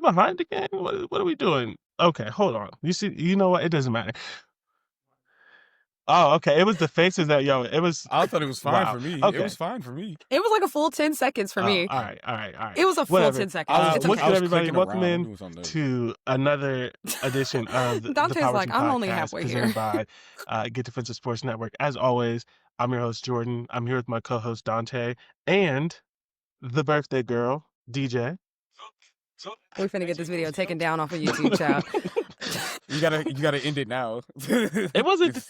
behind again? What are we doing? Okay, hold on. You know what? It doesn't matter. Oh, okay. It was the faces that it was. I thought it was fine Wow. for me. Okay. It was fine for me. It was like a full 10 seconds for me. All right. It was a full Whatever. 10 seconds. It's What's okay. good, everybody? clicking Welcome around, in doing something else. to another edition of the Dante's Power like, Two I'm Podcast, only halfway here. presented by Get Defensive Sports Network. As always, I'm your host, Jordan. I'm here with my co-host, Dante, and the birthday girl, DJ. We're finna get this video taken down off of YouTube, child. You gotta end it now. It wasn't.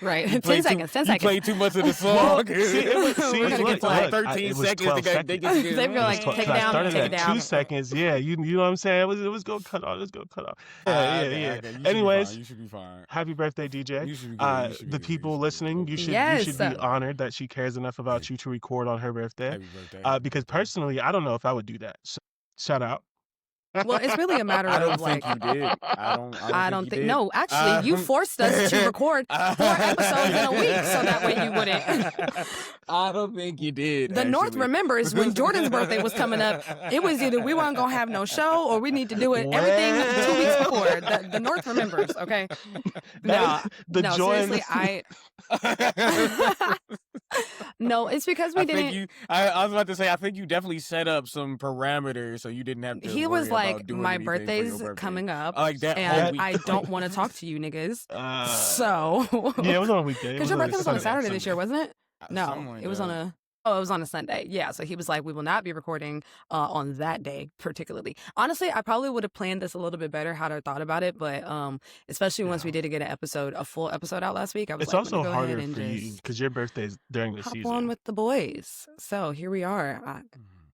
Right. You 10 seconds. 10 You seconds. played too much of the song. Well, we're gonna get flagged. 13 it was seconds. 12 seconds. They get They feel like, take it I down, started take it at down. 2 seconds. Yeah, you know what I'm saying? It was gonna cut off. It's gonna cut off. Yeah. You should be Anyways, fine. You should be fine. happy birthday, DJ. You should be good. You should be The good. people You should be listening, good. you should Yes. be honored that she cares enough about you to record on her birthday. Happy birthday. Because personally, I don't know if I would do that. So, shout out. Well, it's really a matter I don't of like. think you did. I don't think you did. No, actually, you forced us to record 4 episodes in a week, so that way you wouldn't. I don't think you did. The North actually. remembers when Jordan's birthday was coming up. It was either we weren't gonna have no show or we need to do it everything 2 weeks before. The North remembers, okay? No, the no, joy. seriously, No, it's because we didn't. I was about to say, I think you definitely set up some parameters so you didn't have to. He worry was about like, doing my anything for your birthday's birthday. coming up, Like that whole and week. I don't want to talk to you niggas. Yeah, it was on a weekday. Because your birthday was on a Saturday Sunday. this year, wasn't it? No, Something like it was that. on a. Oh, it was on a Sunday. Yeah, so he was like, we will not be recording on that day particularly. Honestly, I probably would have planned this a little bit better had I thought about it, but especially once we did get a full episode out last week, I was It's like, also let me go harder ahead and for you just because your birthday's during the hop season. on with the boys. So here we are.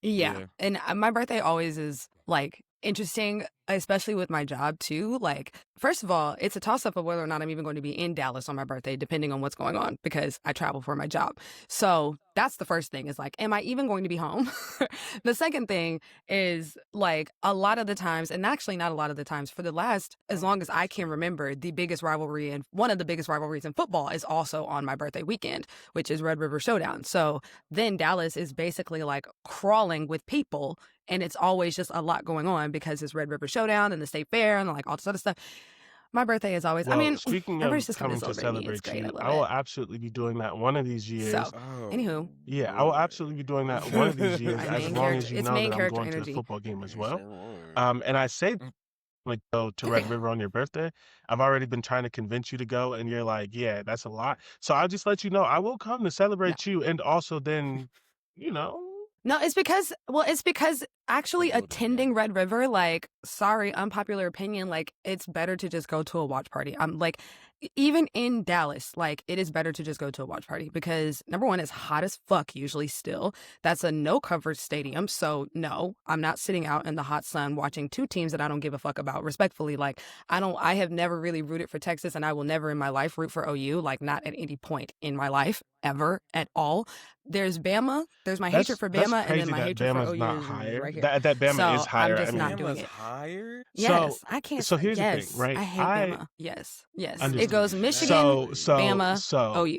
Yeah. And my birthday always is like interesting, especially with my job too. Like, first of all, it's a toss-up of whether or not I'm even going to be in Dallas on my birthday, depending on what's going on, because I travel for my job. So that's the first thing, is like, am I even going to be home? The second thing is, like, a lot of the times, and actually not a lot of the times, for the last, as long as I can remember, the biggest rivalry and one of the biggest rivalries in football is also on my birthday weekend, which is Red River Showdown. So then Dallas is basically like crawling with people, and it's always just a lot going on because it's Red River Showdown and the State Fair and like all this other stuff. My birthday is always, Well, I mean, speaking of everybody's just coming to celebrate me. It's celebrate great. you, I I will love absolutely be doing that one of these years. So, anywho. Yeah, I will absolutely be doing that one of these years, My as main long character- as you it's know main that I'm character going to energy. the football game as well. And I say, like, go to Red River on your birthday. I've already been trying to convince you to go, and you're like, yeah, that's a lot. So I'll just let you know, I will come to celebrate you, and also then, you know. No, it's because actually attending Red River, like, sorry, unpopular opinion, like, it's better to just go to a watch party. I'm like, even in Dallas, like, it is better to just go to a watch party because, number one, it's hot as fuck usually still. That's a no-coverage stadium, so no, I'm not sitting out in the hot sun watching two teams that I don't give a fuck about, respectfully. Like, I have never really rooted for Texas, and I will never in my life root for OU, like, not at any point in my life, ever, at all. There's Bama, there's my hatred for Bama, and then my hatred for OU not is higher. right here. That Bama So, is higher. I'm just I mean, not doing Bama's it. higher? Yes, I can't. so here's the thing, yes, right? I hate Bama. Yes. It Understood. goes Michigan, So Bama, OU.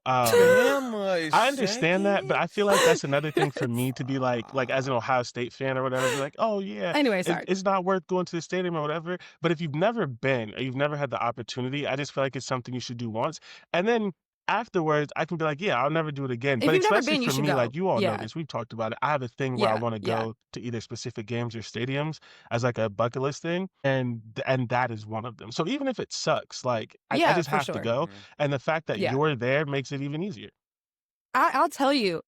Bama is I understand that, but I feel like that's another thing for me to be like as an Ohio State fan or whatever, be like, oh yeah, Anyway, sorry. it's not worth going to the stadium or whatever. But if you've never been or you've never had the opportunity, I just feel like it's something you should do once, and then afterwards I can be like, yeah, I'll never do it again. If But you've never especially been, you for should me, go. like you all know Yeah. this, we've talked about it. I have a thing where I Yeah, want to yeah. go to either specific games or stadiums as like a bucket list thing, and that is one of them. So even if it sucks, like I Yeah, just for have sure. to go, and the fact that Yeah. you're there makes it even easier. I'll tell you,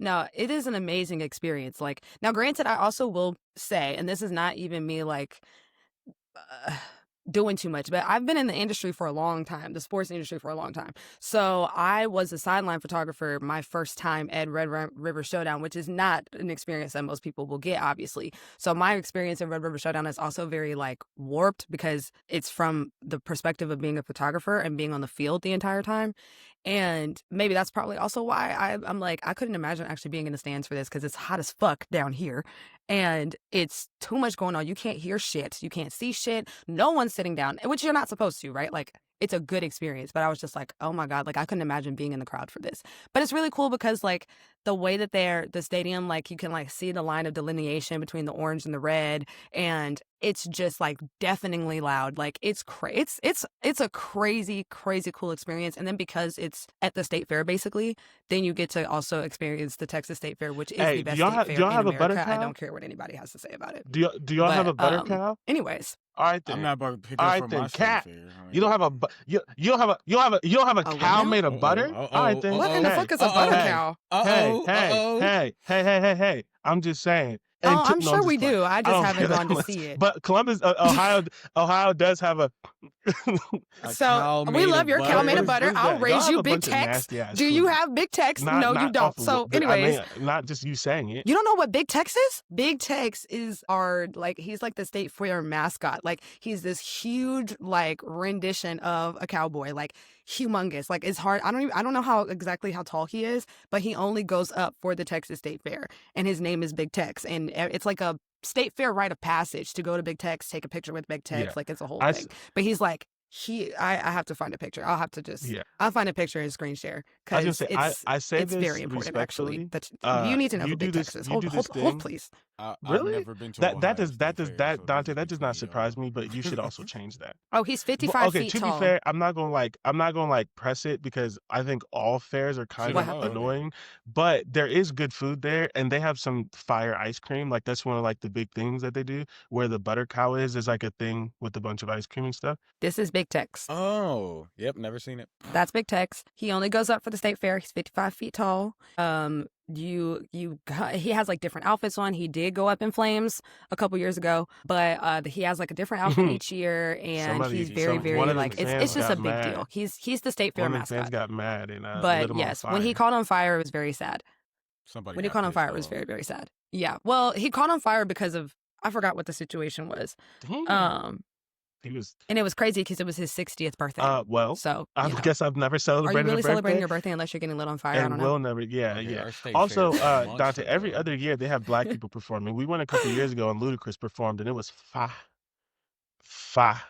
no, it is an amazing experience. Like, now, granted, I also will say, and this is not even me like doing too much, but I've been in the industry for a long time, the sports industry for a long time. So I was a sideline photographer my first time at Red River Showdown, which is not an experience that most people will get, obviously. So my experience at Red River Showdown is also very like warped because it's from the perspective of being a photographer and being on the field the entire time. And maybe that's probably also why I'm like, I couldn't imagine actually being in the stands for this because it's hot as fuck down here. And it's too much going on. You can't hear shit. You can't see shit. No one's sitting down, which you're not supposed to, right? Like, it's a good experience. But I was just like, oh my God, like I couldn't imagine being in the crowd for this. But it's really cool because like the way that the stadium, like you can like see the line of delineation between the orange and the red, and it's just like deafeningly loud. Like it's a crazy cool experience. And then because it's at the state fair basically, then you get to also experience the Texas State Fair, which is the best state fair do y'all in have America. a butter cow? I don't care what anybody has to say about it. Do y'all have But a butter cow? anyways, All right then. I'm not about to pick All up right from then, my state Cat. fair. You don't have a you don't have a Oh, cow what now? made of butter. All right then. What in the Hey, fuck is a butter hey, cow? hey. I'm just saying. And Oh, I'm no, sure just we playing. do. I I just don't haven't care that gone to much. see it. But Columbus, Ohio does have a. So we love your cow made of butter. What is I'll that? Y'all raise have you a big bunch of text. nasty ass Do you food. have big text? Not No, you off don't. of So I anyways, mean, not just you saying it. you don't know what Big Tex is? Big Tex is he's like the state fair mascot. Like he's this huge like rendition of a cowboy, like humongous. Like it's hard. I don't know exactly how tall he is, but he only goes up for the Texas State Fair, and his name is Big Tex, and it's like a state fair rite of passage to go to Big Tex, take a picture with Big Tex. Yeah. Like it's a whole I thing. But he's like I have to find a picture. I'll have to I'll find a picture and screen share I was because gonna say I say it's this very important actually. respectfully. That you need to know You who do Big this. Tex is. You do this Hold, thing. please. I've Really? never been to That Ohio does State that Fair, so Dante, this that is does not between surprise y'all. me, but you should also change that. Oh, he's Well, 55 okay, feet to be tall. fair, I'm not gonna press it because I think all fairs are kind Shoulda of happened? known. annoying, but there is good food there, and they have some fire ice cream. Like that's one of like the big things that they do. Where the butter cow is like a thing with a bunch of ice cream and stuff. This is Big Tex. Oh, yep, never seen it. That's Big Tex. He only goes up for the state fair. He's 55 feet tall. He has like different outfits on. He did go up in flames a couple years ago, but he has like a different outfit each year, and he's very one of them like fans it's just a got big mad. deal. He's the state fair One of the fans mascot. got mad and lit But him yes, on when he fire. caught on fire, it was very sad. Somebody When he got caught on pissed fire, it was off. very, very sad. Yeah. Well, he caught on fire because of I forgot what the situation was. Damn. He was. And it was crazy because it was his 60th birthday. Well, So I you know. guess I've never Are celebrated you really a birthday. celebrating your birthday unless you're getting lit on fire? I And don't know. will never, yeah. Okay, our state Also, fair is months Dante, every ago. other year they have black people performing. We went a couple years ago and Ludacris performed, and it was fa.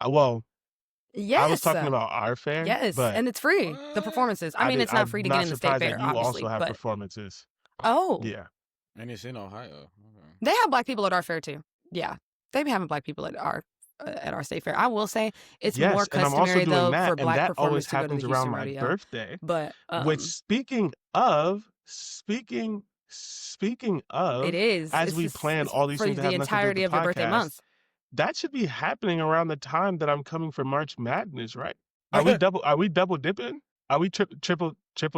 Well, Yes. I was talking about our fair. Yes, but and it's free. The performances. I mean, it's not free to get in the state surprised fair, that you obviously. also have But performances. oh, Yeah. And it's in Ohio. Okay. they have black people at our fair too. Yeah, they be having black people at our state fair. I will say it's Yes, more and I'm also customary doing though that, for and black that performers always to go to the happens Houston around my rodeo. birthday. But Which speaking of, it is as it's we just- plan it's all these for things that the have nothing to do with entirety the of your birthday podcast, month. that should be happening around the time that I'm coming for March Madness, right? Are we double dipping? Are we triple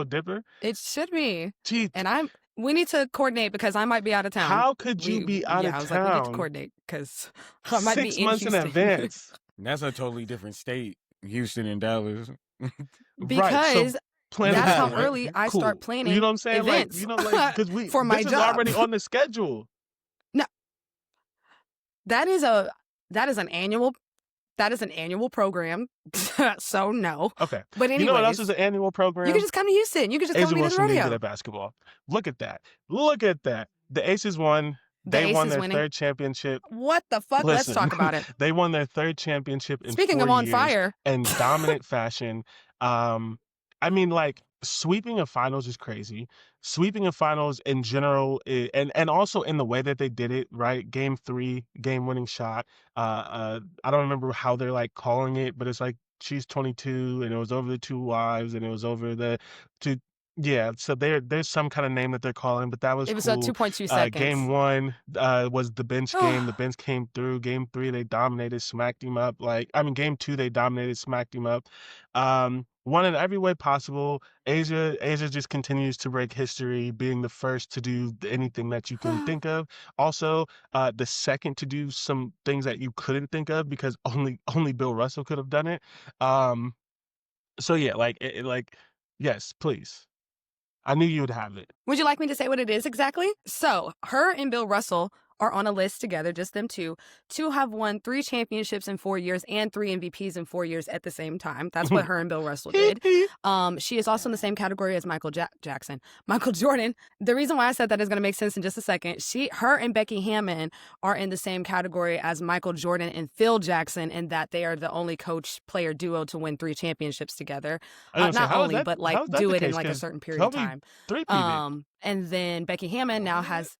dipper? It should be. Gee, And we need to coordinate because I might be out of town. how could you be out of I was like, we need to town coordinate because I might be 6 in months in Houston. advance? That's a totally different state, Houston and Dallas. Because plan that's it how out, right? early I start planning You know what I'm saying? events Like, because for my this is job. already on the schedule. That is an annual program. So no. Okay. But anyways, You know what else is an annual program? you can just come to Houston. You can just come Asia to me to wants the to be good rodeo. at basketball. Look at that. Look at that. The Aces won. They won Aces their winning. third championship. What the fuck? Let's Listen, talk about it. They won their third championship in Speaking 4 of on years fire, in dominant fashion. I mean, like sweeping of finals is crazy. Sweeping of finals in general, and also in the way that they did it, right? Game 3, game-winning shot. I don't remember how they're like calling it, but it's like she's 22, and it was over the 2 wives, and it was over the 2. Yeah, so there's some kind of name that they're calling, but that was it was cool. 2.2 seconds. Game 1 was the bench game. The bench came through. Game 3 they dominated, smacked him up. Game 2 they dominated, smacked him up. Won in every way possible. Asia just continues to break history, being the first to do anything that you can think of. Also, the second to do some things that you couldn't think of because only Bill Russell could have done it. So yeah, yes, please. I knew you would have it. Would you like me to say what it is exactly? So, her and Bill Russell are on a list together, just them two, to have won 3 championships in 4 years and 3 MVPs in 4 years at the same time. That's what her and Bill Russell did. She is also in the same category as Michael Jordan. The reason why I said that is going to make sense in just a second. Her and Becky Hammon are in the same category as Michael Jordan and Phil Jackson, in that they are the only coach-player duo to win 3 championships together. Not only, but like do it in like a certain period of time. And then Becky Hammon now has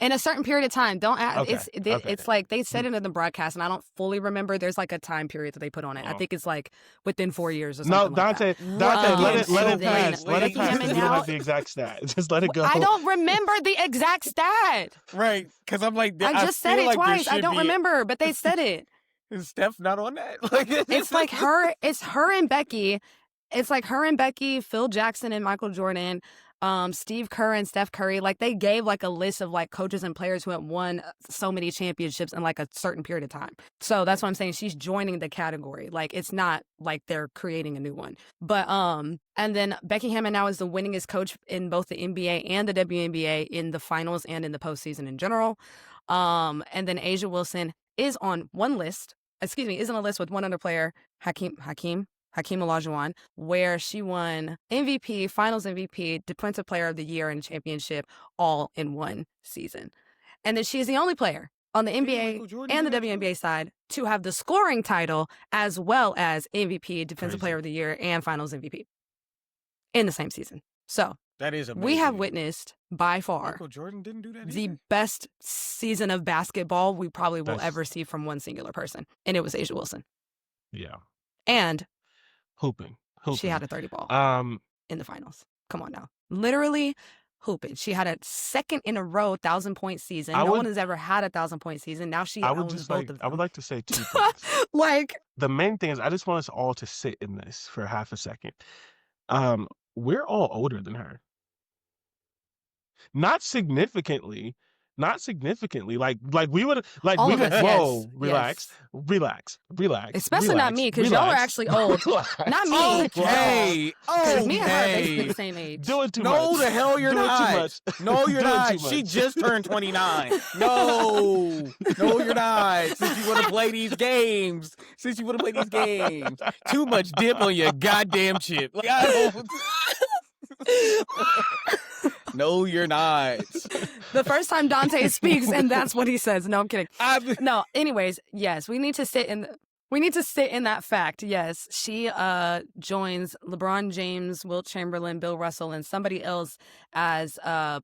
in a certain period of time. Don't ask. It's like they said it in the broadcast, and I don't fully remember. There's like a time period that they put on it. I think it's like within 4 years or something. No, Dante, let it pass. Let it pass. You don't have the exact stat. Just let it go. I don't remember the exact stat. Right, because I'm like, I just said it twice. I don't remember, but they said it. Is Steph not on that? It's like her. It's her and Becky. It's like her and Becky, Phil Jackson and Michael Jordan, Steve Kerr and Steph Curry. Like they gave like a list of like coaches and players who had won so many championships in like a certain period of time. So that's what I'm saying. She's joining the category. Like it's not like they're creating a new one. But and then Becky Hammon now is the winningest coach in both the NBA and the WNBA in the finals and in the postseason in general. And then A'ja Wilson is on a list with one other player, Hakeem Olajuwon, where she won MVP, Finals MVP, Defensive Player of the Year, and championship all in one season. And then she is the only player on the NBA and the WNBA side to have the scoring title as well as MVP, Defensive Player of the Year, and Finals MVP in the same season. So that is amazing. We have witnessed by far Michael Jordan didn't do that the best season of basketball we probably will ever see from one singular person, and it was A'ja Wilson. Yeah. And hooping. She had a 30 ball in the finals. Come on now. Literally hooping. She had a second in a row 1,000-point season. No one has ever had a 1,000-point season. Now she owns both of them. I would like to say 2 things. Like the main thing is I just want us all to sit in this for half a second. We're all older than her. Not significantly. Like we would whoa, relax. Especially not me, because y'all are actually old. Not me. Okay. Because me and her are basically the same age. Doing too much. No, the hell you're not. No, you're not. She just turned 29. No, you're not. Since you want to play these games. Too much dip on your goddamn chip. Like, I don't... No, you're not. The first time Dante speaks, and that's what he says. No, I'm kidding. No, anyways, yes, we need to sit in that fact. Yes, she joins LeBron James, Wilt Chamberlain, Bill Russell, and somebody else as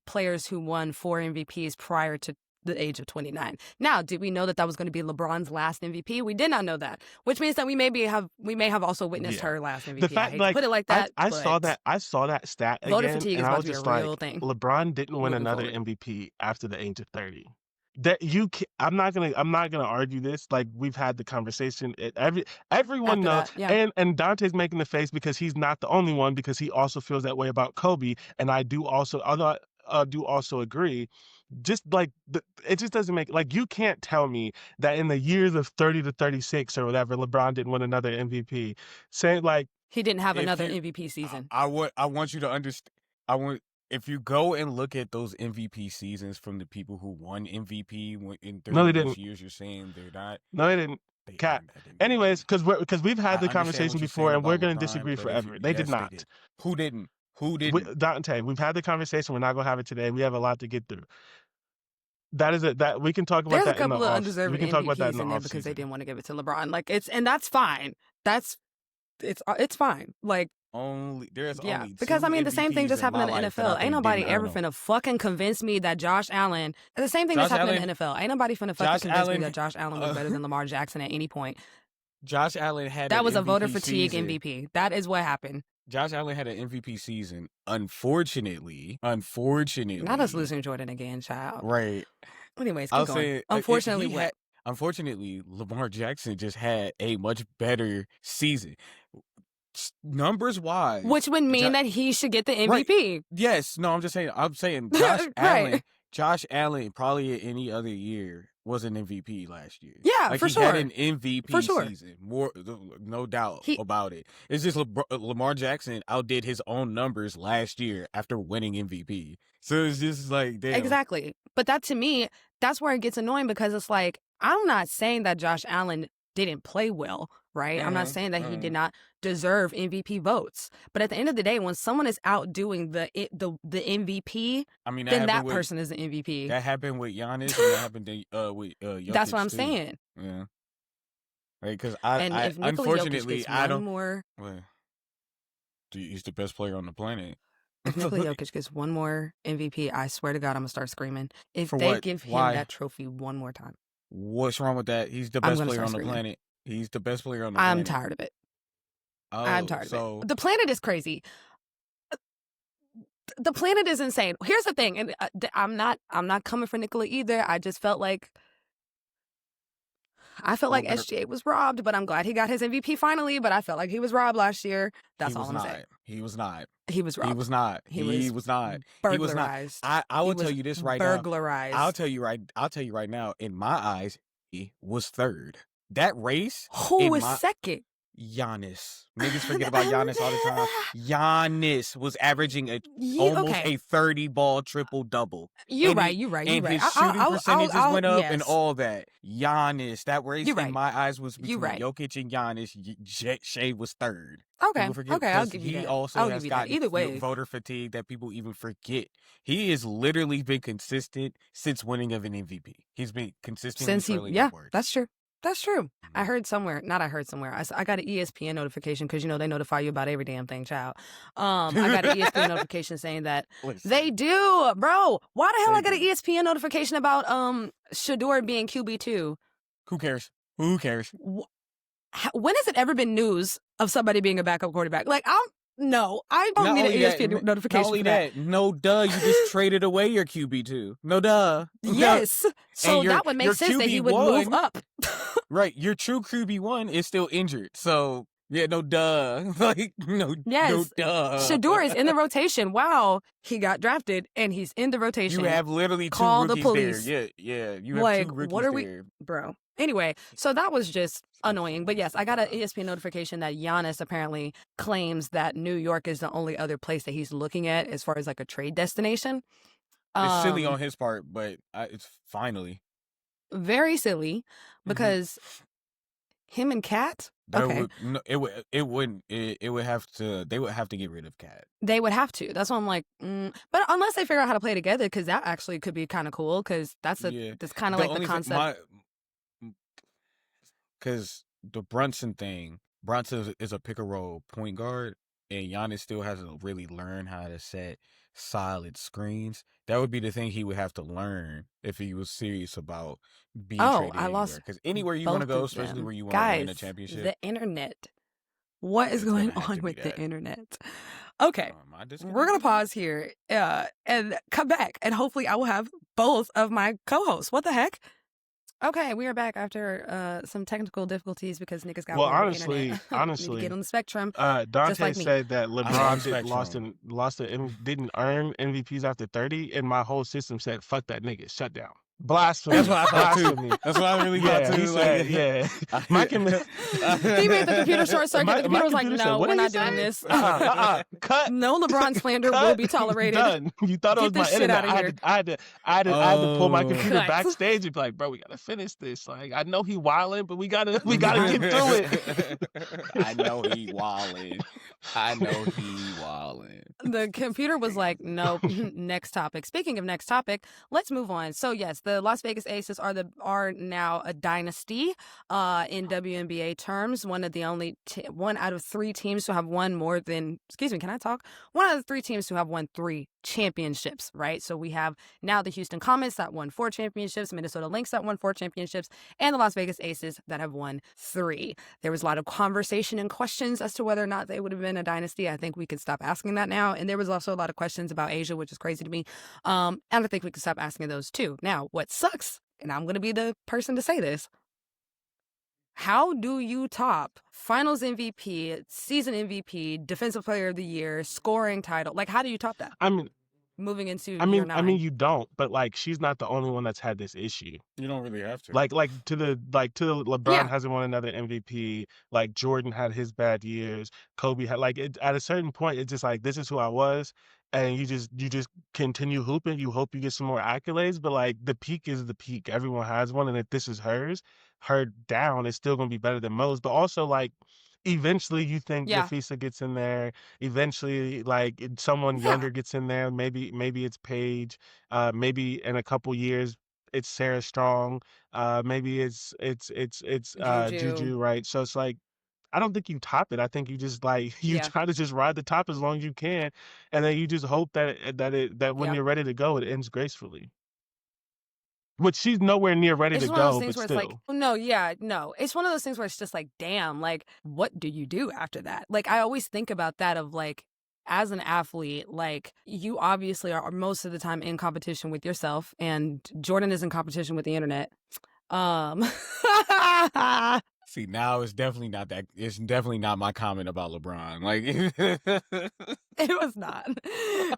players who won 4 MVPs prior to the age of 29. Now, did we know that was going to be LeBron's last MVP? We did not know that, which means that we may have also witnessed her last MVP. The fact, put it like that. I saw that stat again, voter fatigue and is I about was to be just a like, real thing. LeBron didn't win another MVP after the age of 30. That I'm not gonna argue this. Like we've had the conversation. Everyone knows, and Dante's making the face because he's not the only one, because he also feels that way about Kobe, and I do also, although I do also agree. Just like it just doesn't make, like, you can't tell me that in the years of 30 to 36 or whatever, LeBron didn't win another MVP. Saying like he didn't have another MVP season. I want you to understand. If you go and look at those MVP seasons from the people who won MVP in 30 years, you're saying they're not. No, they didn't. Anyways, because we've had the conversation before, and we're going to disagree forever. They did not. Who didn't? Dante, we've had the conversation. We're not going to have it today. We have a lot to get through. That we can talk about. There's a couple of undeserved MVPs in there because they didn't want to give it to LeBron. Like and that's fine. It's fine. Like only because I mean the same thing just happened in the NFL. Ain't nobody ever finna fucking convince me that Josh Allen. The same thing just happened in the NFL. Ain't nobody finna fucking convince me that Josh Allen was better than Lamar Jackson at any point. Josh Allen had that was a voter fatigue MVP. That is what happened. Josh Allen had an MVP season. Unfortunately. Not us losing Jordan again, child. Right. Anyways, keep going. Unfortunately, Lamar Jackson just had a much better season. Numbers wise. Which would mean that he should get the MVP. Right. Yes. No, I'm saying Josh Allen probably any other year was an MVP last year. Yeah, like for he sure. had an MVP For sure. season. More, no doubt about it. It's just Lamar Jackson outdid his own numbers last year after winning MVP. So it's just like, damn. Exactly. But that, to me, that's where it gets annoying, because it's like, I'm not saying that Josh Allen didn't play well, right? I'm not saying that he did not deserve MVP votes. But at the end of the day, when someone is outdoing the MVP, I mean, then that person is the MVP. That happened with Giannis, and that happened with Jokic. That's what I'm too. saying. Yeah. Right, because if Nikola unfortunately, Jokic gets I don't. One more, he's the best player on the planet. If Nikola Jokic gets one more MVP, I swear to God, I'm gonna start screaming. If For they what? give him Why? that trophy one more time, What's wrong with that? He's the I'm best gonna player start on the screaming. planet. He's the best player on the I'm planet. tired of it. Oh, I'm tired of it. The planet is crazy. The planet is insane. Here's the thing, and I'm not coming for Nikola either. I just felt like SGA was robbed, but I'm glad he got his MVP finally. But I felt like he was robbed last year. That's all I'm saying. He was not. He was robbed. He was not. He was not. Burglarized. I will tell you this right now. Burglarized. I'll tell you right now. In my eyes, he was third. That race. Who was second? Giannis. Niggas forget about Giannis all the time. Giannis was averaging almost a 30-ball triple-double. You're right. And his shooting percentages went up and all that. Giannis. That race in my eyes was between Jokic and Giannis. Shea was third. Okay, I'll give you that. He also has got either way voter fatigue that people even forget. He has literally been consistent since winning of an MVP. He's been consistent since That's true. That's true. I got an ESPN notification, because, they notify you about every damn thing, child. I got an ESPN notification saying that they do, bro. Why the hell I got an ESPN notification about Shador being QB2? Who cares? Who cares? When has it ever been news of somebody being a backup quarterback? Like, I don't need an ESPN notification. Not only that, no duh, you just traded away your QB2. No duh. Yes. So that would make sense that he would move up. Right. Your true QB1 is still injured. So, yeah, no duh. No duh. Shador is in the rotation. Wow. He got drafted and he's in the rotation. You have literally two rookies there. Yeah. You have two rookies there. Bro. Anyway, so that was just annoying. But yes, I got an ESPN notification that Giannis apparently claims that New York is the only other place that he's looking at as far as like a trade destination. It's silly on his part, but it's finally. Very silly, because him and Cat. Okay. They would have to get rid of Cat. They would have to. That's why I'm like, but unless they figure out how to play together, because that actually could be kind of cool, because that's kind of like the concept. Because the Brunson is a pick-and-roll point guard, and Giannis still hasn't really learned how to set solid screens. That would be the thing he would have to learn if he was serious about being traded anywhere. Because anywhere you want to go, especially where you want to win a championship. The internet. What is going on with the internet? Okay, we're going to pause here and come back, and hopefully I will have both of my co-hosts. What the heck? Okay, we are back after some technical difficulties because niggas got honestly, get on the spectrum. Dante said that LeBron didn't earn MVPs after 30, and my whole system said, "Fuck that nigga, shut down." Blasphemy. That's what I thought too. That's what I really thought too. He said, he made the computer short circuit. The computer was like, "No, we're not doing this. Cut. No LeBron slander will be tolerated." Done. You thought it was my internet. I had to pull my computer backstage and be like, "Bro, we gotta finish this. Like, I know he wilding, but we gotta get through it." I know he wilding. The computer was like, "Nope." Next topic. Speaking of next topic, let's move on. So yes, the Las Vegas Aces are now a dynasty in WNBA terms. One out of three teams who have won more than. Excuse me, can I talk? One out of three teams who have won 3 championships, right? So we have now the Houston Comets that won 4 championships, Minnesota Lynx that won 4 championships, and the Las Vegas Aces that have won 3. There was a lot of conversation and questions as to whether or not they would have been a dynasty. I think we could stop asking that now. And there was also a lot of questions about Asia, which is crazy to me. And I think we could stop asking those too. Now, what sucks, and I'm going to be the person to say this, how do you top Finals MVP, Season MVP, Defensive Player of the Year, scoring title? Like, how do you top that? I mean, moving into I year mean, 9. you don't, but like she's not the only one that's had this issue. You don't really have to. Like to the LeBron Yeah. hasn't won another MVP. Like Jordan had his bad years. Kobe had at a certain point, it's just like this is who I was, and you just continue hooping. You hope you get some more accolades, but like the peak is the peak. Everyone has one, and if this is hers, her down is still gonna be better than most. But also like eventually you think Yeah. Nafisa gets in there. Eventually, like someone Yeah. younger gets in there. Maybe it's Paige. Maybe in a couple years it's Sarah Strong. Maybe it's Juju. Juju, right? So it's like I don't think you top it. I think you just like you Yeah. try to just ride the top as long as you can, and then you just hope that when Yeah. you're ready to go, it ends gracefully. Which she's nowhere near ready It's to one of those go, things but where it's like, still. no, yeah, no. It's one of those things where it's just like, damn, like, what do you do after that? Like, I always think about that of like, as an athlete, like, you obviously are most of the time in competition with yourself, and Jordan is in competition with the internet. See, now it's definitely not that. It's definitely not my comment about LeBron. Like, it was not.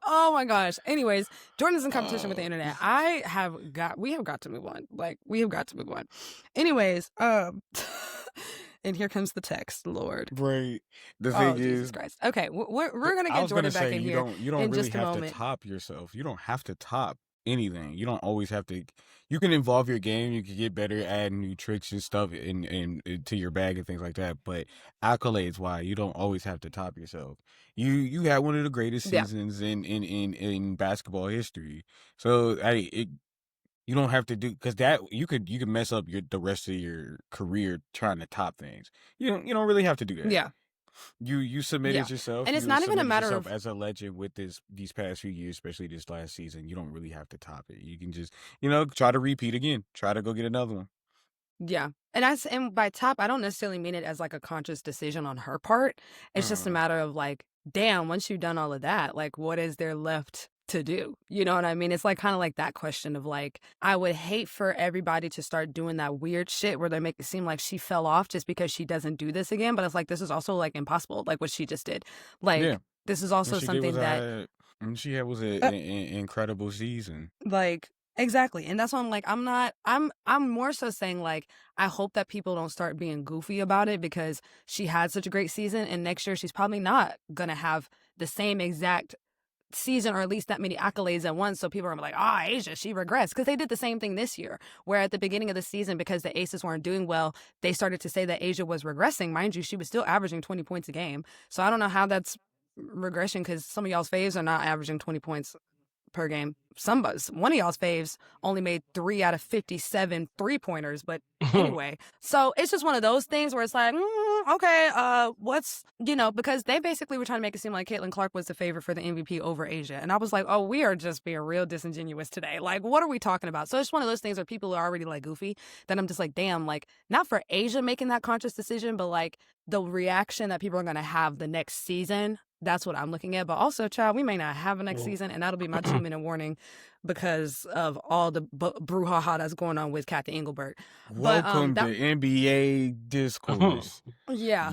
Oh my gosh. Anyways, Jordan's in competition with the internet. We have got to move on. Like, we have got to move on. Anyways, and here comes the text, Lord. Right. The Oh, thing Jesus is, Christ. Okay, we're gonna get Jordan back in here you don't in really just a have to moment. top yourself. You don't have to top anything. You don't always have to. You can evolve your game. You can get better, add new tricks and stuff to your bag and things like that. But accolades, why you don't always have to top yourself. You had one of the greatest Yeah. seasons in basketball history. So you don't have to do, because that you could mess up the rest of your career trying to top things. You don't really have to do that. Yeah. You submitted yourself, and it's not even a matter of as a legend with these past few years, especially this last season. You don't really have to top it. You can just try to repeat again, try to go get another one. Yeah. And by top, I don't necessarily mean it as like a conscious decision on her part. It's just a matter of like, damn, once you've done all of that, like, what is there left to do? You know what I mean? It's like kind of like that question of like, I would hate for everybody to start doing that weird shit where they make it seem like she fell off just because she doesn't do this again. But it's like, this is also like impossible, like what she just did. Like, this is also something that she had was an incredible season. Like, exactly. And that's why I'm like, I'm more so saying like, I hope that people don't start being goofy about it because she had such a great season, and next year she's probably not gonna have the same exact season or at least that many accolades at once. So people are like, Asia, she regressed, because they did the same thing this year, where at the beginning of the season, because the Aces weren't doing well, they started to say that Asia was regressing. Mind you, she was still averaging 20 points a game. So I don't know how that's regression, because some of y'all's faves are not averaging 20 points per game. One of y'all's faves only made 3 out of 57 3-pointers, but anyway. So it's just one of those things where it's like, okay, what's, because they basically were trying to make it seem like Caitlin Clark was the favorite for the MVP over Asia. And I was like, oh, we are just being real disingenuous today. Like, what are we talking about? So it's one of those things where people are already like goofy, that I'm just like, damn, like, not for Asia making that conscious decision, but like the reaction that people are going to have the next season. That's what I'm looking at. But also, child, we may not have a next season, and that'll be my 2-minute warning because of all the brouhaha that's going on with Kathy Engelbert. Welcome to NBA discourse. Yeah.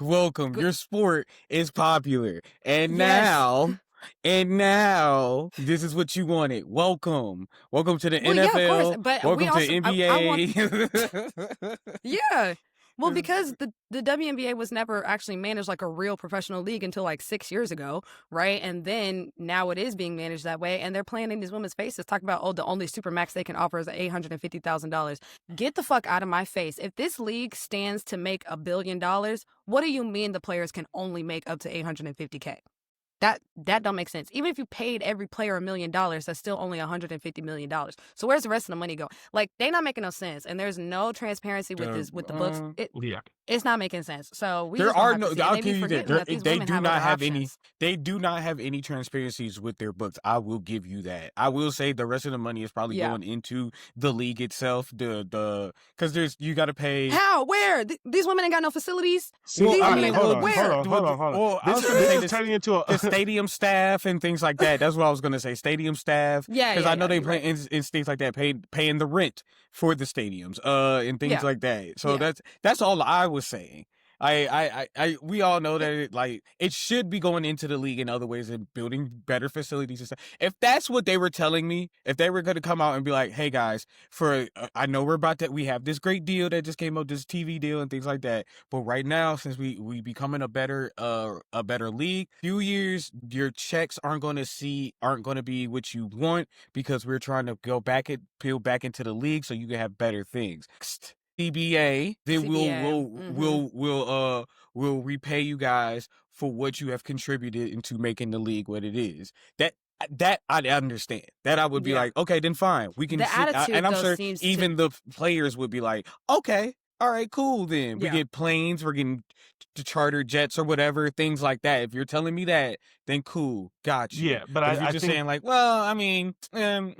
Welcome. Your sport is popular. And now, this is what you wanted. Welcome to the NFL. Yeah, of course. But welcome to NBA. Yeah. Well, because the WNBA was never actually managed like a real professional league until like 6 years ago, right? And then now it is being managed that way, and they're playing in these women's faces, talking about, the only supermax they can offer is $850,000. Get the fuck out of my face. If this league stands to make $1 billion, what do you mean the players can only make up to $850K? That don't make sense. Even if you paid every player $1 million, that's still only $150 million. So where's the rest of the money go? Like, they not making no sense, and there's no transparency with the books. It's not making sense. So I'll give you that. They do not have any. They do not have any transparencies with their books. I will give you that. I will say the rest of the money is probably going into the league itself. Because you got to pay. How? Where? These women ain't got no facilities. Hold on. This is turning into a stadium staff and things like that. That's what I was gonna say. Stadium staff. Because I know they play in things like that, paying the rent for the stadiums, and things like that. So that's all I was saying. We all know that it should be going into the league in other ways and building better facilities and stuff. If that's what they were telling me, if they were going to come out and be like, "Hey guys, I know we have this great deal that just came up, this TV deal and things like that, but right now, since we becoming a better league, few years your checks aren't going to be what you want because we're trying to peel back into the league so you can have better things." CBA, then we'll repay you guys for what you have contributed into making the league what it is. That I understand. That I would be like, okay, then fine. We can and I'm sure even the players would be like, okay, all right, cool then. We get planes, we're getting charter jets or whatever, things like that. If you're telling me that, then cool, got you. Yeah, but if you're just saying like, well, I mean, and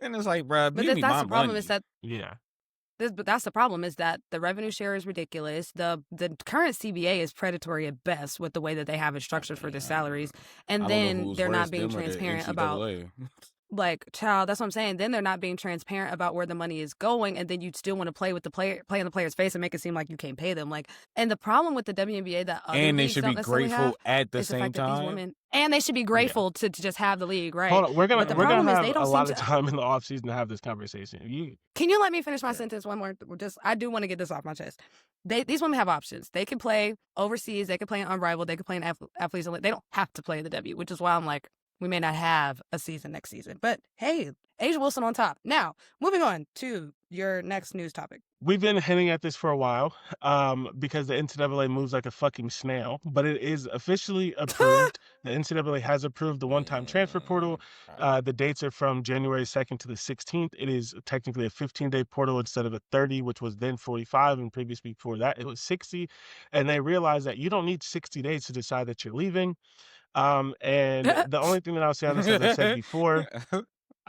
it's like, bruh, but give me that's my the problem money. is that but that's the problem is that the revenue share is ridiculous. The current CBA is predatory at best with the way that they have it structured for the salaries, and then they're not being transparent about. Like, child, that's what I'm saying. Then they're not being transparent about where the money is going, and then you still want to play in the player's face and make it seem like you can't pay them. Like, and the problem with the WNBA that other and they leagues should don't be grateful have at the is the same fact that these time. women, and they should be grateful to just have the league, right? Hold on, we're gonna have they don't a lot seem of time in the off season to have this conversation. Can you let me finish my sentence one more? I do want to get this off my chest. These women have options. They can play overseas. They can play in Unrivaled. They can play in Athletes. They don't have to play in the W, which is why I'm like, we may not have a season next season. But hey, Asia Wilson on top. Now, moving on to your next news topic. We've been hinting at this for a while because the NCAA moves like a fucking snail, but it is officially approved. The NCAA has approved the one-time transfer portal. The dates are from January 2nd to the 16th. It is technically a 15-day portal instead of a 30, which was then 45, and previously before that it was 60. And they realized that you don't need 60 days to decide that you're leaving. And the only thing that I'll say on this, as I said before,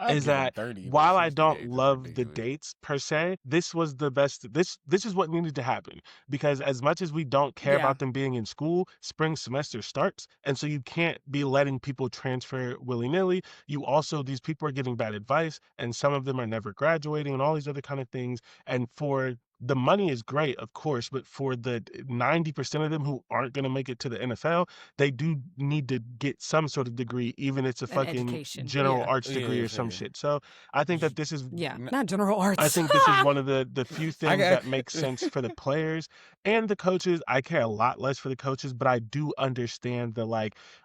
is that while I don't love the dates per se, this was the best. This is what needed to happen, because as much as we don't care about them being in school, spring semester starts, and so you can't be letting people transfer willy-nilly. These people are getting bad advice, and some of them are never graduating, and all these other kind of things. And for the money is great, of course, but for the 90% of them who aren't going to make it to the NFL, they do need to get some sort of degree, even if it's a fucking general arts degree or some shit. So I think that this is not general arts. I think this is one of the few things that makes sense for the players and the coaches. I care a lot less for the coaches, but I do understand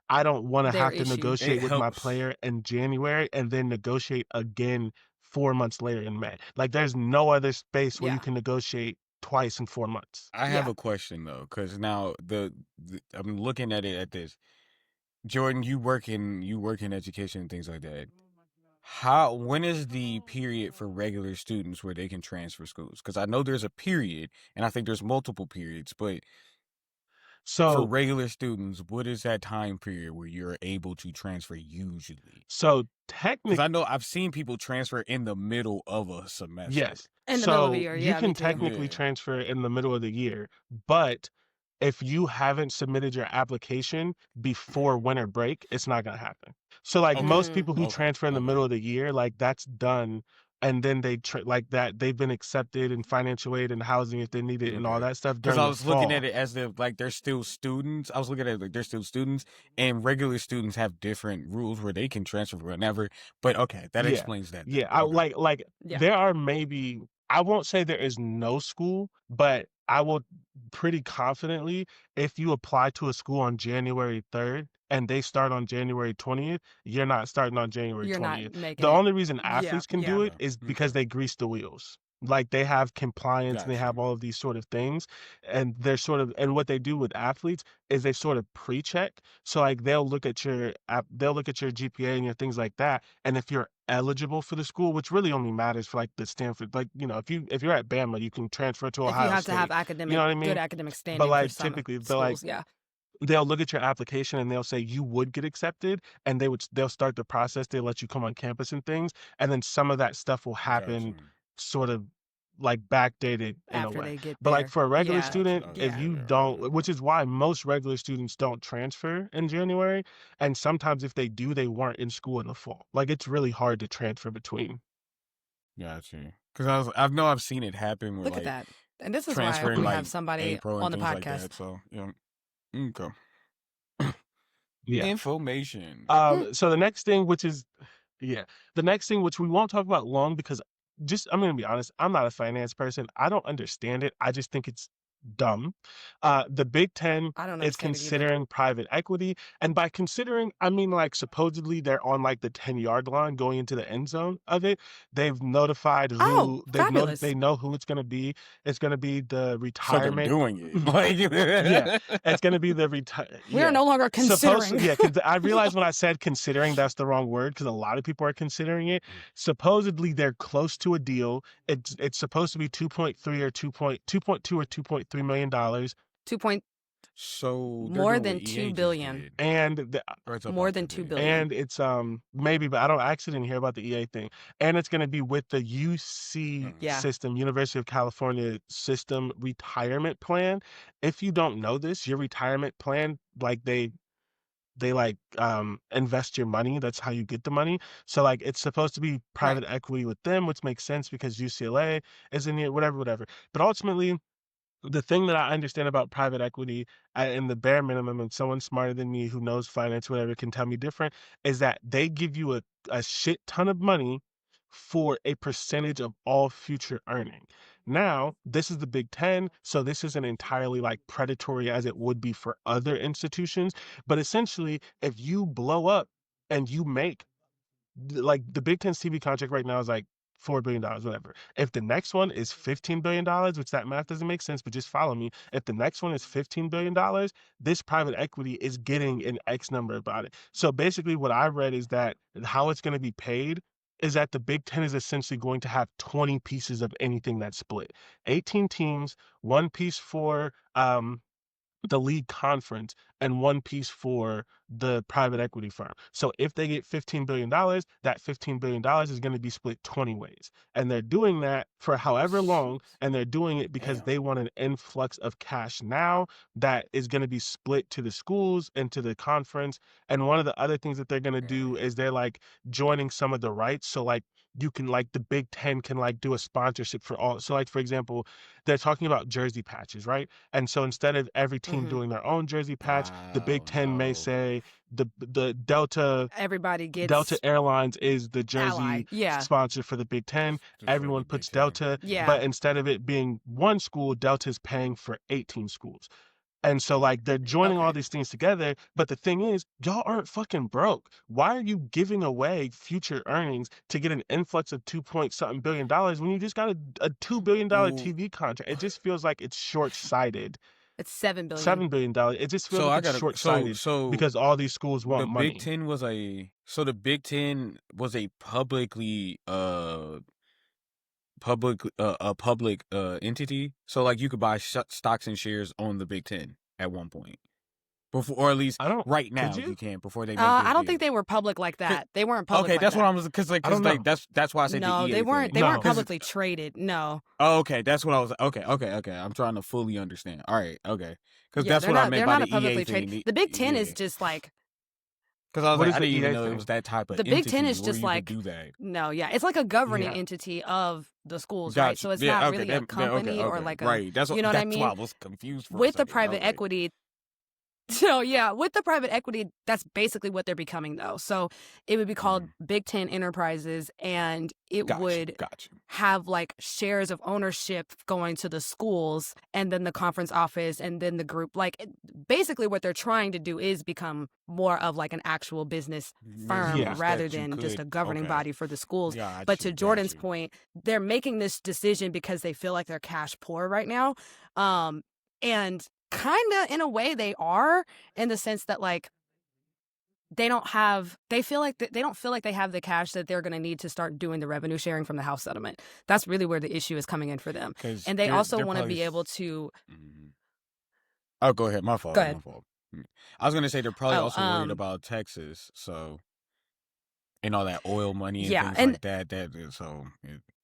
I don't want to have to negotiate with my player in January and then negotiate again 4 months later in May. Like, there's no other space where you can negotiate twice in 4 months. I have a question though, because now I'm looking at it at this. Jordan, you work in education and things like that. When is the period for regular students where they can transfer schools? Because I know there's a period, and I think there's multiple periods, but for regular students, what is that time period where you're able to transfer usually? So technically, because I know I've seen people transfer in the middle of a semester. Yes. In the middle of the year, you can technically transfer in the middle of the year, but if you haven't submitted your application before winter break, it's not going to happen. So most people who transfer in the middle of the year, that's done. And then they've been accepted in financial aid and housing if they need it and all that stuff. Because I was looking at it as they're still students. I was looking at it they're still students, and regular students have different rules where they can transfer whenever. But okay, that explains that. Yeah, there are maybe, I won't say there is no school, but I will pretty confidently, if you apply to a school on January 3rd and they start on January 20th, you're not starting on January 20th. The only reason athletes can do it is because they grease the wheels. They have compliance and they have all of these sort of things, and and what they do with athletes is they sort of pre-check. So they'll look at your GPA and your things like that, and if you're eligible for the school, which really only matters for the Stanford, if you're at Bama, you can transfer to Ohio State. You have to have academic, you know what I mean? Good academic standing. But typically they'll look at your application and they'll say you would get accepted, and they'll start the process. They'll let you come on campus and things, and then some of that stuff will happen sort of backdated in after a way. They get but there. For a regular student, if you don't, which is why most regular students don't transfer in January, and sometimes if they do, they weren't in school in the fall. It's really hard to transfer between. Gotcha. Because I've seen it happen where Look at that. And this is why transferring we like have somebody A-Pro on and the things like podcast. that. So okay. Yeah. Information. So the next thing, which is the next thing, which we won't talk about long because I'm going to be honest, I'm not a finance person. I don't understand it. I just think it's dumb. The Big Ten I don't is understand it either. considering private equity. And by considering, I mean, like, supposedly they're on like the 10-yard line going into the end zone of it. They've notified Oh, fabulous. they know who it's going to be. It's going to be the So they're retirement. doing it. Like, Yeah, it's going to be the We are no longer considering. I realized when I said considering, that's the wrong word because a lot of people are considering it. Supposedly, they're close to a deal. It's supposed to be 2.3 or 2.2 or 2.3 million dollars. 2 point So more than 2 billion. And more than 2 billion. And it's maybe, but I actually didn't hear about the EA thing. And it's going to be with the UC system, University of California system retirement plan. If you don't know this, your retirement plan, like they like invest your money. That's how you get the money. So like it's supposed to be private equity with them, which makes sense because UCLA is in it, whatever. But ultimately, the thing that I understand about private equity in the bare minimum, and someone smarter than me who knows finance, whatever, can tell me different, is that they give you a shit ton of money for a percentage of all future earning. Now, this is the Big Ten, so this isn't entirely like predatory as it would be for other institutions. But essentially, if you blow up and you make like the Big Ten's TV contract right now is like $4 billion, whatever. If the next one is $15 billion, which that math doesn't make sense, but just follow me. If the next one is $15 billion, this private equity is getting an X number about it. So basically what I read is that how it's going to be paid is that the Big Ten is essentially going to have 20 pieces of anything that's split. 18 teams, one piece for the league conference and one piece for the private equity firm. So if they get $15 billion, that $15 billion is going to be split 20 ways. And they're doing that for however long, and they're doing it because they want an influx of cash now that is going to be split to the schools and to the conference. And one of the other things that they're going to do is they're like joining some of the rights. So like you can like the Big Ten can like do a sponsorship for all. So like, for example, they're talking about jersey patches, right? And so instead of every team doing their own jersey patch, the Big Ten may say the Delta everybody gets Delta Airlines is the jersey sponsor for the Big Ten. Everyone puts Delta, but instead of it being one school, Delta's paying for 18 schools. And so like they're joining all these things together, but the thing is, y'all aren't fucking broke. Why are you giving away future earnings to get an influx of 2-point-something billion when you just got a $2 billion TV contract? It just feels like it's short-sighted. It's $7 billion. $7 billion. It just feels like it's short-sighted because all these schools want money. The Big Ten was a public entity. So like you could buy stocks and shares on the Big Ten at one point. Before, or at least right now you can before they. I don't think they were public like that. They weren't public. Okay, that's what I was because like that's why I said no, the EA they weren't. thing. They weren't publicly traded. No. Oh, okay, that's what I was. Okay. I'm trying to fully understand. All right, okay, because that's what I meant by the EA thing. The Big Ten is just like. Because I was like, I didn't even know it was that type of. The Big Ten is just like do that. No, it's like a governing entity of the schools, right? So it's not really a company or like a right. That's what, you know what I mean. Why I was confused with the private equity. So with the private equity, that's basically what they're becoming, though. So it would be called Big Ten Enterprises, and it would have like shares of ownership going to the schools, and then the conference office, and then the group. Like basically, what they're trying to do is become more of like an actual business firm rather than just a governing body for the schools. But to Jordan's point, they're making this decision because they feel like they're cash poor right now, and kind of in a way they are, in the sense that like they don't feel like they have the cash that they're going to need to start doing the revenue sharing from the house settlement. That's really where the issue is coming in for them. And they also want to be able to oh, go ahead. My fault. Go ahead. My fault. I was going to say they're probably also worried about Texas, so and all that oil money and things like that.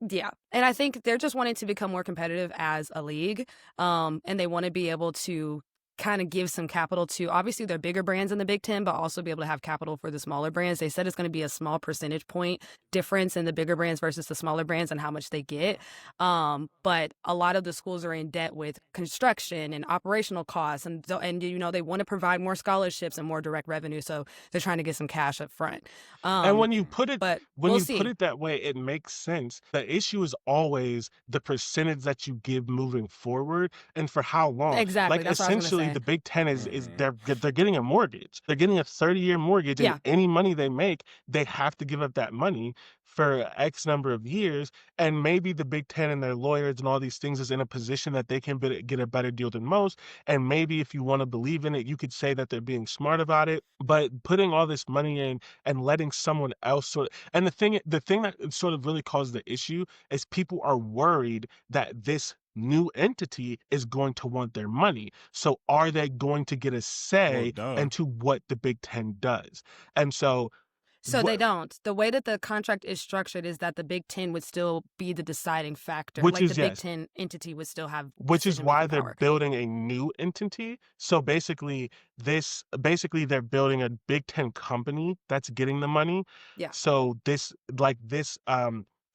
Yeah, and I think they're just wanting to become more competitive as a league, and they want to be able to kind of give some capital to obviously their bigger brands in the Big Ten, but also be able to have capital for the smaller brands. They said it's going to be a small percentage point difference in the bigger brands versus the smaller brands and how much they get. But a lot of the schools are in debt with construction and operational costs, and they want to provide more scholarships and more direct revenue, so they're trying to get some cash up front. And when you put it see. that way, it makes sense. The issue is always the percentage that you give moving forward and for how long. Exactly. Like that's what I was essentially gonna say. the Big Ten is they're getting a mortgage. They're getting a 30-year mortgage, and any money they make, they have to give up that money for X number of years. And maybe the Big Ten and their lawyers and all these things is in a position that they can get a better deal than most. And maybe if you want to believe in it, you could say that they're being smart about it. But putting all this money in and letting someone else and the thing that sort of really caused the issue is people are worried that this new entity is going to want their money. So are they going to get a say into what the Big Ten does? And so they don't. The way that the contract is structured is that the Big Ten would still be the deciding factor. Big Ten entity would still have which is why they're power. building a new entity. So basically they're building a Big Ten company that's getting the money. Yeah. So this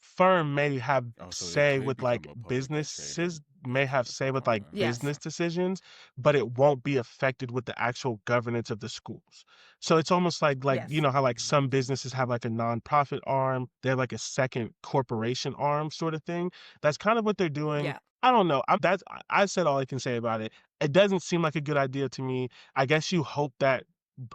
firm may have say with businesses, may have say with business decisions, but it won't be affected with the actual governance of the schools. So it's almost like you know how some businesses have a nonprofit arm, they have a second corporation arm sort of thing. That's kind of what they're doing. Yeah. I don't know. I said all I can say about it. It doesn't seem like a good idea to me. I guess you hope that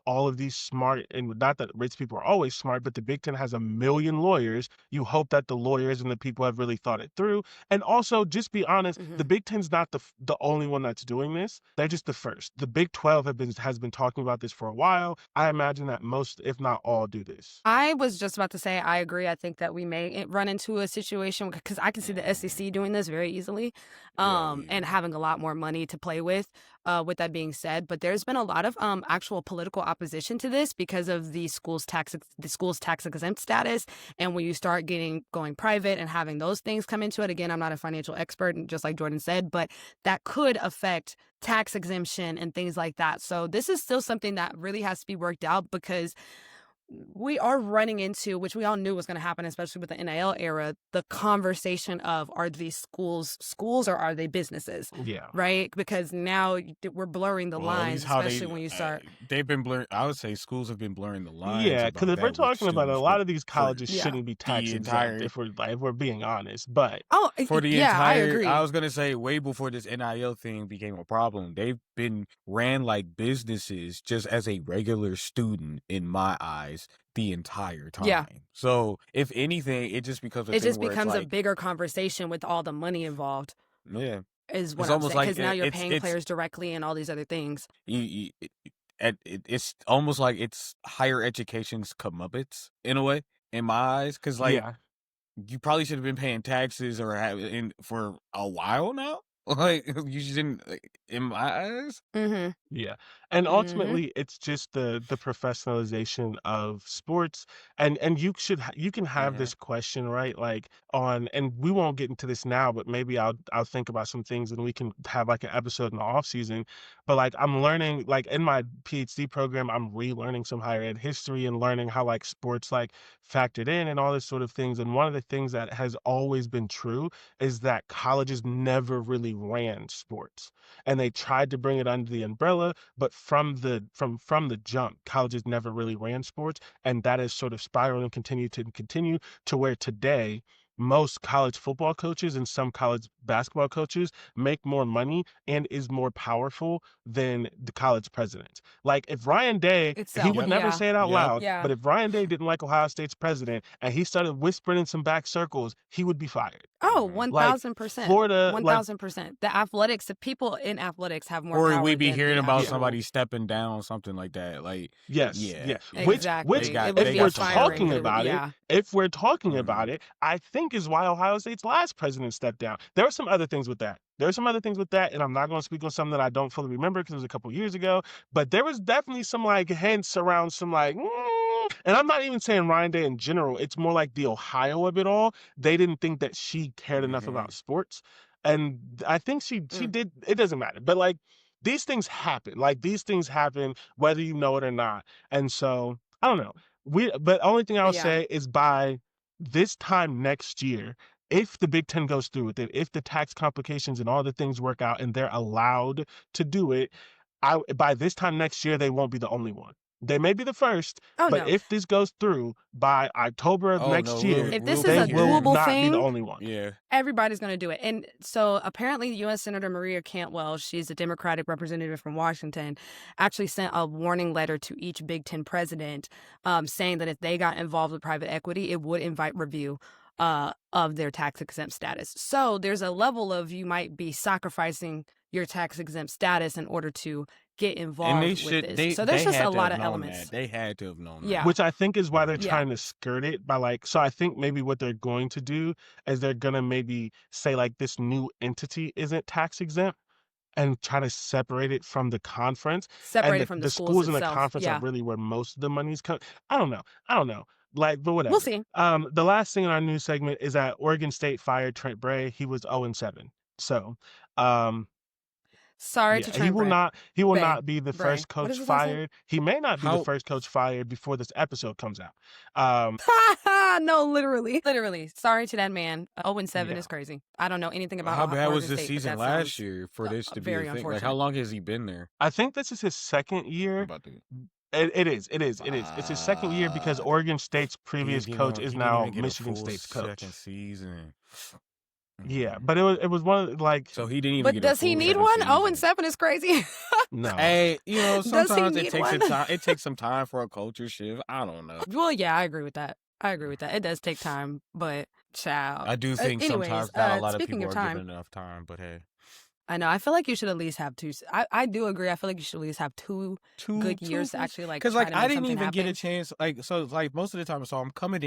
all of these smart, and not that rich people are always smart, but the Big Ten has 1 million lawyers. You hope that the lawyers and the people have really thought it through. And also, just be honest, the Big Ten's not the only one that's doing this. They're just the first. The Big 12 has been talking about this for a while. I imagine that most, if not all, do this. I was just about to say, I agree. I think that we may run into a situation because I can see the SEC doing this very easily, and having a lot more money to play with. With that being said, but there's been a lot of actual political opposition to this because of the school's tax exempt status. And when you start going private and having those things come into it, again, I'm not a financial expert, just like Jordan said, but that could affect tax exemption and things like that. So this is still something that really has to be worked out because we are running into, which we all knew was going to happen, especially with the NIL era, the conversation of, are these schools or are they businesses? Yeah. Right? Because now we're blurring the lines, especially when you start. They've been blurring. I would say schools have been blurring the lines. Yeah, because if we're talking about it, a lot of these colleges shouldn't be tax exempt if we're being honest. But for the entire, I agree. I was going to say way before this NIL thing became a problem, they've been ran like businesses just as a regular student in my eyes the entire time. Yeah. So if anything, it just becomes a bigger conversation with all the money involved. Yeah. Is what I'm saying. Because now you're paying players directly and all these other things. It's almost like it's higher education's comeuppance in a way, in my eyes. Because you probably should have been paying taxes for a while now. You shouldn't, in my eyes. Mm-hmm. Yeah. And ultimately it's just the professionalization of sports. And you can have this question, right? And we won't get into this now, but maybe I'll think about some things and we can have an episode in the off season. But I'm learning, in my PhD program, I'm relearning some higher ed history and learning how sports factored in and all this sort of things. And one of the things that has always been true is that colleges never really ran sports, and they tried to bring it under the umbrella, but from the jump, colleges never really ran sports, and that has sort of spiraled and continue to where today most college football coaches and some college basketball coaches make more money and is more powerful than the college president. If Ryan Day, he would never say it out loud, but if Ryan Day didn't like Ohio State's president and he started whispering in some back circles, he would be fired. Oh, 1,000%. Florida, 1,000%. The people in athletics have more power. Or we'd be hearing about somebody stepping down, something like that. Yes. Exactly. Which if we're talking about it, I think is why Ohio State's last president stepped down. There were some other things with that. And I'm not going to speak on something that I don't fully remember because it was a couple years ago. But there was definitely some hints around some and I'm not even saying Ryan Day in general. It's more the Ohio of it all. They didn't think that she cared enough about sports, and I think she did. It doesn't matter, but these things happen. Like these things happen whether you know it or not. And so I don't know. But only thing I'll Yeah. say is by this time next year, if the Big Ten goes through with it, if the tax complications and all the things work out and they're allowed to do it, by this time next year, they won't be the only one. They may be the first, Oh but no. if this goes through by October of next year, If this is they a will doable not be the thing, only one. Yeah. everybody's going to do it. And so apparently U.S. Senator Maria Cantwell, she's a Democratic representative from Washington, actually sent a warning letter to each Big Ten president saying that if they got involved with private equity, it would invite review of their tax-exempt status. So there's a level of you might be sacrificing your tax-exempt status in order to get involved with this. So there's just a lot of elements. They had to have known Yeah. that. Which I think is why they're Yeah. trying to skirt it by like, so I think maybe what they're going to do is they're going to maybe say like this new entity isn't tax exempt and try to separate it from the conference. Separate And it from the the schools in the itself. conference Yeah. are really where most of the money's coming. I don't know. Like, but whatever. We'll see. The last thing in our news segment is that Oregon State fired Trent Bray. He was 0-7. So, Sorry to Trent Bray. He will Bray. not be the Bray. first What coach is his last name? fired. He may not be the How- first coach fired before this episode comes out. No, literally. Sorry to that man. 0-7 Yeah. is crazy. I don't know anything about How bad was Oregon this State, but season that last sounds year for this to be very a thing? Like, unfortunate. how long has he been there? I think this is his second year. About to... It is. It's his second year because Fuck. Oregon State's He previous didn't coach even- is he didn't now even get a Michigan full State's coach. Second season. Yeah, but it was one of like. So he didn't even But get does a he full need second one? season. 0-7 is crazy. No. Hey, you know, Does he sometimes it need takes one? time. It takes some time for a culture shift. I don't know. Well, yeah, I agree with that. It does take time, but child. I do think anyways, sometimes not a lot of speaking people of are time, given enough time, but hey. I know. I feel like you should at least have two. I do agree. I feel like you should at least have two good years to actually like. Because try like to make I didn't something even get a happen. chance. Like so, like most of the time, so I'm coming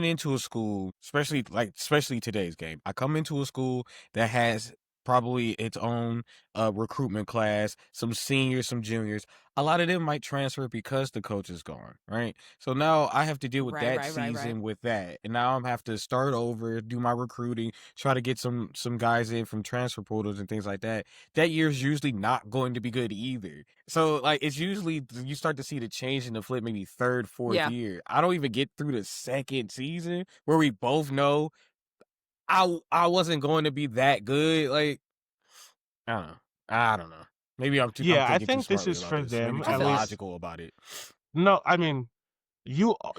into a school, especially today's game. I come into a school that has probably its own recruitment class, some seniors, some juniors. A lot of them might transfer because the coach is gone, right? So now I have to deal with that season with that, and now I'm have to start over, do my recruiting, try to get some guys in from transfer portals and things like that. That year's usually not going to be good either. So like it's usually you start to see the change in the flip maybe third, fourth year. I don't even get through the second season where we both know I wasn't going to be that good. Like I don't know. Maybe I'm too. Yeah, I'm I thinking think too this smartly is about for this. them Maybe at too least. logical about it. No, I mean, you No, are,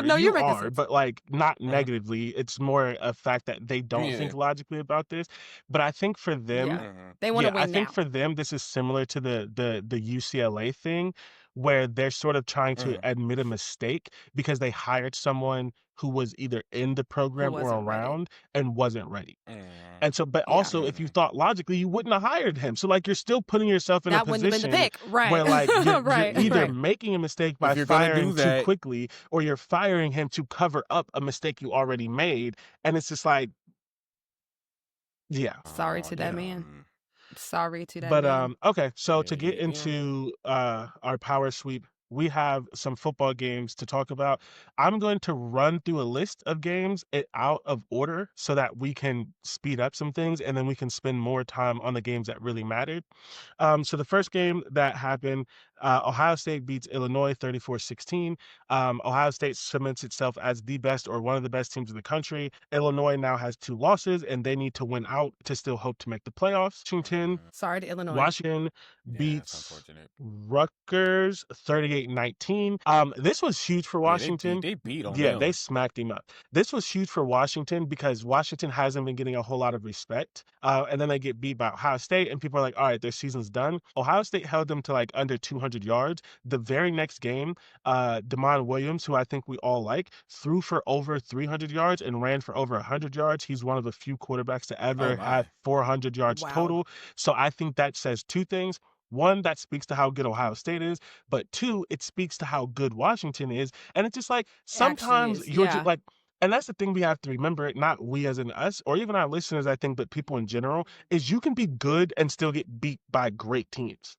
you're you making are, sense. but like not negatively. It's more a fact that they don't Yeah. think logically about this. But I think for them, Yeah. They want to I win think now. for them, this is similar to the UCLA thing, where they're sort of trying to admit a mistake because they hired someone who was either in the program or wasn't ready. around and wasn't ready. Mm. And so, but Yeah. also, if you thought logically, you wouldn't have hired him. So, like, you're still putting yourself in a That wouldn't have been the position pick, right? where, like, you're right. either right. making a mistake by you're gonna do firing too that- quickly, or you're firing him to cover up a mistake you already made. And it's just like, yeah. Sorry to that man. Sorry to that But man. okay, so to Yeah, get yeah. into our power sweep, we have some football games to talk about. I'm going to run through a list of games out of order so that we can speed up some things and then we can spend more time on the games that really mattered. So the first game that happened, Ohio State beats Illinois 34-16. Ohio State cements itself as the best or one of the best teams in the country. Illinois now has 2 losses and they need to win out to still hope to make the playoffs. Sorry to Illinois. Washington that's beats unfortunate. Rutgers 38-19. This was huge for Washington. They beat on Yeah, them. they smacked him up. This was huge for Washington because Washington hasn't been getting a whole lot of respect. And then they get beat by Ohio State, and people are like, all right, their season's done. Ohio State held them to like under 200 yards. The very next game, Damon Williams, who I think we all like, threw for over 300 yards and ran for over 100 yards. He's one of the few quarterbacks to ever have 400 yards Wow. total. So I think that says 2 things. 1, that speaks to how good Ohio State is, but 2, it speaks to how good Washington is. And it's just like sometimes is, you're yeah. just like, and that's the thing we have to remember, not we as in us or even our listeners, I think, but people in general, is you can be good and still get beat by great teams.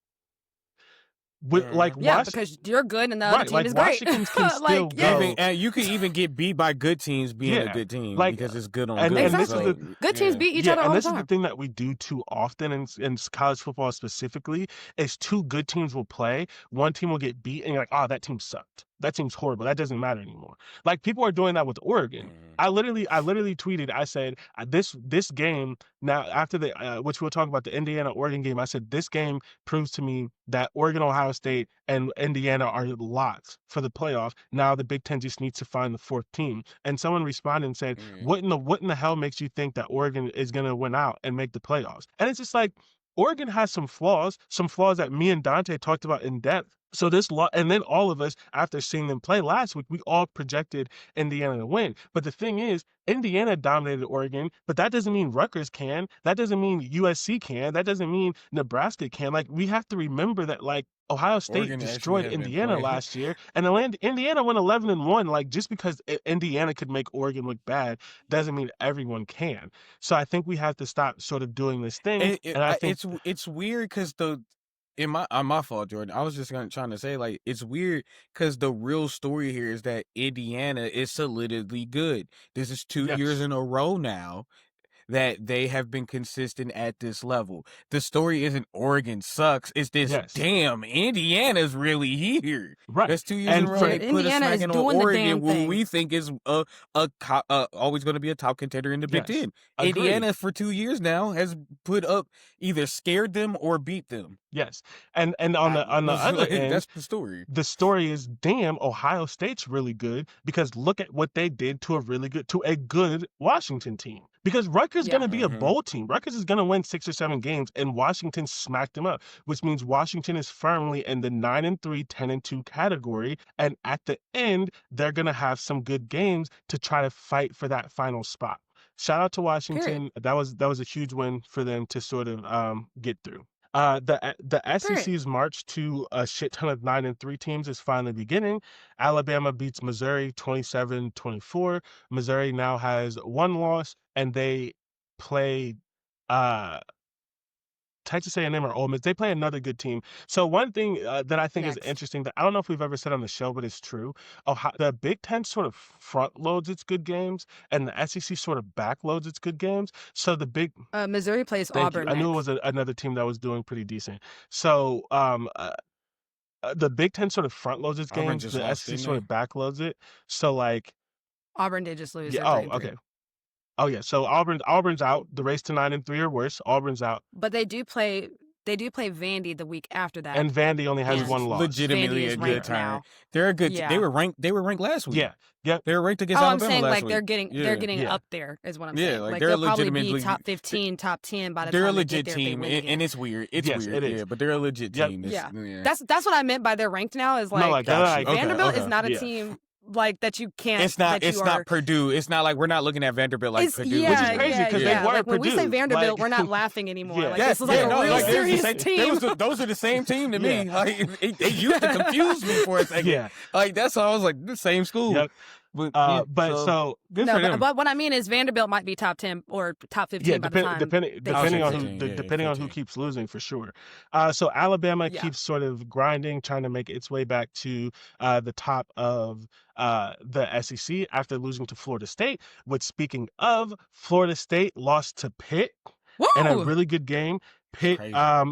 like yeah, because you're good and the other team like is great. Washington can still like, yes. go. And you can even get beat by good teams being a good team because it's good on good. And this exactly. is good teams beat each other all and the this time. is the thing that we do too often in college football specifically is two good teams will play, one team will get beat, and you're like, oh, that team sucked. That team's horrible. That doesn't matter anymore. Like people are doing that with Oregon. I literally tweeted. I said this game now after the which we'll talk about the Indiana Oregon game. I said this game proves to me that Oregon, Ohio State, and Indiana are locked for the playoff. Now the Big Ten just needs to find the fourth team. And someone responded and said, what in the hell makes you think that Oregon is gonna win out and make the playoffs? And it's just like Oregon has some flaws that me and Dante talked about in depth. So and then all of us, after seeing them play last week, we all projected Indiana to win. But the thing is, Indiana dominated Oregon, but that doesn't mean Rutgers can. That doesn't mean USC can. That doesn't mean Nebraska can. Like, we have to remember that, like, Ohio State Oregon destroyed Indiana last year, and Indiana went 11-1. Like, just because Indiana could make Oregon look bad doesn't mean everyone can. So I think we have to stop sort of doing this thing. And I think it's weird because my fault, Jordan. I was just trying to say, like, it's weird because the real story here is that Indiana is solidly good. This is 2 years in a row now that they have been consistent at this level. The story isn't Oregon sucks. It's this damn Indiana's really here. Right. That's 2 years in a row. They put a smacking on Oregon, who we think is always going to be a top contender in the Big Ten. Indiana for 2 years now has put up either scared them or beat them. Yes, and on the other end, that's the story. The story is, damn, Ohio State's really good because look at what they did to a good Washington team. Because Rutgers is going to be a bowl team. Rutgers is going to win 6 or 7 games, and Washington smacked them up, which means Washington is firmly in the 9-3, 10-2 category. And at the end, they're going to have some good games to try to fight for that final spot. Shout out to Washington. Period. That was a huge win for them to sort of get through. The SEC's march to a shit ton of 9-3 teams is finally beginning. Alabama beats Missouri 27-24. Missouri now has 1 loss, and they play Texas A&M or Ole Miss. They play another good team. So one thing that I think is interesting that I don't know if we've ever said on the show, but it's true. The Big Ten sort of front loads its good games, and the SEC sort of back loads its good games. So the Missouri plays Auburn. I knew it was another team that was doing pretty decent. So the Big Ten sort of front loads its games. The SEC sort of back loads it. So like Auburn did just lose. Yeah. Okay. Oh yeah, so Auburn's out. The race to 9-3 or worse. Auburn's out. But they do play Vandy the week after that. And Vandy only has 1 loss. Legitimately a good time. They're a good. They were ranked last week. Yeah. They were ranked against Alabama I'm saying last like week. they're getting up there is what I'm saying. Like they'll probably be top 15, top 10 by the time they're a legit legit team, and it's weird. It's weird. It is. Yeah, but they're a legit team. That's what I meant by they're ranked now. Is like Vanderbilt is not a team like that you can't. It's not Purdue. It's not like we're not looking at Vanderbilt like Purdue. Which is crazy because they were like, Purdue. when we say Vanderbilt, we're not laughing anymore. Like, this is a real serious team. Those are the same team to me. Like they used to confuse me for a second. Like that's how I was like the same school. Yep. But good for them. But what I mean is Vanderbilt might be top 10 or top 15 by the time. Depending on who keeps losing for sure. So Alabama keeps sort of grinding, trying to make its way back to the top of the SEC after losing to Florida State. Which, speaking of, Florida State lost to Pitt in a really good game. Pitt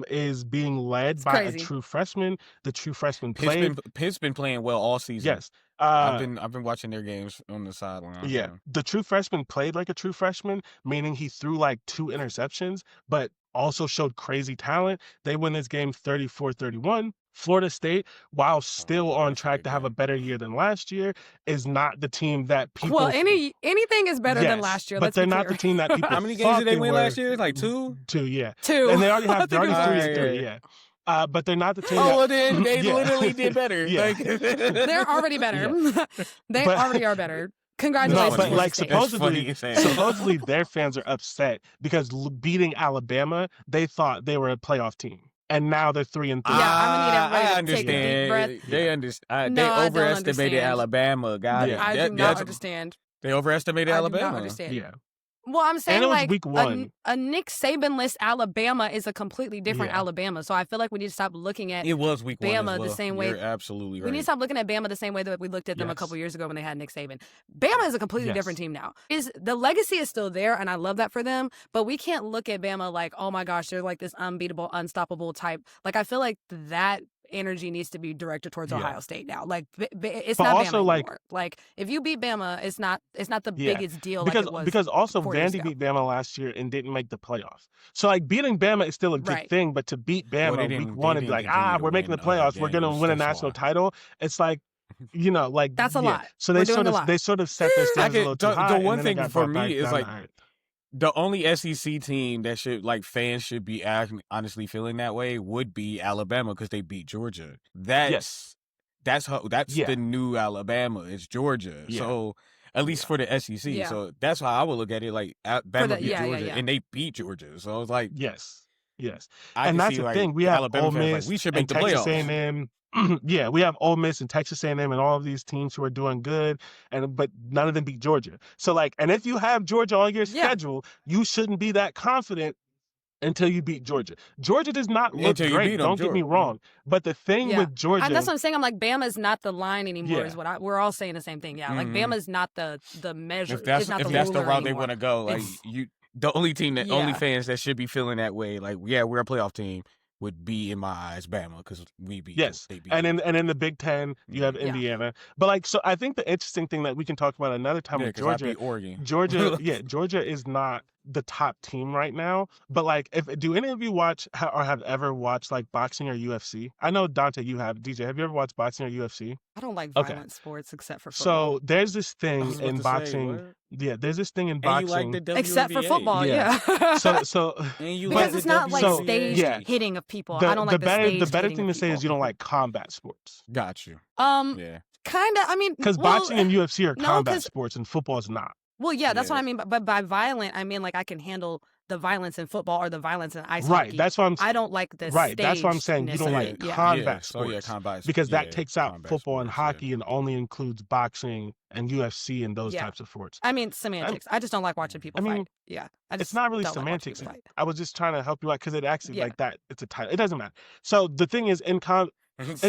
is being led by a true freshman. The true freshman Pitt's been playing well all season. Yes. I've been watching their games on the sideline. Yeah. The true freshman played like a true freshman, meaning he threw like 2 interceptions, but also showed crazy talent. They win this game 34-31. Florida State, while still on track to have a better year than last year, is not the team that people. Well, anything is better than last year. But they're not the team that people. How many games did they win last year? Like 2? 2, yeah. 2. And they already have 3, yeah. But they're not the team. Then they literally did better. Yeah. They're already better. They already are better. Congratulations. No, but like supposedly their fans are upset because beating Alabama, they thought they were a playoff team. And now they're 3-3. Yeah, I understand. Take a deep breath. They understand. They overestimated Alabama. I do not understand. They overestimated Alabama. I do not understand. Yeah. Well, I'm And saying it was like week 1. a Nick Saban-less Alabama is a completely different Yeah. Alabama. So I feel like we need to stop looking at It was week 1 as Bama well. the same way. You're absolutely We need to right. stop looking at Bama the same way that we looked at them a couple Yes. years ago when they had Nick Saban. Bama is a completely different Yes. team now. The legacy is still there, and I love that for them. But we can't look at Bama like, oh my gosh, they're like this unbeatable, unstoppable type. Like I feel like that energy needs to be directed towards Yeah. Ohio State now. Like it's But not also, Bama like- anymore. Like if you beat Bama, it's not the Yeah. biggest deal Because like it was. because also 4 years Vandy ago. beat Bama last year and didn't make the playoffs. So like beating Bama is still a good Right. thing, but to beat Well, Bama they week didn't- 1 they and be didn't like, continue to we're making the win other playoffs, we're gonna games, win a that's national why. title. It's like, you know, like That's a lot. So We're they doing sort a of lot. they sort of set their standards a little too the high. and one then they thing got for brought back me is down like to earth. the only SEC team that should like fans should be honestly feeling that way would be Alabama because they beat Georgia. Yes. That's Yeah. the new Alabama. It's Georgia. Yeah. So at least for the SEC. Yeah. So that's how I would look at it. Like Bama beat yeah, Georgia yeah. and they beat Georgia. So it's like Yes. I And can that's see the like thing. We the have Alabama Ole fans Miss like we should and make the Texas playoffs. A&M. Yeah, we have Ole Miss and Texas A&M and all of these teams who are doing good, but none of them beat Georgia. So like, and if you have Georgia on your Yeah. schedule, you shouldn't be that confident until you beat Georgia. Georgia does not look Until you great. beat 'em, Don't get me Georgia. wrong. But the thing Yeah. with Georgia, And that's what I'm saying. I'm like, Bama's not the line anymore. Yeah. Is what we're all saying the same thing. Yeah, like Mhm. Bama's not the measure. If that's it's not the ruler route they anymore. want to go, like It's- the only team that only Yeah. fans that should be feeling that way, like we're a playoff team, would be in my eyes Bama because we beat yes, they beat and Georgia. in the Big Ten, you have Yeah. Indiana. But like, so I think the interesting thing that we can talk about another time Yeah, with 'cause I Georgia. beat Oregon. Georgia is not the top team right now. But like, do any of you watch or have ever watched like boxing or UFC? I know Dante, you have. DJ, have you ever watched boxing or UFC? I don't like Okay. violent sports except for football. So there's this I thing was about in to say, boxing. what? Yeah, there's this thing in And boxing. you like the WNBA. Except for football, Yeah. yeah. So And you because like it's the not like So, WNBA. staged yeah. hitting of people. I don't like the the better staged thing hitting to of say is people. you don't like combat sports. Got you. Kind of. I mean, Because well, boxing and UFC are no, combat 'cause- sports and football is not. Well, yeah, that's what Yeah. I mean. But by violent, I mean like I can handle the violence in football or the violence in ice Right. hockey. That's what I'm I don't like the Right, that's what I'm saying. You don't stagedness of like it. Yeah. combat So yeah, sports. combat Because that yeah, takes out combat football and sports, yeah. hockey and only includes boxing and UFC and those Yeah. types of sports. I mean semantics. I just don't like watching people I mean, fight. Yeah, I It's just not really don't like watching semantics. people fight. I was just trying to help you out because it actually Yeah. like that. It's a title. It doesn't matter. So the thing is, it's not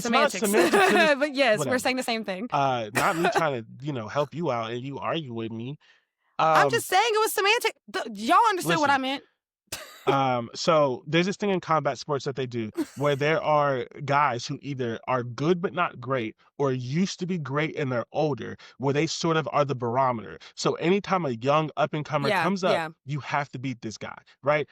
Semantics. semantics. It's But yes, whatever. we're saying the same thing. not me trying to help you out and you argue with me. I'm just saying it was semantic. Y'all understood what I listen. meant. So there's this thing in combat sports that they do where there are guys who either are good but not great or used to be great and they're older, where they sort of are the barometer. So anytime a young up and comer Yeah, comes up, yeah. you have to beat this guy, right?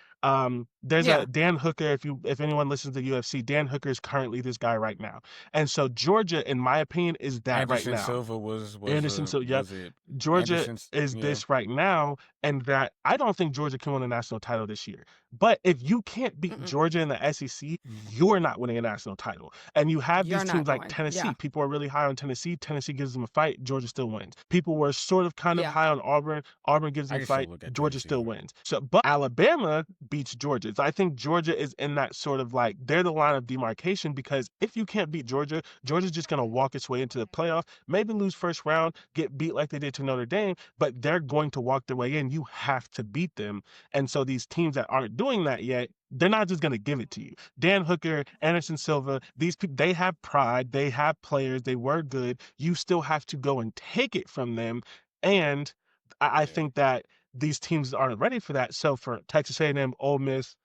There's Yeah. a Dan Hooker. If anyone listens to UFC, Dan Hooker is currently this guy right now. And so Georgia, in my opinion, is that Anderson right now. Silva was Anderson Silva, yep. was it? Georgia Anderson's- is yeah. this right now, and that I don't think Georgia can win a national title this year. But if you can't beat Mm-mm. Georgia in the SEC, you're not winning a national title. And you have You're these not teams like going. Tennessee. Yeah. People are really high on Tennessee. Tennessee gives them a fight. Georgia still wins. People were sort of kind of Yeah. high on Auburn. Auburn gives I them a can still fight. look at Georgia Tennessee. still wins. So, but Alabama beats Georgia. So I think Georgia is in that sort of like they're the line of demarcation because if you can't beat Georgia, Georgia's just going to walk its way into the playoff, maybe lose first round, get beat like they did to Notre Dame, but they're going to walk their way in. You have to beat them. And so these teams that aren't doing that yet, they're not just going to give it to you. Dan Hooker, Anderson Silva, these people, they have pride. They have players. They were good. You still have to go and take it from them. And I think that these teams aren't ready for that. So for Texas A&M, Ole Miss,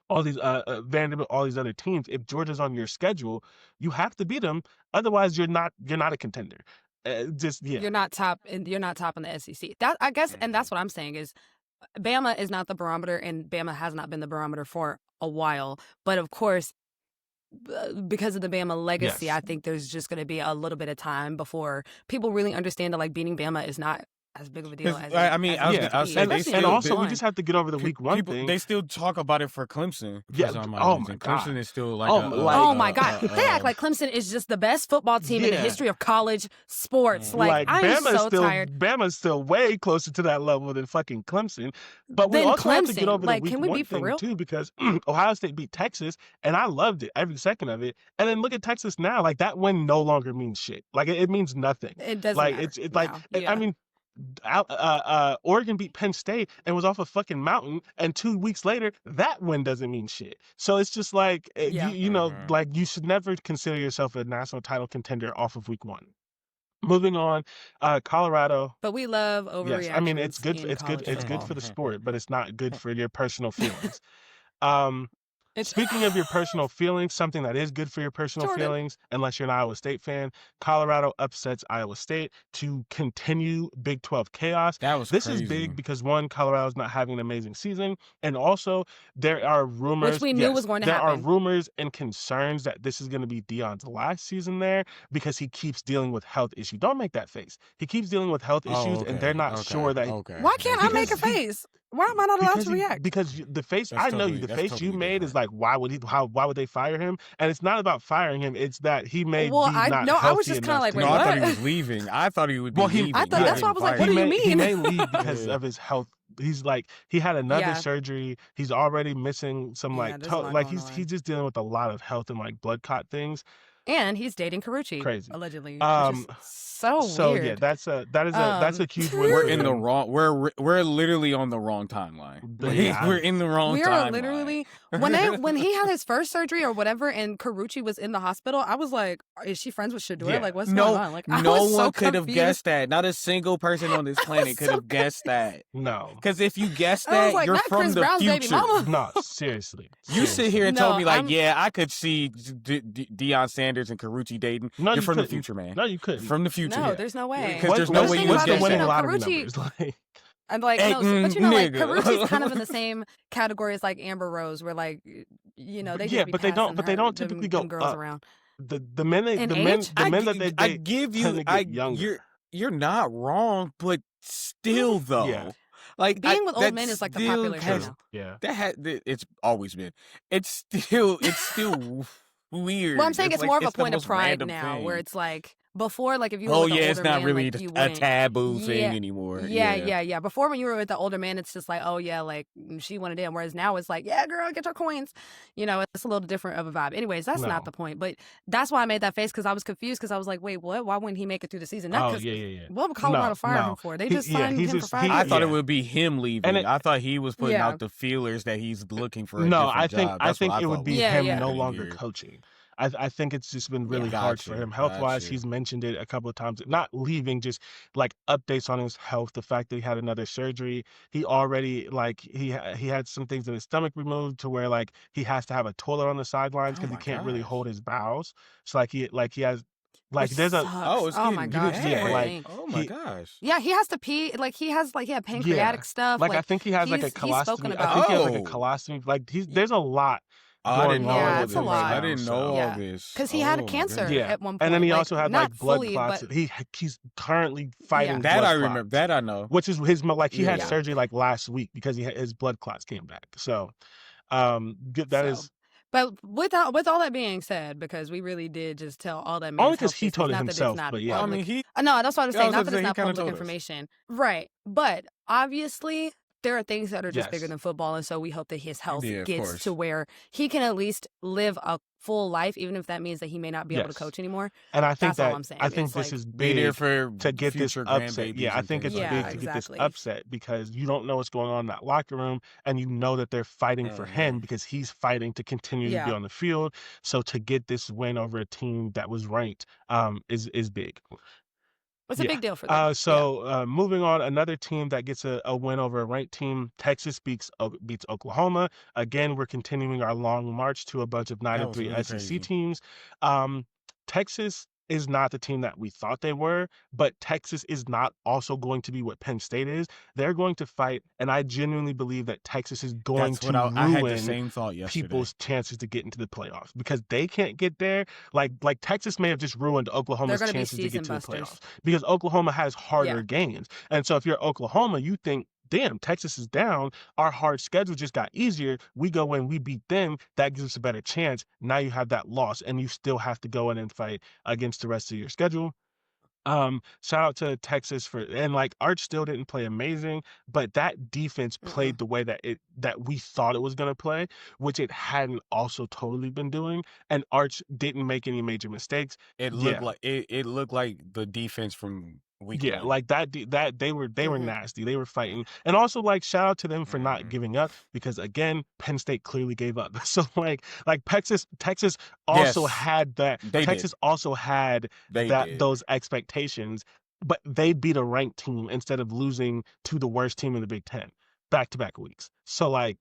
all these Vanderbilt, all these other teams, if Georgia's on your schedule, you have to beat them. Otherwise, you're not a contender. You're not top in the SEC. That I guess, and that's what I'm saying is Bama is not the barometer, and Bama has not been the barometer for a while. But of course, because of the Bama legacy, Yes. I think there's just going to be a little bit of time before people really understand that like beating Bama is not as big of a deal as I mean, as I was it gonna- used to I be, was saying they especially still- and in also week we one. just have to get over the week one People, thing. they still talk about it for Clemson. Yeah, for some odd oh reason. my God. Clemson is still like Oh my God! They act like Clemson is just the best football team in the Yeah. history of college sports. Like I'm Bama's so still tired. Bama's still way closer to that level than fucking Clemson. But we Than also have to get Clemson. over Like, the week can we one be for thing real? too, because Ohio State beat Texas, and I loved it every second of it. And then look at Texas now; like that win no longer means shit. Like it means nothing. It doesn't Like matter it's like now. I Yeah. mean, Oregon beat Penn State and was off a fucking mountain, and 2 weeks later, that win doesn't mean shit. So it's just like you know, like you should never consider yourself a national title contender off of week 1. Moving on, Colorado. But we love overreactions. Yes, I mean it's good. It's good for the sport, but it's not good for your personal feelings. Speaking of your personal feelings, something that is good for your personal feelings, unless you're an Iowa State fan, Colorado upsets Iowa State to continue Big 12 chaos. This is big because, one, Colorado's not having an amazing season, and also there are rumors, which we knew was going to happen. There are rumors and concerns that this is going to be Deion's last season there because he keeps dealing with health issues. Don't make that face. He keeps dealing with health issues, and they're not sure that. Why can't I make a face? Why am I not allowed to react? Because the face, I know you. The face you made is like, why would they fire him? And it's not about firing him. It's that he may be not healthy enough. I was just kind of like, wait, I thought he was leaving. I thought he would be leaving. I thought that's why I was like, what do you mean? He may leave because of his health. He's like, he had another surgery. He's already missing some he's just dealing with a lot of health and like blood clot things. And he's dating Carucci, crazy, allegedly. So weird. Yeah, that's a huge win. We're in the wrong. We're literally on the wrong timeline. We're in the wrong. We are literally when he had his first surgery or whatever, and Carucci was in the hospital. I was like, is she friends with Shador? Like, what's going on? Like, no one could have guessed that. Not a single person on this planet could have guessed that. No, because if you guessed that, you're from Chris the Brown's future. Baby mama. No, seriously. You sit here and told me like, yeah, I could see Deion Sanders and Carucci dating. No, you're from the future, man. No, you couldn't. From the future. No, there's no way. Because there's no way you would get winning lottery numbers. I'm like, no, but you know, like Carucci's kind of in the same category as like Amber Rose, where like, you know, they just be but they don't typically go girls around. The men that they date, I give you, you're not wrong, but still though. Yeah. Like being with old men is like the popular thing now. Yeah, it's always been. It's still weird. Well, I'm saying it's more of a point of pride now, where it's like before, like if you were with the it's older not man, really like, a taboo thing anymore. Yeah. Before, when you were with the older man, it's just like, oh yeah, like she wanted him. Whereas now it's like, yeah, girl, get your coins. You know, it's a little different of a vibe. Anyways, that's not the point. But that's why I made that face, because I was confused, because I was like, wait, what? Why wouldn't he make it through the season? What would Colorado fire him for? They just signed him for 5 years. I thought it would be him leaving. I thought he was putting out the feelers that he's looking for. I think it would be him no longer coaching. I think it's just been really hard for him health-wise. He's mentioned it a couple of times. Not leaving, just like updates on his health. The fact that he had another surgery. He already he had some things in his stomach removed to where like he has to have a toilet on the sidelines because he can't really hold his bowels. So he has. Like there's a my gosh, oh my gosh. Yeah, he has to pee. Like he has pancreatic stuff. Like I think he has like a colostomy. I think he has like a colostomy. Like there's a lot. I didn't know all this. I didn't know all this. Because he had cancer at one point. And then he also had like blood clots. But... He's currently fighting blood that. I clots, remember that. I know. Which is his he had surgery like last week because his blood clots came back. So, is. But with all that being said, because we really did just tell all that. Only because he told it himself. But yeah, I mean, no, that's what I'm saying. Not that it's not public information, right? But obviously, there are things that are just bigger than football, and so we hope that his health gets to where he can at least live a full life, even if that means that he may not be able to coach anymore. And I think that's all I'm saying. I think this is big to get this upset. Yeah, I think it's big to get this upset because you don't know what's going on in that locker room, and you know that they're fighting for him because he's fighting to continue to be on the field. So to get this win over a team that was ranked is big. It's a big deal for them. Moving on, another team that gets a win over a ranked team, Texas beats Oklahoma. Again, we're continuing our long march to a bunch of 9-3 really SEC teams. Texas is not the team that we thought they were, but Texas is not also going to be what Penn State is. They're going to fight, and I genuinely believe that Texas is going to ruin I had the same thought people's chances to get into the playoffs because they can't get there. Like Texas may have just ruined Oklahoma's chances to get to the playoffs because Oklahoma has harder games. And so if you're Oklahoma, you think, damn, Texas is down. Our hard schedule just got easier. We go in, we beat them. That gives us a better chance. Now you have that loss, and you still have to go in and fight against the rest of your schedule. Shout out to Texas and Arch still didn't play amazing, but that defense played the way that we thought it was going to play, which it hadn't also totally been doing. And Arch didn't make any major mistakes. It looked like it looked like the defense from Week Yeah, one. like that they were nasty. They were fighting. And also like shout out to them for not giving up because again, Penn State clearly gave up. So like Texas also Yes, had that they Texas did. also had They that did. those expectations, but they beat a ranked team instead of losing to the worst team in the Big Ten back-to-back weeks. So like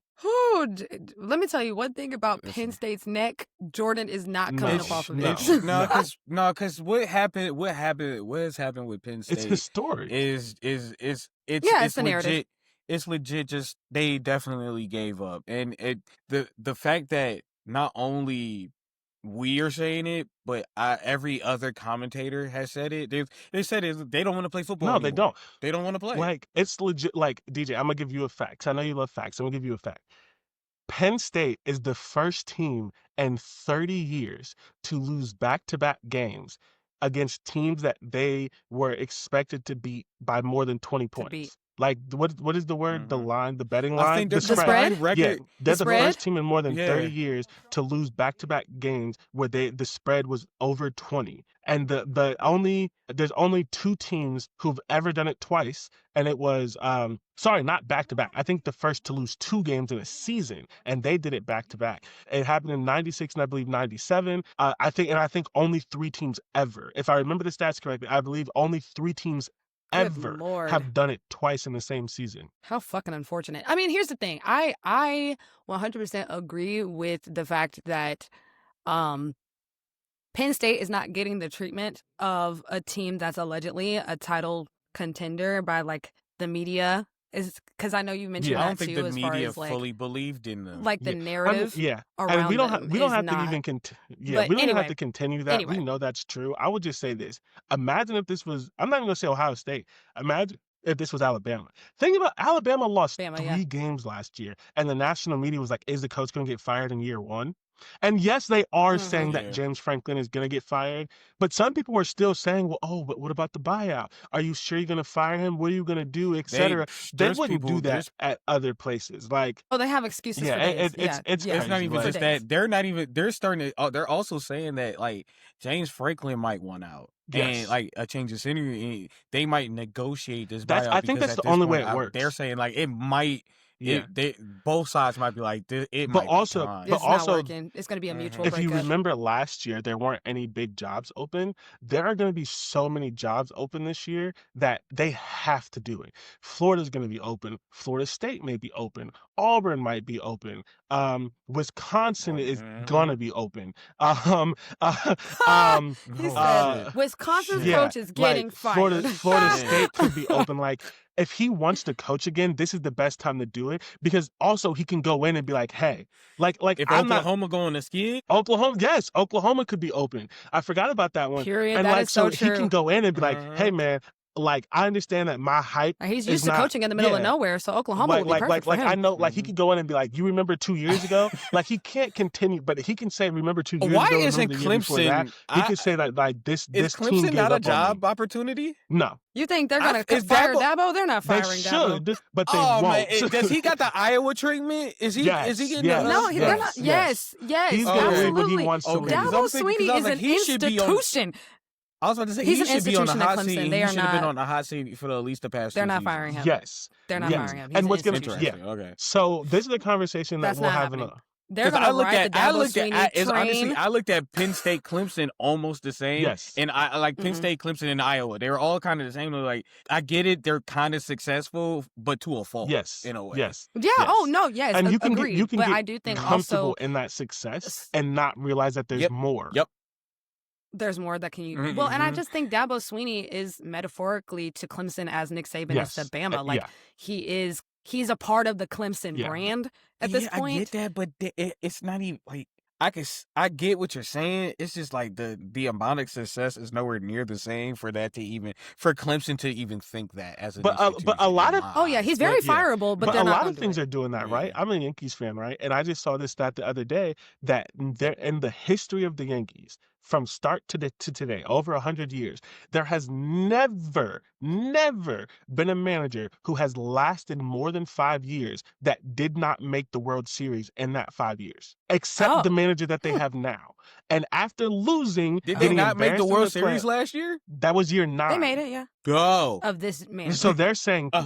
let me tell you one thing about Penn State's neck. Jordan is not coming up off of it. Because what has happened with Penn State it's historic. It's the narrative. legit. It's legit. Just they definitely gave up, and the fact that not only we are saying it, but every other commentator has said it. They said it. They don't want to play football. No, anymore. they don't. They don't want to play. Like it's legit. Like DJ, I'm gonna give you a fact. I know you love facts. I'm gonna give you a fact. Penn State is the first team in 30 years to lose back-to-back games against teams that they were expected to beat by more than 20 points. Like what is the word? The line, the betting line, I think the spread. Record. Yeah, they're the spread? first team in more than 30 years to lose back-to-back games where the spread was over 20. And there's only two teams who've ever done it twice, and it was not back-to-back. I think the first to lose two games in a season, and they did it back-to-back. It happened in 96 and I believe 97. I think only three teams ever. If I remember the stats correctly, I believe only three teams ever have done it twice in the same season. How fucking unfortunate. I mean, here's the thing. I 100% agree with the fact that Penn State is not getting the treatment of a team that's allegedly a title contender by like the media. Is because I know you mentioned that I don't too, think the as media far as like fully believed in them. like the narrative. Around and we don't them we don't is have not. to even we don't anyway, have to continue that. anyway. We know that's true. I would just say this: imagine if this was. I'm not even gonna say Ohio State. Imagine if this was Alabama. Think about Alabama lost three games last year, and the national media was like, "Is the coach gonna get fired in year one?" And yes, they are saying that James Franklin is going to get fired, but some people were still saying, well, oh, but what about the buyout? Are you sure you're going to fire him? What are you going to do, etc.? They wouldn't do that at other places. Like, they have excuses for things. It's not even just that. They're also saying that, like, James Franklin might want out. Yes. And, like, a change of scenery, they might negotiate this buyout. I think that's the only way it works. They're saying, like, it might... Yeah, both sides might be like, it might it's not working. It's going to be a mutual if breakup. you remember last year, there weren't any big jobs open. There are going to be so many jobs open this year that they have to do it. Florida's going to be open. Florida State may be open. Auburn might be open. Wisconsin is going to be open. He said Wisconsin's coach is getting fired. Florida State could be open. Like, if he wants to coach again, this is the best time to do it because also he can go in and be like, hey, like if Oklahoma going to skid, Oklahoma could be open. I forgot about that one. Period. And that like, is so true. He can go in and be like, hey man, like I understand that my hype. He's used to coaching in the middle of nowhere, so Oklahoma would be perfect for him. I know, like he could go in and be like, you remember 2 years ago? Like he can't continue, but he can say, remember 2 years ago. Why isn't Clemson? He could say that like this is team Clemson not a job opportunity? No. You think they're gonna fire Dabo? They're not firing Dabo. They should, but they won't. Man, does he got the Iowa treatment? Is he getting No, they're not. Yes, he's absolutely. He wants to Dabo Swinney is an institution. I was about to say he's he should be on the hot seat. They he should have been on the hot seat for at least the past. They're not firing him. Yes, they're not firing him. He's and what's going to okay? So this is a conversation that we'll have in a. They're gonna ride the Dabo Swinney train. Honestly, I looked at Penn State, Clemson almost the same. Yes, and I like Penn State, Clemson, and Iowa. They were all kind of the same. Like I get it, they're kind of successful, but to a fault. Yes, in a way. Yes. Yeah. Yes. Oh no. Yes. And you can but get I do think comfortable also in that success and not realize that there's more. Yep. There's more that can you well, and I just think Dabo Swinney is metaphorically to Clemson as Nick Saban is to Bama. Like he's a part of the Clemson brand at this point. I get that, but it's not even like I get what you're saying. It's just like the amount of success is nowhere near the same for Clemson to even think that as an institution. But a lot of he's very fireable, but a lot of things are doing that, right? I'm a Yankees fan, right? And I just saw this stat the other day that in the history of the Yankees, from start to today, over 100 years, there has never been a manager who has lasted more than 5 years that did not make the World Series in that 5 years, except the manager that they have now. And after losing, did they not make the World Series last year? That was year 9. They made it, yeah. Of this manager. So they're saying 4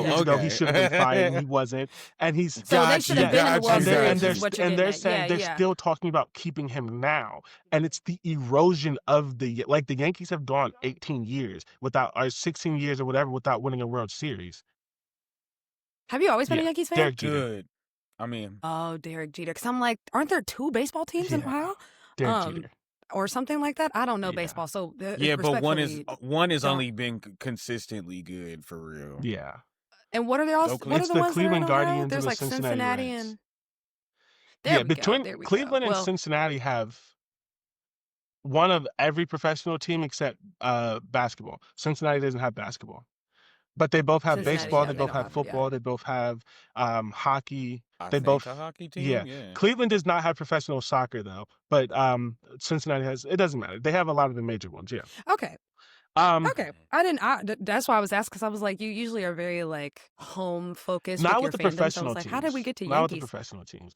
years ago he should have been fired and he wasn't. And he's they should have been in the World Series. And they're saying they're still talking about keeping him now. And it's the erosion of the Yankees have gone 18 years or 16 years or whatever without winning a World Series. Have you always been a Yankees fan? Derek Jeter. Good. I mean, Derek Jeter. Because I'm like, aren't there 2 baseball teams in Ohio? Derek Jeter. Or something like that. I don't know baseball, so but one is only been consistently good for real. Yeah. And what are they all? What are the ones Cleveland that are in Guardians There's and the like Cincinnati and between Cleveland and Cincinnati have one of every professional team except basketball. Cincinnati doesn't have basketball, but they both have baseball. They both have football. They both have hockey. They both a hockey team. Yeah. Cleveland does not have professional soccer though, but Cincinnati has. It doesn't matter. They have a lot of the major ones. Yeah. Okay. Okay. That's why I was asked, because I was like, you usually are very like home focused. Not with the your professional fandom, so teams. How did we get to Not Yankees? with the professional teams.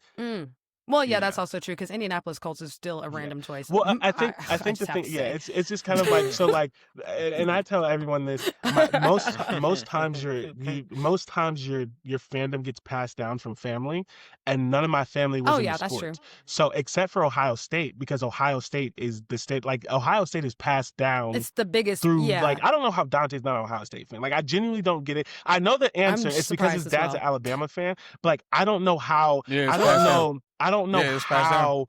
Well, yeah, that's also true, because Indianapolis Colts is still a random choice. Well, I think the thing, it's just kind of like, so like, and I tell everyone this, most times your fandom gets passed down from family, and none of my family was in the sports. That's true. So except for Ohio State, because Ohio State is the state, like Ohio State is passed down. It's the biggest through like, I don't know how Dante's not an Ohio State fan. Like I genuinely don't get it. I know the answer. It's because his dad's an Alabama fan, but like I don't know how. I don't know how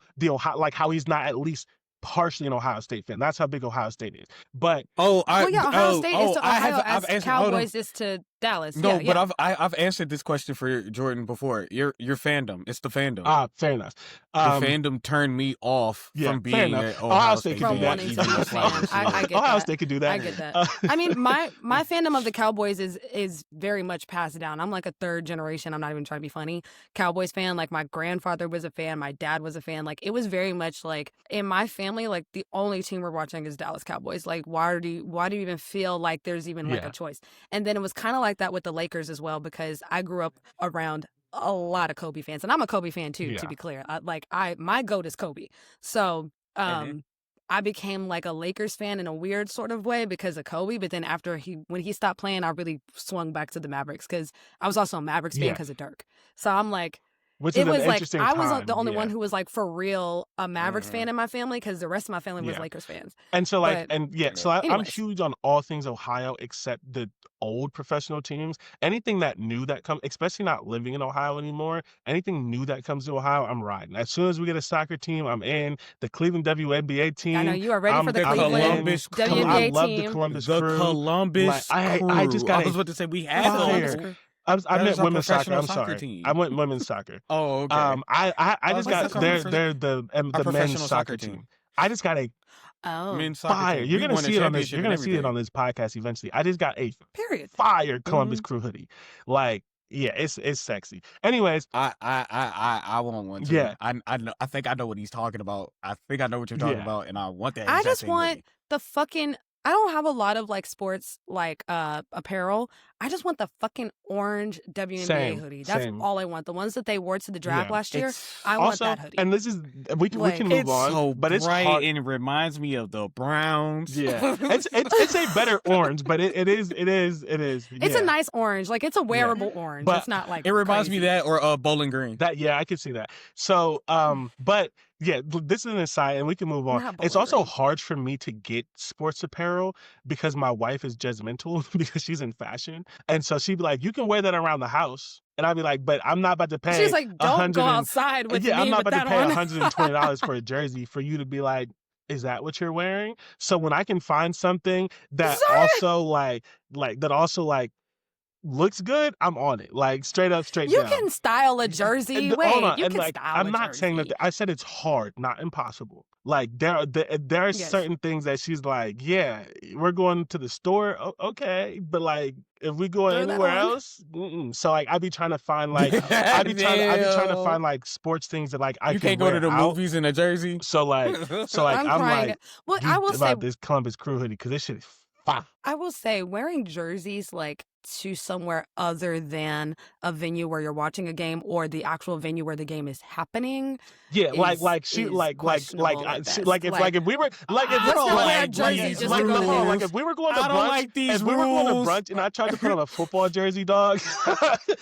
how he's not at least partially an Ohio State fan. That's how big Ohio State is. But Ohio State is to Ohio as Cowboys is to Dallas. No, but I've answered this question for Jordan before. Your fandom, it's the fandom. Fair enough. The fandom turned me off from being an Ohio State from wanting to be a fan. I get Ohio that. State could do that. I get that. I mean, my fandom of the Cowboys is very much passed down. I'm like a 3rd generation. I'm not even trying to be funny. Cowboys fan. Like my grandfather was a fan. My dad was a fan. Like it was very much like in my family. Like the only team we're watching is Dallas Cowboys. Like why do you even feel like there's even like a choice? And then it was kind of like that with the Lakers as well, because I grew up around a lot of Kobe fans, and I'm a Kobe fan too, to be clear. My GOAT is Kobe. So I became like a Lakers fan in a weird sort of way because of Kobe. But then when he stopped playing, I really swung back to the Mavericks, because I was also a Mavericks fan because of Dirk. So I'm like, I was the only one who was like for real a Mavericks fan in my family, because the rest of my family was Lakers fans. And so I'm huge on all things Ohio except the old professional teams. Anything that new that comes, especially not living in Ohio anymore, anything new that comes to Ohio, I'm riding. As soon as we get a soccer team, I'm in. The Cleveland WNBA team. I know you are ready for the Cleveland WNBA I love team. The Columbus crew. I just got I was about to say we had the Columbus crew. I meant women's soccer. I'm sorry. Team. I went women's soccer. Oh, okay. I just got they're the men's soccer team. I just got a men's fire. Team. You're gonna see it on this. You're gonna see it on this podcast eventually. I just got a fire Columbus Crew hoodie. Like, yeah, it's sexy. Anyways, I want one too. Yeah, I think I know what he's talking about. I think I know what you're talking about, and I want that. I just want the fucking. I don't have a lot of like sports like apparel. I just want the fucking orange WNBA hoodie. That's all I want. The ones that they wore to the draft last year. I want that hoodie. And this is we can move on. So but it's bright hard. And it reminds me of the Browns. Yeah, it's a better orange, but it is. It's a nice orange. Like it's a wearable orange. But it's not like it reminds me of that or Bowling Green. That I could see that. So but. Yeah, this is an aside, and we can move on. It's also hard for me to get sports apparel because my wife is judgmental because she's in fashion. And so she'd be like, you can wear that around the house. And I'd be like, but I'm not about to pay. She's like, don't go outside with me. Yeah, I'm not about to pay $120 for a jersey for you to be like, is that what you're wearing? So when I can find something that also looks good, I'm on it. Like straight up, straight You down. can style a jersey. Hold Wait, on. you And can like, style I'm a not saying that. jersey. I said it's hard, not impossible. Like there are Yes. certain things that she's like, yeah, we're going to the store, okay, but like if we go Throw that anywhere on. else, so like I be trying to find like I be trying to find like sports things that like I You can can't go wear to the out. movies in a jersey. So like I'm crying. like, Well, I will say about this Columbus Crew hoodie because this shit is fire. I will say wearing jerseys like to somewhere other than a venue where you're watching a game or the actual venue where the game is happening. Yeah, is questionable at best. like if we were like if I don't like, wear a jersey like, just like, to go hold on, there. like if we were going to I don't brunch, like these if we were going to rules. brunch and I tried to put on a football jersey, dog.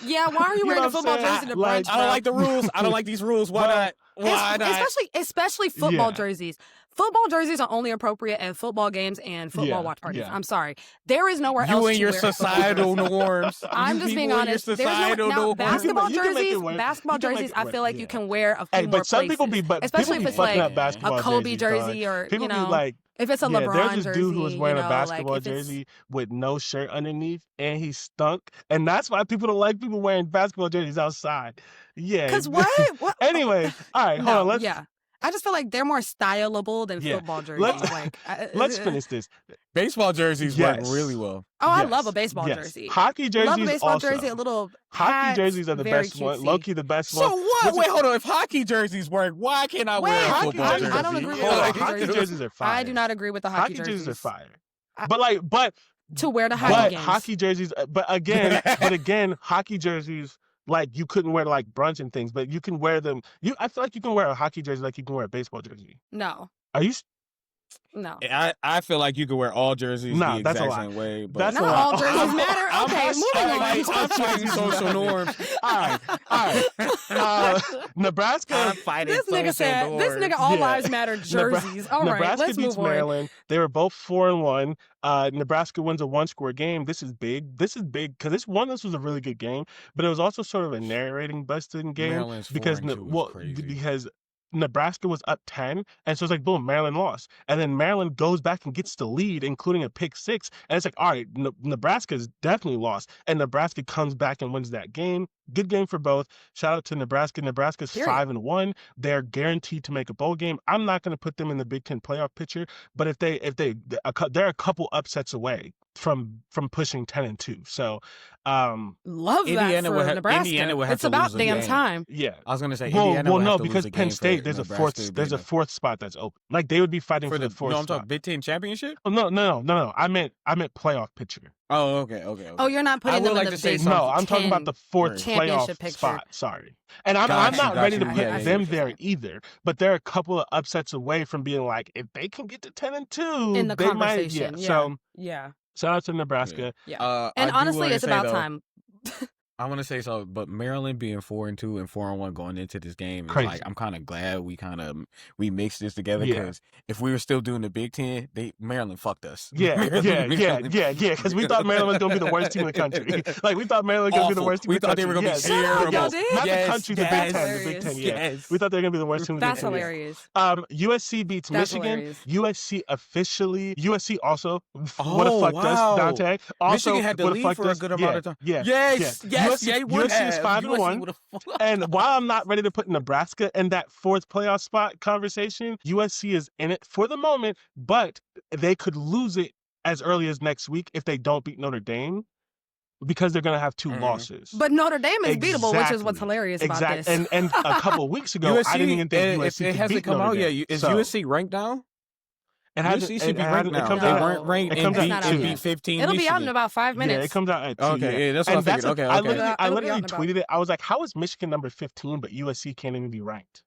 Yeah, why are you You wearing know a what I'm football saying? jersey to Like, brunch? I don't like the rules. I don't like these rules. Why Well, not? Why not? Especially football Yeah. jerseys. Football jerseys are only appropriate at football games and football Yeah, watch parties. yeah. I'm sorry. There is nowhere else You and to your wear a football societal jersey. norms. I'm You just being people and your honest. There's no societal now norms. basketball You can make it jerseys. work. Basketball You can make jerseys, it I work, feel like you yeah. can wear a few Hey, more but some people places. be, especially people if be it's fucking like up basketball a Kobe jerseys, jersey dog. or People you know, be like, if it's a yeah, LeBron there's this jersey, dude who was wearing you a know, basketball like if jersey with no shirt underneath, and he stunk, and that's why people don't like people wearing basketball jerseys outside. Yeah. Because what? Anyways, all right, hold on. Let's I just feel like they're more styleable than football jerseys. Let's finish this. Baseball jerseys work really well. Oh, I love a baseball jersey. Hockey jerseys love a baseball also. jersey. A little hockey hats, jerseys are the very best one. cutesy. Low-key the best one. So what? Wait, hold on. If hockey jerseys work, why can't I wear a football jersey? I don't agree with Hold on, hockey hockey jerseys are fire. I do not agree with the hockey jerseys are fire. but to wear to hockey games. Hockey jerseys, but again, hockey jerseys, like you couldn't wear to like brunch and things, but you can wear them. I feel like you can wear a hockey jersey like you can wear a baseball jersey. No. Are you? No. I feel like you could wear all jerseys the exact same way. But not all jerseys matter. Okay, moving on. I'm fighting social norms. All right. Nebraska. I'm fighting this nigga said, norms. this nigga all lives matter jerseys. All right, Nebraska let's beats move on. Maryland. They were both 4-1. Nebraska wins a one-score game. This is big. This is big because this was a really good game, but it was also sort of a narrating busting game. Maryland's because Nebraska was up 10, and so it's like, boom, Maryland lost. And then Maryland goes back and gets the lead, including a pick six. And it's like, all right, Nebraska's definitely lost. And Nebraska comes back and wins that game. Good game for both. Shout out to Nebraska. Nebraska's 5-1. They're guaranteed to make a bowl game. I'm not going to put them in the Big Ten playoff picture, but they're a couple upsets away from pushing 10-2. So, love that for Nebraska. Indiana would have it's to about lose a damn game. time. Yeah, I was gonna say Indiana. Well, no, because Penn State there's a fourth spot that's open. Like they would be fighting for the fourth. No, I'm spot. talking Big Ten championship. Oh, no. I meant playoff picture. Oh, okay. Oh, you're not putting them in the Big No, I'm talking about the fourth championship playoff spot. Sorry, and I'm not ready to put them there either. But they're a couple of upsets away from being like, if they can get to 10-2, in the they conversation. might. So yeah. Shout out to Nebraska. Yeah. And honestly, it's about time. I want to say so, but Maryland being 4-2 and 4-1 going into this game is like, I'm kind of glad we mixed this together because if we were still doing the Big Ten, Maryland fucked us. Yeah. Because we thought Maryland was gonna be the worst team in the country. Like we thought Maryland was gonna be the worst team. We thought they were gonna be terrible. Not the country, the Big Ten. The Big Ten. Yeah. We thought they were gonna be the worst team in the Big Ten. That's hilarious. USC beats Michigan. Hilarious. USC also would have fucked us. Dante. Also Michigan had to leave for a good amount of time. Yes. USC is 5-1. And while I'm not ready to put Nebraska in that fourth playoff spot conversation, USC is in it for the moment, but they could lose it as early as next week if they don't beat Notre Dame because they're going to have two losses. But Notre Dame is beatable, which is what's hilarious about this. And a couple of weeks ago, I didn't even think USC it hasn't come out yet. Is USC ranked now? USC should be ranked now. They weren't ranked and beat 15. It'll be out in about 5 minutes. Yeah, it comes out at 2. Okay, yeah, that's what I figured. Okay. I literally tweeted it. I was like, how is Michigan number 15, but USC can't even be ranked?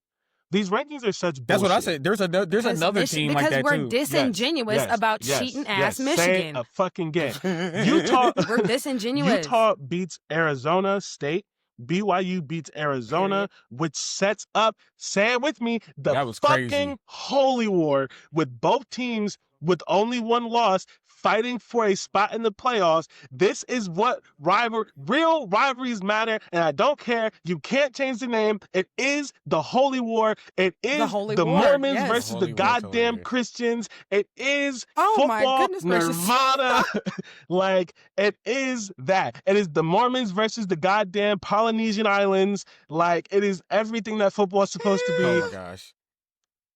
These rankings are such bullshit. That's what I said. There's another team like that too. Because we're disingenuous about cheating ass Michigan. Say a fucking game. Utah. We're disingenuous. Utah beats Arizona State. BYU beats Arizona, which sets up, say it with me, the fucking holy war with both teams with only one loss, fighting for a spot in the playoffs. This is what real rivalries matter, and I don't care. You can't change the name. It is the Holy War. It is the Mormons versus the goddamn Christians. It is football nirvana. Like, it is that. It is the Mormons versus the goddamn Polynesian Islands. Like, it is everything that football is supposed to be. Oh my gosh.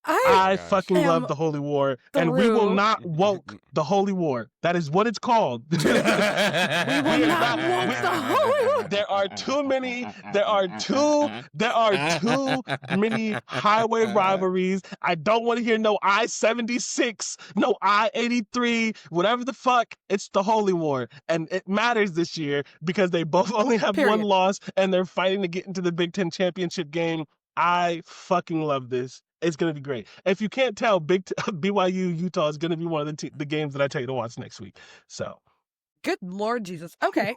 I fucking love the Holy War, and we will not woke the Holy War. That is what it's called. We will not woke the Holy War. There are too many highway rivalries. I don't want to hear no I-76, no I-83, whatever the fuck. It's the Holy War, and it matters this year because they both only have one loss, and they're fighting to get into the Big Ten championship game. I fucking love this. It's going to be great. If you can't tell, BYU Utah is going to be one of the games that I tell you to watch next week. So, good Lord Jesus. Okay.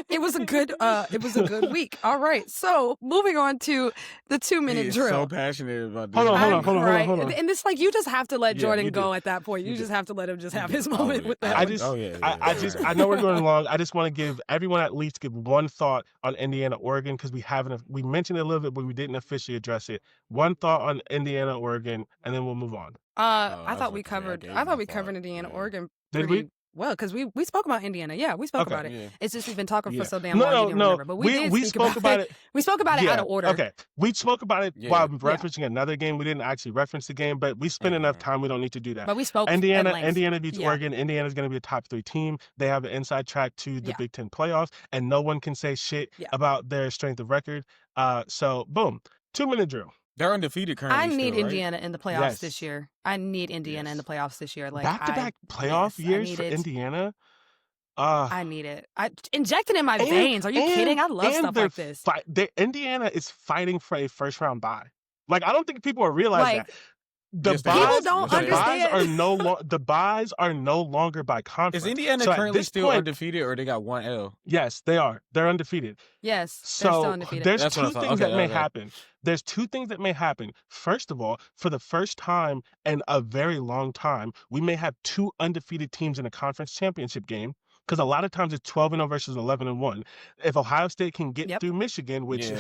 It was a good week. All right. So moving on to the 2-minute drill. So passionate about this. Hold on. And it's like you just have to let Jordan go at that point. You just have to let him just have his moment with that. I know we're going long. I just want to give everyone at least one thought on Indiana, Oregon, because we mentioned it a little bit, but we didn't officially address it. One thought on Indiana, Oregon, and then we'll move on. I thought we covered Indiana, Oregon. Did we? Well, because we spoke about Indiana. Yeah, we spoke about it. Yeah. It's just we've been talking for so damn long. You didn't remember. But we spoke about it. We spoke about it out of order. Okay. We spoke about it while referencing another game. We didn't actually reference the game, but we spent enough time. We don't need to do that. But we spoke Indiana beats Oregon. Indiana's going to be a top 3 team. They have an inside track to the Big Ten playoffs, and no one can say shit about their strength of record. So, boom. 2-minute drill. They're undefeated currently. I need Indiana in the playoffs this year. I need Indiana in the playoffs this year. Like back-to-back playoff years for Indiana. I need it. I inject it in my veins. Are you kidding? I love stuff like this. Indiana is fighting for a first-round bye. Like, I don't think people are realizing that. The buys are no longer by conference. Is Indiana currently still undefeated, or they got 1 L? Yes, they are. They're undefeated. Yes, they're still undefeated. There's two things that may happen. There's 2 things that may happen. First of all, for the first time in a very long time, we may have 2 undefeated teams in a conference championship game. Because a lot of times it's 12-0 versus 11-1. If Ohio State can get through Michigan, which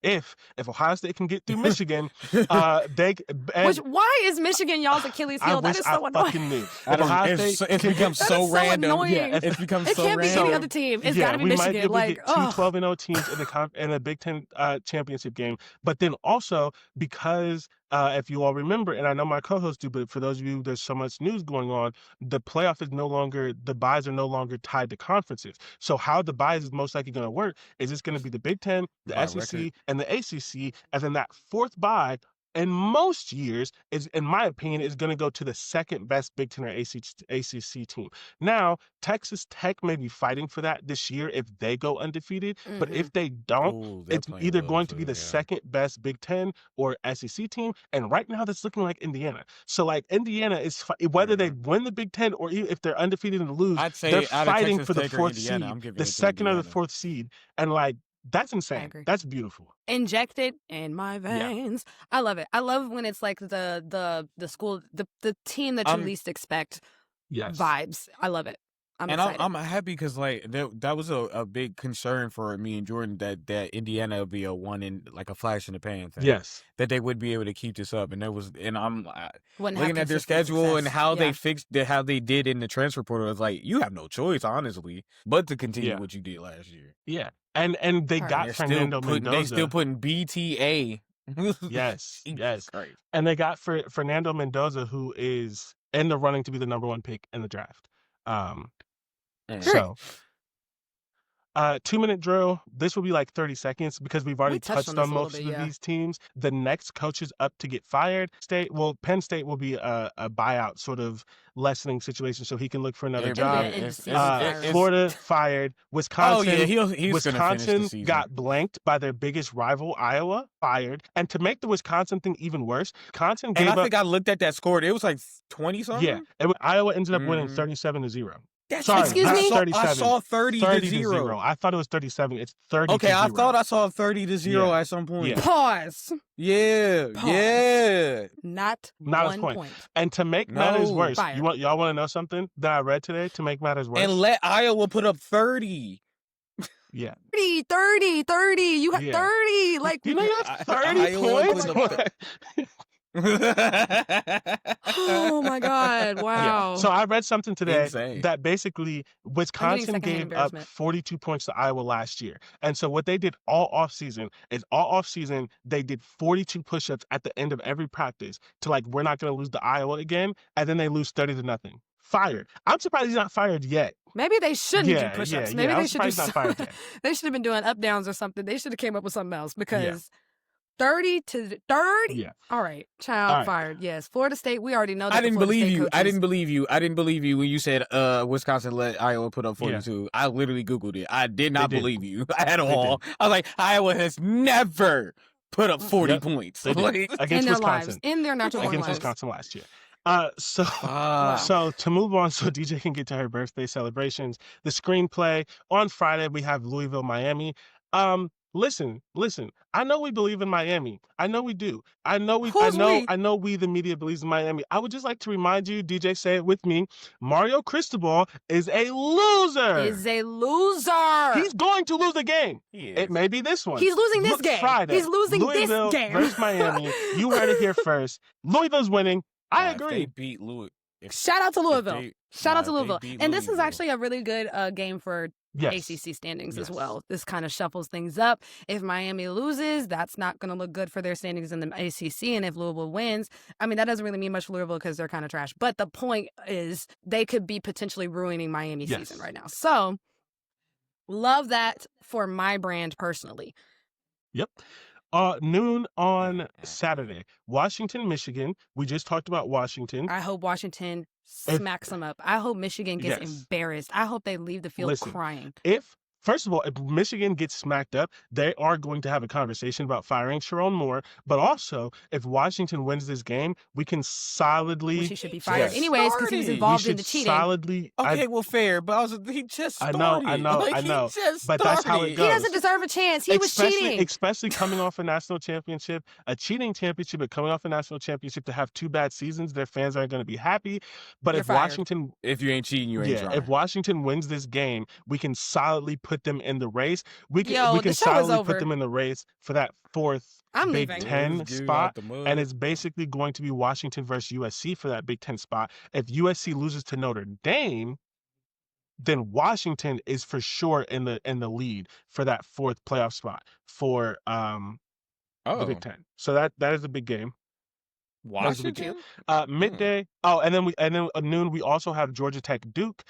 if Ohio State can get through Michigan, why is Michigan y'all's Achilles heel? That is so annoying. It's become so random. It's become so random. It can't be any other team. It's got to be Michigan. We might get 2 12-0 teams in a Big Ten championship game. But then also because if you all remember, and I know my co-hosts do, but for those of you, there's so much news going on. The buys are no longer tied to conferences. So how the buys is most likely going to work is it's going to be the Big Ten, the SEC, and the ACC, and then that 4th buy. In most years, in my opinion, is going to go to the second best Big Ten or ACC team. Now, Texas Tech may be fighting for that this year if they go undefeated, but if they don't, it's either going to be the second best Big Ten or SEC team, and right now that's looking like Indiana. So, like, Indiana is, whether they win the Big Ten or if they're undefeated and lose, they're fighting for the 4th seed, the second or the 4th seed, and, like, that's insane. That's beautiful. Injected in my veins. I love it. I love when it's like the school, the team that you least expect vibes. I love it. I'm excited. I'm happy because like that was a big concern for me and Jordan that Indiana would be a flash in the pan thing. Yes, that they would be able to keep this up, and I'm looking at their schedule and how they fixed how they did in the transfer portal. It's like you have no choice, honestly, but to continue what you did last year. Yeah, and they got Fernando Mendoza. They still putting BTA. Yes, great. And they got Fernando Mendoza, who is in the running to be the number 1 pick in the draft. So 2-minute drill. This will be like 30 seconds because we've already touched on most of these teams. The next coaches up to get fired. Penn State will be a buyout sort of lessening situation, so he can look for another job. Florida fired. Wisconsin. Wisconsin got blanked by their biggest rival, Iowa. Fired. And to make the Wisconsin thing even worse, Wisconsin gave up. I think I looked at that score. It was like 20 something. Yeah. Iowa ended up winning 37-0. Sorry, Excuse not me? 37. I saw 30 to 0. I thought it was 37. It's 30 Okay, to 0. I thought I saw 30 to 0 Yeah. at some point. Yeah. Pause. Yeah. Pause. Yeah. Not Not one a point. And to make matters worse, Fired. y'all want to know something that I read today to make matters worse? And let Iowa put up 30. Yeah. 30. You have 30. Like, you know you have 30 points? Oh my God. Wow. Yeah. So I read something today Insane. that basically Wisconsin gave up 42 points to Iowa last year. And so what they did all offseason they did 42 push-ups at the end of every practice to like, we're not going to lose to Iowa again. And then they lose 30-0. Fired. I'm surprised he's not fired yet. Maybe they shouldn't do push-ups. Maybe they should do something. They should have been doing up downs or something. They should have came up with something else because 30 to 30. Yeah. All right. Child fired. Yes. Florida State. We already know that. I didn't believe you. I didn't believe you when you said Wisconsin let Iowa put up 42. Yeah. I literally Googled it. I did not believe you at all. I was like, Iowa has never put up 40 points against Wisconsin. In their natural lives. Against Wisconsin last year. So to move on, so DJ can get to her birthday celebrations. The screenplay on Friday, we have Louisville, Miami. Listen. I know we believe in Miami. I know we do. I know we, the media, believes in Miami. I would just like to remind you, DJ, say it with me. Mario Cristobal is a loser. He's going to lose a game. It may be this one. He's losing this game. Friday, He's losing Louisville this game versus Miami. You heard it here first. Louisville's winning. I agree. They beat Louisville. Shout out to Louisville. Shout out to Louisville. And this is actually a really good game for ACC standings as well. This kind of shuffles things up. If Miami loses, that's not going to look good for their standings in the ACC. And if Louisville wins, I mean, that doesn't really mean much for Louisville because they're kind of trash. But the point is they could be potentially ruining Miami's season right now. So love that for my brand personally. Yep. Noon on Saturday, Washington, Michigan. We just talked about Washington. I hope Washington smacks them up. I hope Michigan gets embarrassed. I hope they leave the field crying. First of all, if Michigan gets smacked up, they are going to have a conversation about firing Sharon Moore. But also, if Washington wins this game, we can solidly... Which he should be fired anyways because he was involved in the cheating. Fair, but he just started. I know. But that's how it goes. He doesn't deserve a chance. He was cheating. Especially coming off a national championship, a cheating championship, but coming off a national championship to have 2 bad seasons, their fans aren't going to be happy. But You're if fired. Washington... If you ain't cheating, you ain't trying. If Washington wins this game, we can solidly put them in the race. We can solidly put them in the race for that 4th Big Ten spot. And it's basically going to be Washington versus USC for that Big Ten spot. If USC loses to Notre Dame, then Washington is for sure in the lead for that 4th playoff spot for the Big Ten. So that is a big game. Washington? Midday. And then at noon we also have Georgia Tech Duke.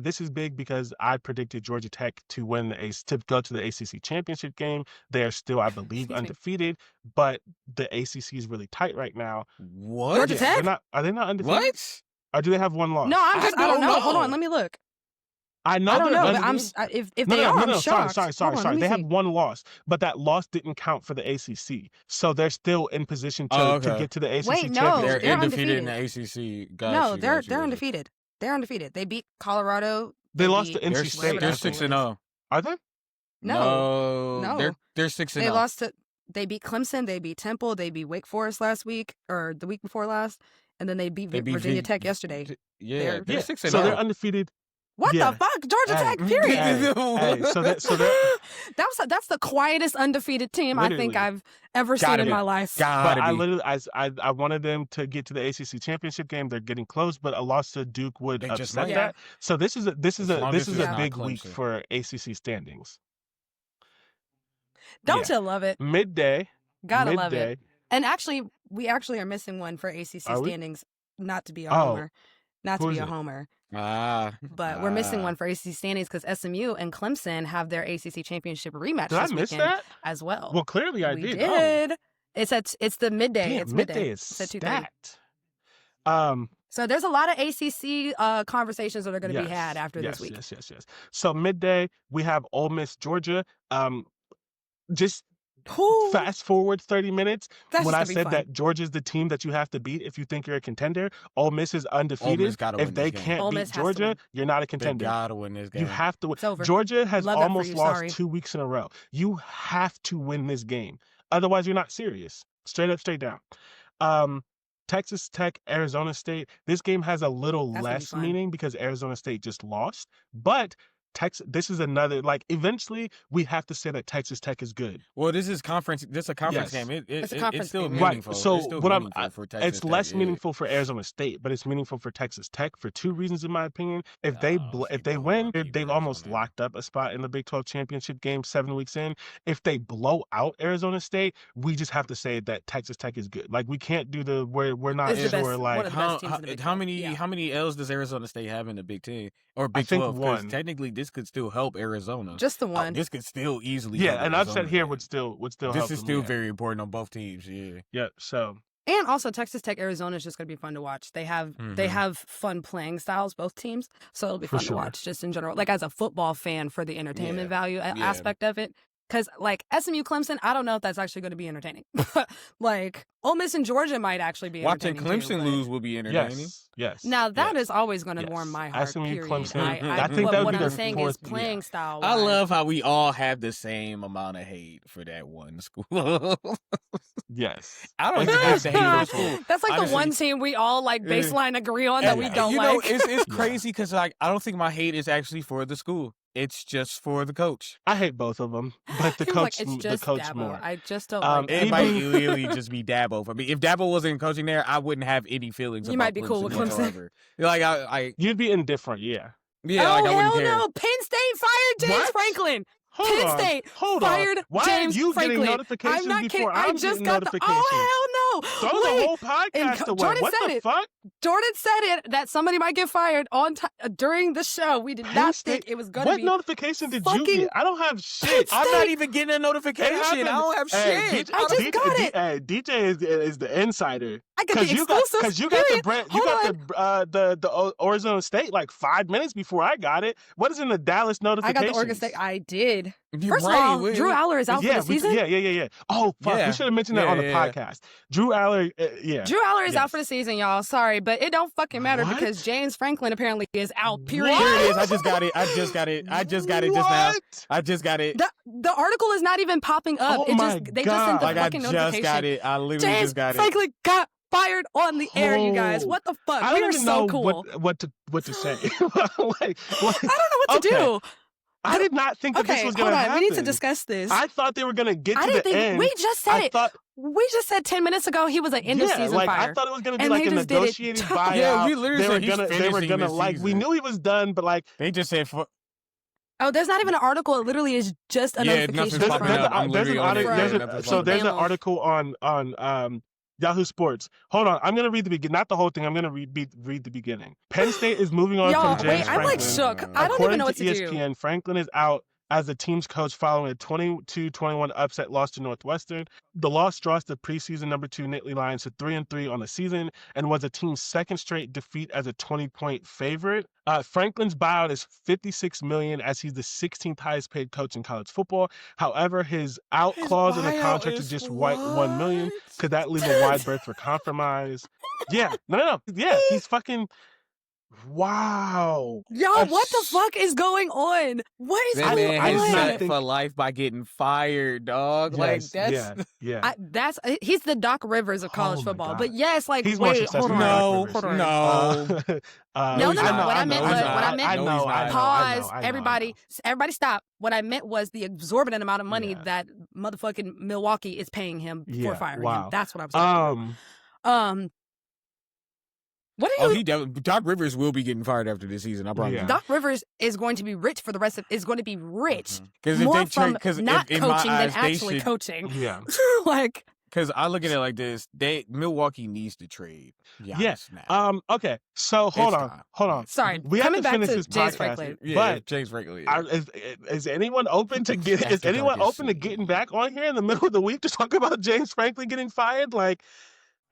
This is big because I predicted Georgia Tech to go to the ACC championship game. They are still, I believe, undefeated, but the ACC is really tight right now. What? Georgia Tech? Are they not undefeated? What? Or do they have 1 loss? No, I don't know. Hold on, let me look. I don't know. But if they are, I'm shocked. Sorry. They have 1 loss, but that loss didn't count for the ACC, so they're still in position to get to the ACC. Wait, no, championship. They're undefeated in the ACC. They're undefeated. They're undefeated. They beat Colorado. They lost to NC State. They're 6-0. Are they? No. They're 6-0. They lost to. They beat Clemson. They beat Temple. They beat Wake Forest last week or the week before last, and then they beat Virginia Tech yesterday. They're 6-0. So they're undefeated. What the fuck? Georgia Tech, period. That's the quietest undefeated team I think I've ever seen in my life. But I wanted them to get to the ACC championship game. They're getting close, but a loss to Duke would upset that. So this is a big week for ACC standings. Don't you love it? Midday. Gotta love it. And actually, we are missing one for ACC standings. Not to be a homer. Not to be a homer. But we're missing one for ACC standings because SMU and Clemson have their ACC championship rematch this weekend as well. Well, clearly I did. Oh. It's the midday. Damn, it's midday. It's at 2:30. So there's a lot of ACC conversations that are going to be had after this week. Yes. So midday we have Ole Miss, Georgia. Just Fast forward 30 minutes. That's when just I gonna be said fun. that Georgia's the team that you have to beat if you think you're a contender, Ole Miss is Ole undefeated. Miss gotta If win they this game. can't Ole beat Miss has to Georgia, win. you're not a They contender. gotta win this game. You have to win. It's over. Georgia has Love that for almost you. lost Sorry. 2 weeks in a row. You have to win this game. Otherwise, you're not serious. Straight up, straight down. Texas Tech, Arizona State. This game has a little That's gonna be less fun. meaning because Arizona State just lost. But this is another, like, eventually we have to say that Texas Tech is good. Well, this is conference. This is a conference Yes. game. It's a conference It's still game. meaningful. Right. So it's still what meaningful for Texas it's Tech, less yeah. meaningful for Arizona State, but it's meaningful for Texas Tech for 2 reasons, in my opinion. If they win, they've almost locked up a spot in the Big 12 championship game 7 weeks in. If they blow out Arizona State, we just have to say that Texas Tech is good. Like, we can't do the we're not It's the sure. best- Like, one of the best teams in the Big how 12. many Yeah. how many L's does Arizona State have in the Big 10 or Big think 12? Because 1. technically this could still help Arizona. Just the one. This could still easily. yeah, help an upset Arizona, here man. would still This help is them, still yeah. very important on both teams. Yeah. Yeah. So And also Texas Tech, Arizona is just going to be fun to watch. They have fun playing styles, both teams, so it'll be For fun to watch just in general. Like as a football fan, for the entertainment value aspect of it. Because like SMU Clemson, I don't know if that's actually going to be entertaining. Like Ole Miss and Georgia might actually be Watching entertaining Clemson too, but- lose will be entertaining. yes. Now that yes. is always going to Yes. warm my heart. SMU Period. Clemson. I think but that would what be I'm their saying fourth- is playing style. I love how we all have the same amount of hate for that one school. Yes. I don't even have to hate for the school. That's like Honestly, the one team we all like baseline agree on that we don't you like. know, it's crazy because like I don't think my hate is actually for the school. It's just for the coach. I hate both of them, but the He was coach, like, it's the just coach Dabo. more. I just don't Um, like It Dabo. might literally just be Dabo for me. If Dabo wasn't coaching there, I wouldn't have any feelings. You about might be cool with Clemson. whatsoever. Like I You'd be indifferent, yeah. yeah, oh, like I hell wouldn't care. no. Penn State fired James What? Franklin. Hold Penn on, State hold fired on. Why James are you Franklin. getting notifications I'm not kidding. before I I'm just getting got the. notifications? Oh, hell no. Throw Wait. the whole podcast away. Jordan What said the it. fuck? Jordan said it that somebody might get fired on during the show. We did Penn not State- think it was going to What be. notification did you fucking get? I don't have shit. I'm not even getting a notification. I don't have Hey, shit. DJ, I just got it. Hey, DJ is the insider. I get the you got exclusives. you got period. the Arizona State like 5 minutes before I got it. What is in the Dallas I notifications? got the Oregon State. I did. You're First right, of all, we- Drew Aller is out for the season. Yeah. Oh, fuck. Yeah. We should have mentioned that on the Yeah. podcast. Drew Aller, yeah. Drew Aller is Yes. out for the season, y'all. Sorry, but it don't fucking matter What? because James Franklin apparently is out. Period. Here it is. I just got it. I just got it just now. What? I just got it. The article is not even popping up. Oh it my just they just sent the God. Like I fucking just notification. got it. I literally James just got it. Franklin got fired on the air, you guys. Oh. What the fuck? I We don't are even so know cool. what to say. like, I don't know what to okay. do. I did not think that this Okay, was hold going to on. happen. We need to discuss this. I thought they were going to get I to didn't the think end. we just said I it. thought, We just said 10 minutes ago he was an end of season like fire. I thought it was going to be And like they a just did it. negotiated buyout. Yeah, we literally they were said he's gonna finishing this like we season. knew he was done, but like They just said Oh, there's not even an article. It literally is just a Yeah, notification nothing's there's, popping from up. I'm there's an literally on it. article. Yeah, There's nothing's so popping there's an up. article on Yahoo Sports. Hold on, I'm gonna read the beginning, not the whole thing. I'm gonna read the beginning. Penn State is moving on Y'all, from James wait, I'm like Franklin. shook. I don't According even know what to to do. ESPN, Franklin is out as the team's coach following a 22-21 upset loss to Northwestern. The loss draws the preseason number 2 Nittany Lions to 3-3 on the season and was the team's second straight defeat as a 20-point favorite. Franklin's buyout is $56 million as he's the 16th highest paid coach in college football. However, his out clause in the buyout contract is just $1 million. Could that leave a wide berth for compromise? Yeah, no. Yeah, he's fucking. Wow. Y'all, what the fuck is going on? What is That going man I has did on? not set think- for life by getting fired, dog. Like Yes, that's yeah. He's the Doc Rivers of college Oh my football. God. But yes, like He's more wait, successful hold than on. Doc Rivers. no. No, he's not. What I meant was, I know. pause, I know. everybody stop. What I meant was the exorbitant amount of money Yeah. that motherfucking Milwaukee is paying him for firing him. That's what I was talking about. What are you? Doc Rivers will be getting fired after this season. I promise. Yeah. Doc Rivers is going to be rich for the rest of. Is going to be rich Because more from not in my coaching than eyes, they actually should- coaching. Yeah. Like Because I look at it like this: Milwaukee needs to trade. Yes. Now. Okay. So hold It's on. time. sorry, We have coming to back finish to this James podcast. Franklin. Yeah, But James Franklin. is anyone open to get? That's Is anyone the open to darkest getting back on here in the middle of the week to talk about James Franklin getting fired? Like,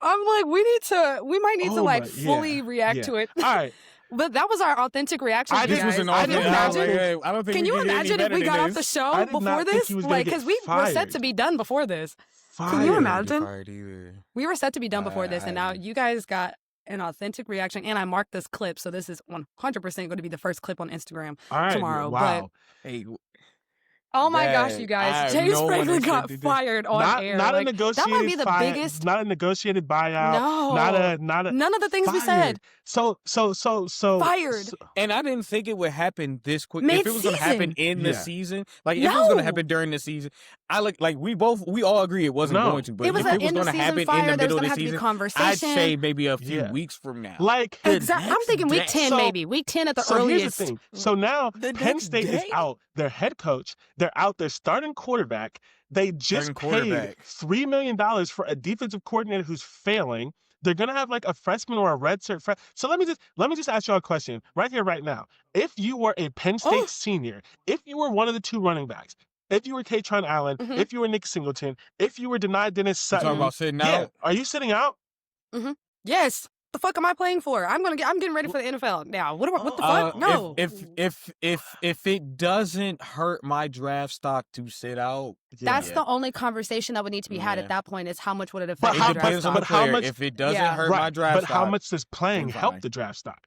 I'm like, we might need to Oh like my- fully yeah, react yeah. to it. all right. But that was our authentic reaction. This was an authentic. I don't think. Can you imagine if we got off the show before this? Like, because we were set to be done before this. Can you imagine? We were set to be done before this, and now you guys got an authentic reaction. And I marked this clip, so this is 100% going to be the first clip on Instagram tomorrow. Wow. But, oh my gosh, you guys! James Franklin got fired on air. Not a negotiated. That might be the biggest. Not a negotiated buyout. No. Not a. None of the things fired. we said. So Fired. And I didn't think it would happen this quick. Mid-season. If it was going to happen in the season, like if it was going to happen during the season, we all agree it wasn't going to. But it was if it was going to happen in the middle of the season, I'd say maybe a few weeks from now. Like exactly, I'm thinking week 10 maybe. Week 10 at the earliest. Here's the thing. So now Penn State is out. Their head coach. They're out. Their starting quarterback. They just paid $3 million for a defensive coordinator who's failing. They're gonna have like a freshman or a redshirt. So let me just ask y'all a question right here, right now. If you were a Penn State senior, if you were one of the two running backs, if you were Katron Allen, if you were Nick Singleton, if you were denied Dennis Sutton, talking about sitting out? Are you sitting out? Yes. The fuck am I playing for? I'm getting ready for the NFL now. What the fuck? No. If it doesn't hurt my draft stock to sit out, that's the only conversation that would need to be had at that point. Is how much would it affect the draft stock? But how much? If it doesn't hurt my draft stock, but how much does playing help the draft stock?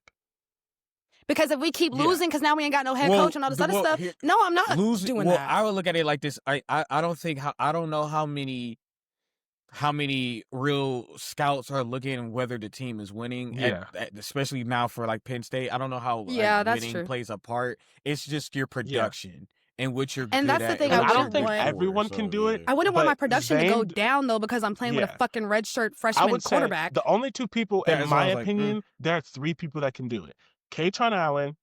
Because if we keep losing, because now we ain't got no head coach and all this other stuff. No, I'm not doing that. I would look at it like this. I don't know how many real scouts are looking whether the team is winning, especially now for like Penn State. I don't know how winning plays a part. It's just your production and what you're good at. And that's the thing. I don't think everyone can do it. I wouldn't want my production to go down, though, because I'm playing with a fucking redshirt freshman quarterback. The only two people, in my opinion, there are three people that can do it. Katron Allen,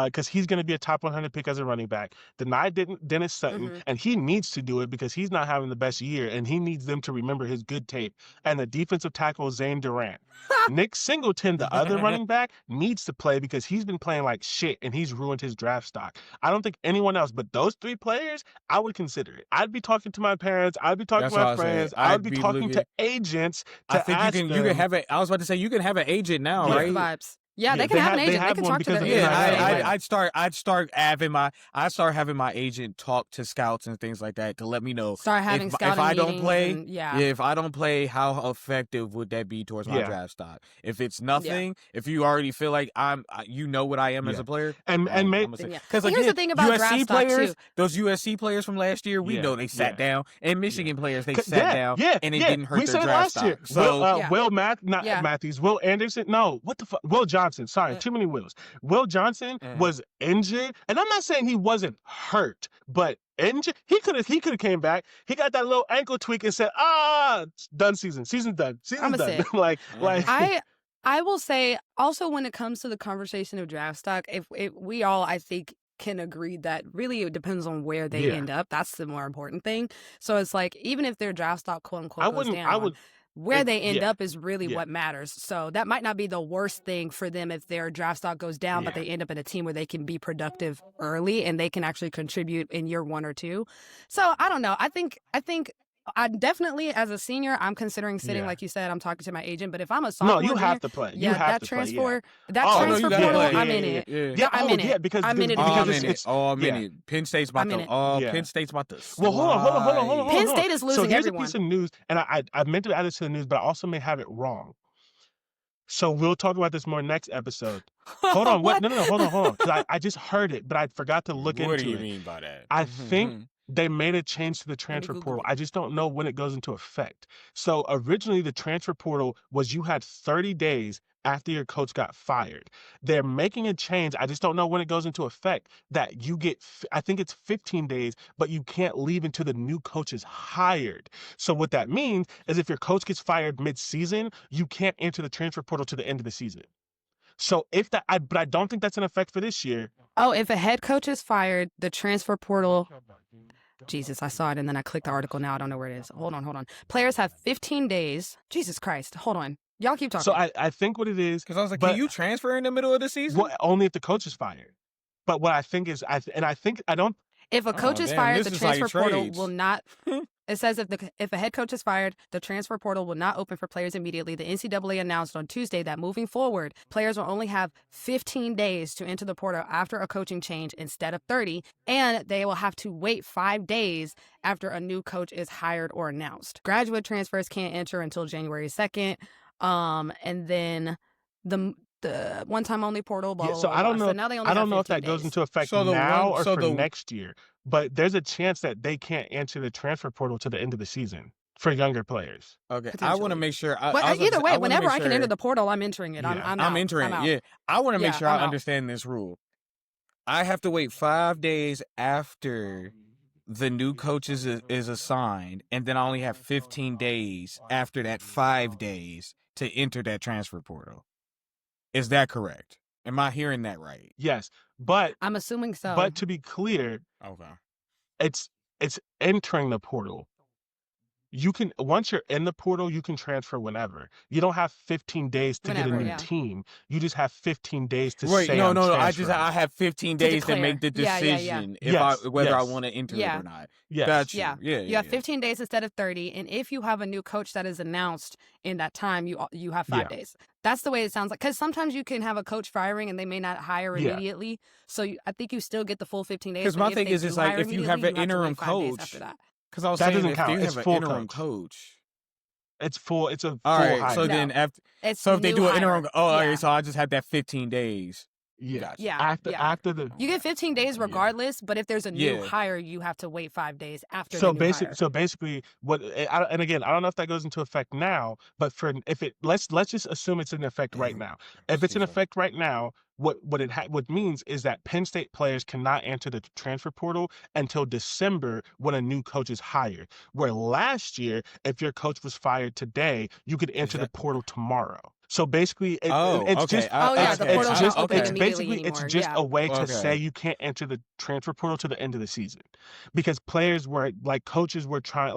because he's going to be a top 100 pick as a running back. Denied Dennis Sutton, and he needs to do it because he's not having the best year, and he needs them to remember his good tape. And the defensive tackle is Zane Durant. Nick Singleton, the other running back, needs to play because he's been playing like shit, and he's ruined his draft stock. I don't think anyone else, but those three players, I would consider it. I'd be talking to my parents. I'd be talking to my friends. I'd be talking to agents to ask them. You can have I was about to say, you can have an agent now, right? Vibes. Yeah, they can have an agent. They can talk to their agent. I'd start having my agent talk to scouts and things like that to let me know. Start having scouting if I don't play, if I don't play, how effective would that be towards my draft stock? If it's nothing, if you already feel like you know what I am as a player, because here's the thing about draft stock too. Those USC players from last year, we know they sat down, and Michigan players they sat down, and it didn't hurt their draft stock. So Will Anderson, no, what the fuck, Will Johnson. Sorry, too many Wills. Will Johnson was injured, and I'm not saying he wasn't hurt, but injured. He could have came back. He got that little ankle tweak and said, it's done season's done. Season's done. like I will say also when it comes to the conversation of draft stock, if we all I think can agree that really it depends on where they end up. That's the more important thing. So it's like even if their draft stock quote unquote goes down, where they end up is really what matters. So that might not be the worst thing for them if their draft stock goes down, but they end up in a team where they can be productive early and they can actually contribute in year 1 or 2. So I don't know. I think I definitely, as a senior, I'm considering sitting. Like you said, I'm talking to my agent. But if I'm a sophomore, you have to play. That transfer portal, I'm in it. I'm in it. Because I'm in it. I'm in it. Penn State's about to. Penn State's about to. Well, hold on. Penn State is losing. So here's everyone. a piece of news, and I meant to add this to the news, but I also may have it wrong. So we'll talk about this more next episode. Hold on. No. Hold on. Because I just heard it, but I forgot to look into it. What do you mean by that? I think they made a change to the transfer portal. I just don't know when it goes into effect. So originally the transfer portal was you had 30 days after your coach got fired. They're making a change. I just don't know when it goes into effect that you get, I think it's 15 days, but you can't leave until the new coach is hired. So what that means is if your coach gets fired mid-season, you can't enter the transfer portal to the end of the season. So but I don't think that's in effect for this year. Oh, if a head coach is fired, the transfer portal. Jesus, I saw it and then I clicked the article. Now I don't know where it is. Hold on. Players have 15 days. Jesus Christ. Hold on. Y'all keep talking. So I think what it is. Because I was like, can you transfer in the middle of the season? Well, only if the coach is fired. But what I think is, If a coach is fired, the this is transfer like portal trades. will not. It says if a head coach is fired, the transfer portal will not open for players immediately. The NCAA announced on Tuesday that moving forward, players will only have 15 days to enter the portal after a coaching change instead of 30, and they will have to wait 5 days after a new coach is hired or announced. Graduate transfers can't enter until January 2nd, and then the one-time only portal, blah, blah, so blah, I don't blah. know. So now they only I have don't know if 15 that goes days. into effect So the now one- or so for the- next year, but there's a chance that they can't enter the transfer portal to the end of the season for younger players. Okay, I want to Potentially. make sure. But either way, whenever I can enter the portal, I'm entering it. Yeah. I'm I'm out. entering I'm it. out. Yeah, I want to make Yeah, sure I'm I out. understand this rule. I have to wait 5 days after the new coach is assigned, and then I only have 15 days after that 5 days to enter that transfer portal. Is that correct? Am I hearing that right? Yes, but I'm assuming so. but to be clear, Okay. it's entering the portal. You can, once you're in the portal, you can transfer whenever. You don't have 15 days to get a Whenever, new yeah. team. You just have 15 days to Wait, say no. I'm I transferring. have 15 To days to make the declare. Yeah, decision Yes, whether I yes. want to enter Yeah. it or not. Yes. Got you. Yeah. Yeah. You have 15 days instead of 30, and if you have a new coach that is announced in that time, you have 5 Yeah. days. That's the way it sounds like. Because sometimes you can have a coach firing and they may not hire Yeah. immediately. So I think you still get the full 15 days. Because but my if thing they is, do it's like hire if you have immediately, an to wait interim 5 days coach. after that. Because I was That saying doesn't if count. you It's have an full interim coach. coach. It's full. It's a full All right. hire. So No. then after, It's so if they new do an hire. interim, all Yeah. right. So I just have that 15 days. Yeah. Gotcha. Yeah. After the You get 15 days Yeah. regardless, but if there's a new Yeah. hire, you have to wait 5 days after so the new basic hire. so basically and again, I don't know if that goes into effect now, but let's just assume it's in effect right now. If it's in Excuse me. effect right now, what means is that Penn State players cannot enter the transfer portal until December when a new coach is hired. Where last year, if your coach was fired today, you could enter the portal tomorrow. So basically, it's okay. just the portal's it's not just open it's immediately basically it's anymore. just Yeah. a way to Okay. say you can't enter the transfer portal to the end of the season, because players were players were trying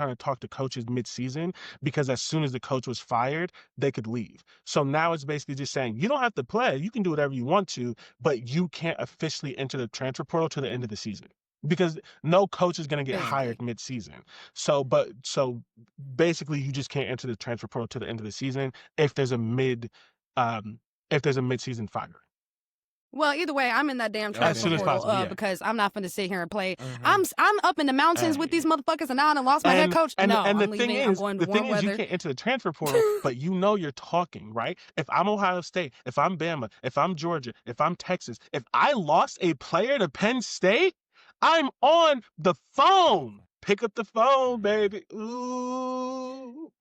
to talk to coaches mid-season, because as soon as the coach was fired, they could leave. So now it's basically just saying you don't have to play, you can do whatever you want to, but you can't officially enter the transfer portal to the end of the season, because no coach is going to get hired mid-season. So basically you just can't enter the transfer portal to the end of the season if there's a mid-season firing. Well, either way, I'm in that damn transfer soon as portal possible, yeah. because I'm not going to sit here and play. Mhm. I'm up in the mountains with these motherfuckers, and I done lost my head coach. And I'm the leaving. thing I'm is, going to the thing warm is, you weather. can't enter the transfer portal, but you're talking, right? If I'm Ohio State, if I'm Bama, if I'm Georgia, if I'm Texas, if I lost a player to Penn State, I'm on the phone. Pick up the phone, baby. Ooh.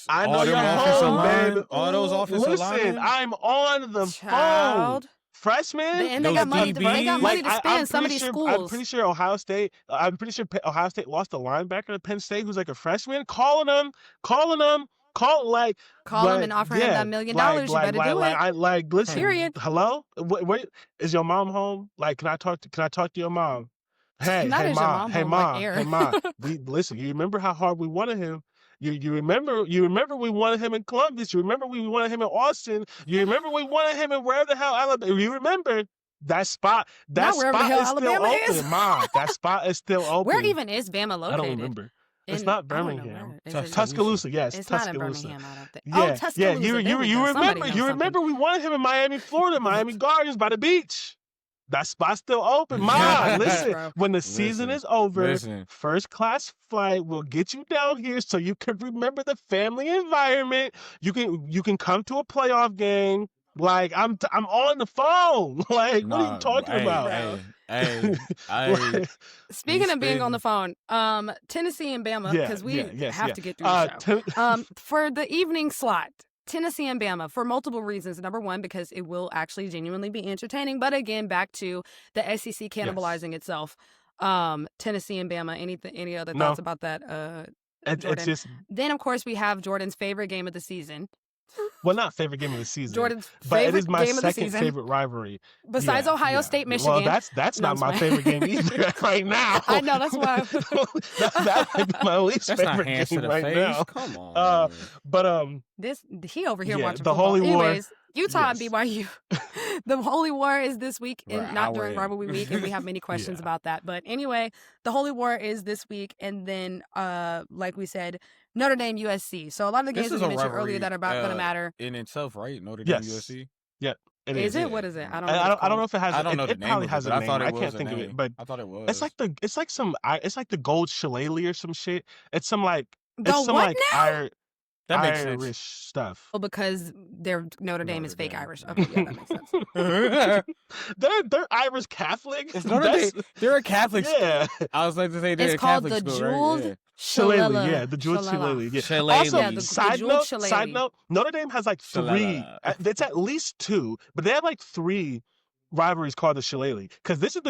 I know all you're them offensive home, line- baby. all those Ooh, offensive listen, linemen? I'm on the Child. phone. Freshman? And they Those got money. They got DBs? money to spend. Some of these I'm schools. pretty sure Ohio State lost a linebacker to Penn State who's like a freshman. Calling him, call him and offer him that $1 million. You better do it. Listen. Period. Hello? Wait, is your mom home? Like, can I talk to your mom? Hey, Not hey, is your mom, mom hey, home, mom, like air. hey, mom. Listen. You remember how hard we wanted him? You remember we wanted him in Columbus. You remember we wanted him in Austin. You remember we wanted him in wherever the hell Alabama. You remember that spot? That Not wherever the spot hell is still Alabama open, is. Mom. That spot is still open. Where even is Bama located? I don't remember. It's not Birmingham. Tuscaloosa. Yes, It's Tuscaloosa. not in Birmingham, I don't think. Yeah, Oh, Tuscaloosa. yeah. There we go. Somebody knows You remember we wanted him in Miami, Florida, Miami Gardens by the beach. That spot's still open. Mom, listen. Bro. When the season is over, Listen. first class flight will get you down here so you can remember the family environment. You can come to a playoff game. Like I'm on the phone. Like, what are you talking about? Speaking of being on the phone, Tennessee and Bama, because we have to get through the show. For the evening slot, Tennessee and Bama, for multiple reasons. Number one, because it will actually genuinely be entertaining. But again, back to the SEC cannibalizing itself. Tennessee and Bama. Any other thoughts about that? It's just. Then, of course, we have Jordan's favorite game of the season. Well, not favorite game of the season, Jordan's but it favorite is my game of the second season. favorite rivalry. Besides Ohio State, Michigan. Well, that's No, not my favorite game either right now. I know, that's why. that might be my least That's not favorite hands to game the right face. now. Come on. But he over here watching the football. Holy War. Anyways, Utah and Yes. BYU. The Holy War is this week, We're and not during in. Rivalry Week, and we have many questions Yeah. about that. But anyway, the Holy War is this week, and then, like we said, Notre Dame USC. So a lot of the This games is we a mentioned rivalry, earlier that are going to matter. in itself, right? Notre Dame Yes. USC. Yeah, it Is is. it? What is it? I don't know. I don't know if it has. I don't know the It name probably of has it, a but I name. thought it I was can't a think of name. it, but I thought it was. it's like the gold shillelagh or some shit. It's some like The it's some what like now? That makes Irish sense. stuff. Oh, because Notre Dame is Notre fake Dame. Irish. Okay, yeah, that makes sense. They're Irish Catholic. It's Notre Dame. They're a Catholic school. Yeah, I was like to say they're It's a called Catholic the school, Jeweled right? shillelagh. Yeah, the jeweled shillelagh. Yeah. Shillelagh. Also, Yeah, the side jeweled note, shillelagh. Notre Dame has like three. Shillelagh. It's at least two, but they have like three rivalries called the shillelagh. Because this is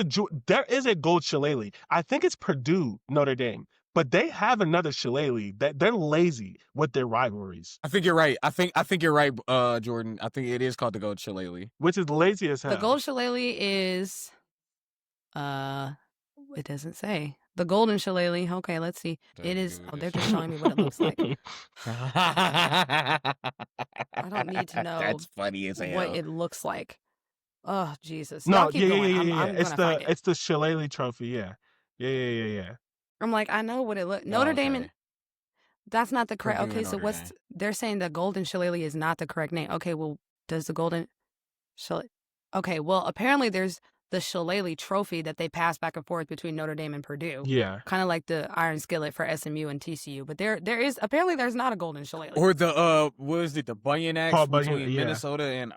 there is a gold shillelagh. I think it's Purdue Notre Dame, but they have another shillelagh. That they're lazy with their rivalries, I think you're right. I think you're right, Jordan. I think it is called the Gold Shillelagh. which is lazy as hell. The gold shillelagh is, it doesn't say. The golden shillelagh. Okay, let's see. It is. Oh, they're just showing me what it looks like. I don't need to know That's funny as hell. What it looks like. Oh, Jesus. No, Y'all keep going. I'm it's gonna find it. it's the shillelagh trophy. Yeah. I'm like, I know what it looks. Notre Dame. okay. That's not the correct. Purdue Okay, and so Notre what's Dame. they're saying the golden shillelagh is not the correct name. Okay, well, does the golden shillelagh? Okay, well, apparently there's the shillelagh trophy that they pass back and forth between Notre Dame and Purdue. Yeah. Kind of like the iron skillet for SMU and TCU, but there is apparently there's not a golden shillelagh. Or the what is it? The Bunyan Axe Paul Bunyan, between yeah. Minnesota and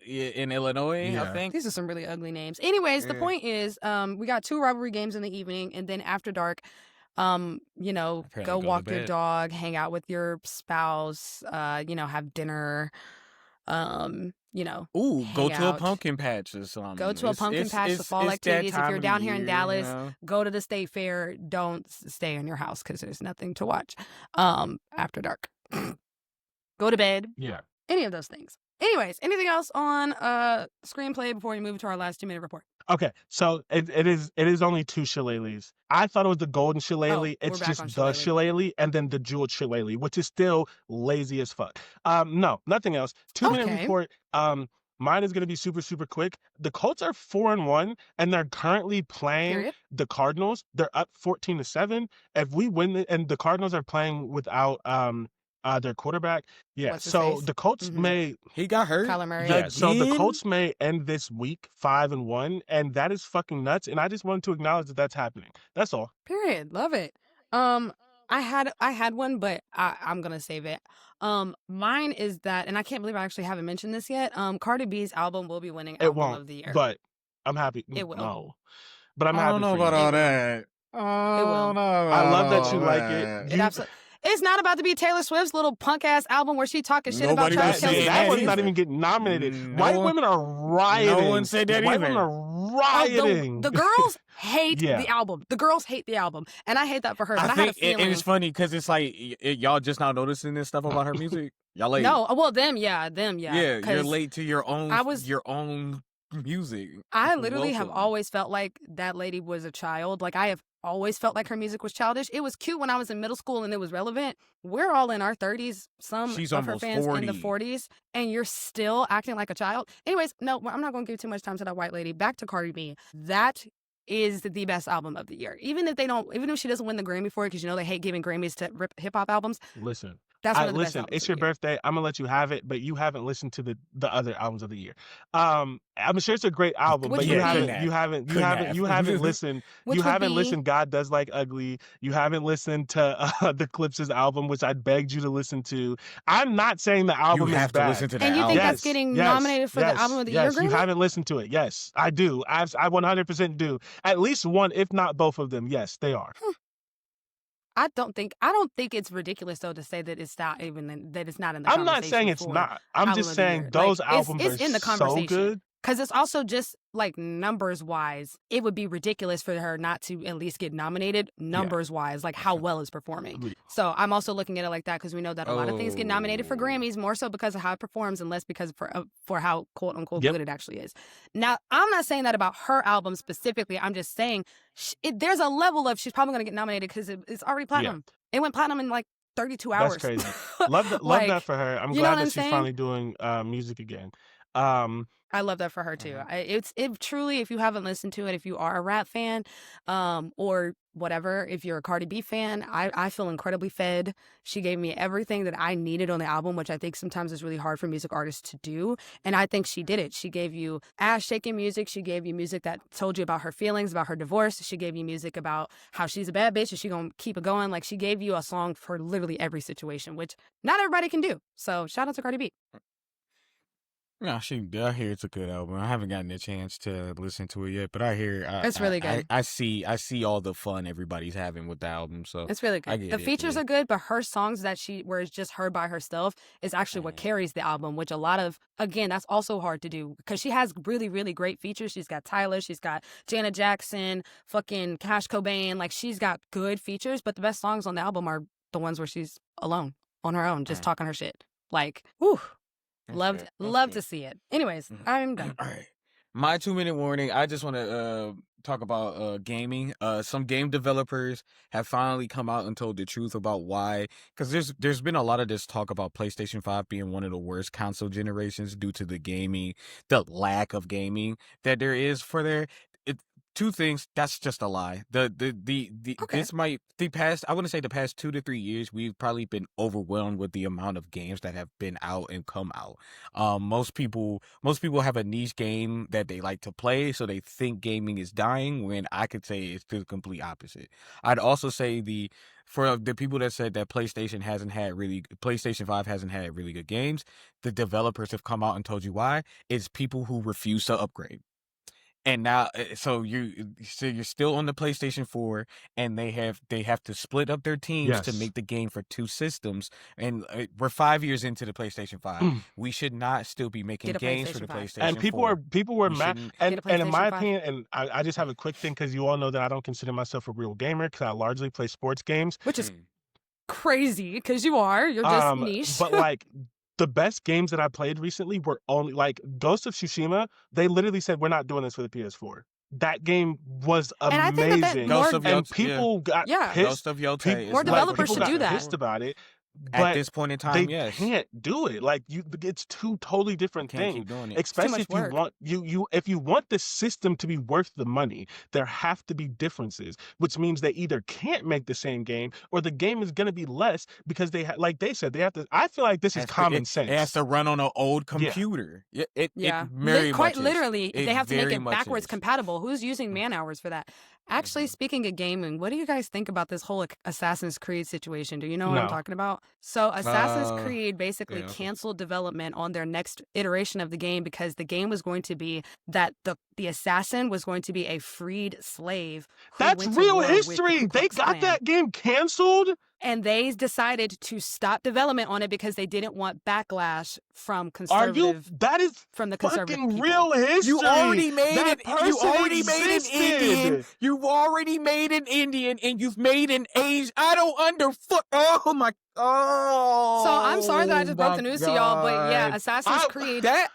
in Illinois. Yeah. I think. These are some really ugly names. Anyways, the Yeah. point is, we got 2 rivalry games in the evening, and then after dark, Apparently go go to walk your bed. dog, hang out with your spouse, have dinner, Ooh, go hang to a out. pumpkin patch or something. Go to a pumpkin patch, the fall it's that activities. If time you're of down the here in year, Dallas, you know? go to the state fair. Don't stay in your house because there's nothing to watch after dark. Go to bed. Yeah. Any of those things. Anyways, anything else on screenplay before we move to our last 2-minute report? Okay, so it is only 2 shillelaghs. I thought it was the golden shillelagh. we're It's back just on the shillelagh and then the jeweled shillelagh, which is still lazy as fuck. No, nothing else. 2-minute Okay. report. Mine is gonna be super, super quick. The Colts are 4-1, and they're currently playing Period. the Cardinals. They're up 14-7. If we win, and the Cardinals are playing without their quarterback. Yeah, What's his so face? the Colts Mhm. may He got hurt. Kyler Murray. Yeah, so the Again? Colts may end this week 5-1, and that is fucking nuts. And I just wanted to acknowledge that that's happening. That's all. Period. Love it. I had one, but I'm gonna save it. Mine is that, and I can't believe I actually haven't mentioned this yet. Cardi B's album will be winning It album won't, of the year. but I'm happy. It will. No, but I'm I happy don't know for about you. all will. that. I will. don't know I love about that you all like that. it. It absolutely. It's not about to be Taylor Swift's little punk ass album where she talking shit Nobody about was Travis saying Kelce. That one's either. not even getting nominated. No White one- women are rioting. No one said that White either. women are Oh, rioting. the girls hate Yeah. the album. The girls hate the album, and I hate that for her. But I, I had a think feeling. and it's funny because it's like y'all just now noticing this stuff about her music. Y'all late. No, well, them, yeah. Yeah, you're 'cause late to your own. I was- your own music. I literally have Welcome. always felt like that lady was a child. Like I have always felt like her music was childish. It was cute when I was in middle school and it was relevant. We're all in our 30s. Some She's of her almost fans in the 40. 40s, and you're still acting like a child. Anyways, no, I'm not going to give too much time to that white lady. Back to Cardi B. That is the best album of the year. Even if she doesn't win the Grammy for it, because they hate giving Grammys to hip hop albums. Listen. That's one of the best Listen, albums it's of your the year. birthday. I'm gonna let you have it, but you haven't listened to the other albums of the year. I'm sure it's a great album, Which but would you be- haven't listened. Which You would haven't be- listened. God Does Like Ugly. You haven't listened to the Clips' album, which I begged you to listen to. I'm not saying the album You is have to bad. listen to that. And you think album. that's getting nominated for the Album of the Year Yes, you Grammy? haven't listened to it. Yes, I do. I 100% do. At least one, if not both of them. Yes, they are. I don't think it's ridiculous though to say that it's not even that it's not in the I'm not conversation saying it's for not. I'm Album just of the saying Year. those Like, it's albums in are the so conversation. good. Because it's also just like numbers wise, it would be ridiculous for her not to at least get nominated numbers wise, like how well it's performing. So I'm also looking at it like that because we know that a lot of things get nominated for Grammys more so because of how it performs and less because for how quote unquote good it actually is. Now, I'm not saying that about her album specifically. I'm just saying there's a level of she's probably going to get nominated because it's already platinum. It went platinum in like 32 hours. That's crazy. Love that for her. I'm glad that she's finally doing music again. I love that for her too. It truly, if you haven't listened to it, if you are a rap fan, or whatever, if you're a Cardi B fan, I feel incredibly fed. She gave me everything that I needed on the album, which I think sometimes is really hard for music artists to do. And I think she did it. She gave you ass-shaking music. She gave you music that told you about her feelings, about her divorce. She gave you music about how she's a bad bitch and she gonna keep it going. Like, she gave you a song for literally every situation, which not everybody can do. So shout out to Cardi B. No, I hear it's a good album. I haven't gotten a chance to listen to it yet, but I hear it's really good. I see all the fun everybody's having with the album, so it's really good. The features are good, but her songs where it's just her by herself is actually what carries the album, which a lot of, again, that's also hard to do because she has really, really great features. She's got Tyler, she's got Janet Jackson, fucking Cash Cobain. Like, she's got good features, but the best songs on the album are the ones where she's alone, on her own, just talking her shit. Like, whew. Love to see it. Anyways, I'm done. All right. My 2-minute warning. I just want to talk about gaming. Some game developers have finally come out and told the truth about why. Because there's been a lot of this talk about PlayStation 5 being one of the worst console generations due to the lack of gaming that there is for there. Two things. That's just a lie. I wouldn't say the past 2 to 3 years, we've probably been overwhelmed with the amount of games that have been out and come out. Most people have a niche game that they like to play, so they think gaming is dying, when I could say it's the complete opposite. I'd also say for the people that said that PlayStation 5 hasn't had really good games, the developers have come out and told you why. It's people who refuse to upgrade. And now, so you're still on the PlayStation 4, and they have to split up their teams to make the game for 2 systems. And we're 5 years into the PlayStation 5. We should not still be making games for the PlayStation 4. And people were mad. And in my opinion, and I just have a quick thing because you all know that I don't consider myself a real gamer because I largely play sports games, which is crazy because you're just niche. But like, the best games that I played recently were only like Ghost of Tsushima. They literally said, we're not doing this for the PS4. That game was amazing. And people got pissed. Ghost of Yote. More developers should do that. Pissed about it. At this point in time, they can't do it. Like, it's 2 totally different things. Keep doing it. if Especially you want the system to be worth the money, there have to be differences, which means they either can't make the same game or the game is going to be less because like they said, they have to. I feel like this is common sense. It has to run on an old computer. Quite literally, they have to make it backwards compatible. Who's using man hours for that? Actually, speaking of gaming, what do you guys think about this whole Assassin's Creed situation? Do you know what I'm talking about? So Assassin's Creed basically canceled development on their next iteration of the game because the game was going to be that the assassin was going to be a freed slave. That's real history. They got that game canceled. And they decided to stop development on it because they didn't want backlash from conservative. That is from the conservative fucking people. Real history. You already made an Indian. You've already made an Indian, and you've made an Asian. I don't underfoot. Oh my. Oh. So I'm sorry that I just broke the news to y'all, but yeah, Assassin's Creed. That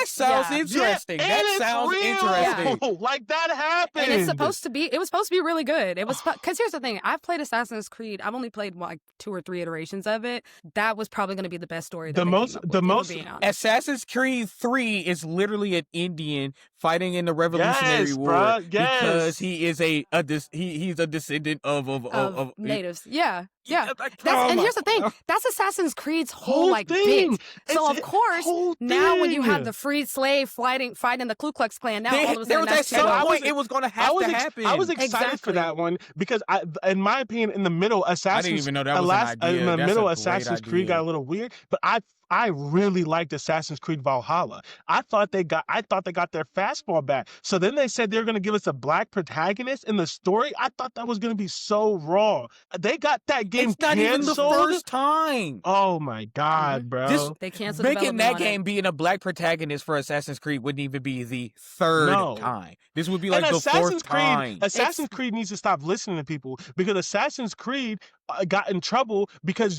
sounds interesting. That sounds interesting. Yeah. Like that happened. And it was supposed to be really good. It was because here's the thing. I've played Assassin's Creed. I've only played like 2 or 3 iterations of it. That was probably going to be the best story. The most Assassin's Creed 3 is literally an Indian fighting in the Revolutionary War because he is he's a descendant of natives. Yeah. And here's the thing. That's Assassin's Creed's whole like bit. So of course, now when you have the freed slave fighting the Ku Klux Klan, now all of a sudden that's it was going to have to happen. I was excited for that one because in my opinion, in the middle, Assassin's Creed got a little weird. But I really liked Assassin's Creed Valhalla. I thought they got their fastball back. So then they said they were going to give us a black protagonist in the story. I thought that was going to be so wrong. They got that game It's not canceled. even the first time. Oh my God, bro! This, They canceled making that game it. being a black protagonist for Assassin's Creed wouldn't even be the third time. This would be like the fourth time. Assassin's Creed needs to stop listening to people, because Assassin's Creed got in trouble because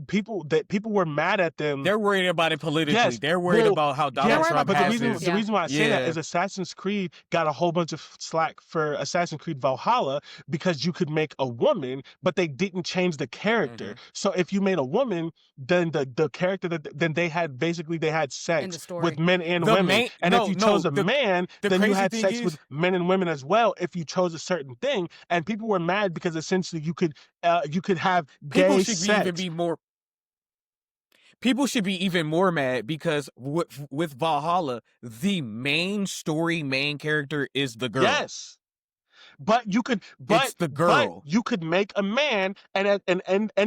people were mad at them. They're worried about it politically. Yes, They're worried about how Donald Trump but passes. the reason why I say that is Assassin's Creed got a whole bunch of slack for Assassin's Creed Valhalla because you could make a woman, but they didn't change the character. So if you made a woman, then the character then they had sex with men and women. If you chose a man, then you had sex with men and women as well if you chose a certain thing. And people were mad because essentially you could have gay sex. People should be even more mad because with Valhalla, the main character is the girl. Yes. But it's the girl. But you could make a man and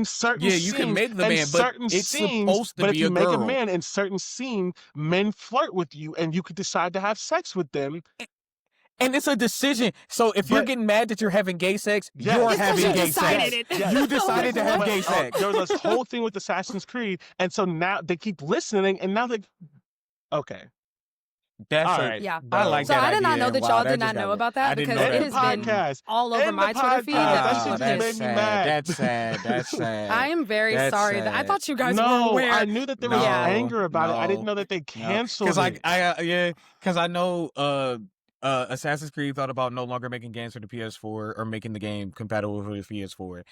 certain scenes. You can make the man, but it's supposed to be a girl. But if you make a man in certain scenes, men flirt with you and you could decide to have sex with them. And it's a decision. So if you're getting mad that you're having gay sex, you're having gay sex. You decided to have gay sex. There was this whole thing with Assassin's Creed, and so now they keep listening, and now okay. That's all right. Yeah. I like that. So I did not know that y'all did not know about that because it has been all over my Twitter feed. That shit just made me mad. That's sad. That's sad. I am very sorry. I thought you guys were aware. I knew that there was anger about it. I didn't know that they canceled it. Because I know Assassin's Creed thought about no longer making games for the PS4 or making the game compatible with the PS4.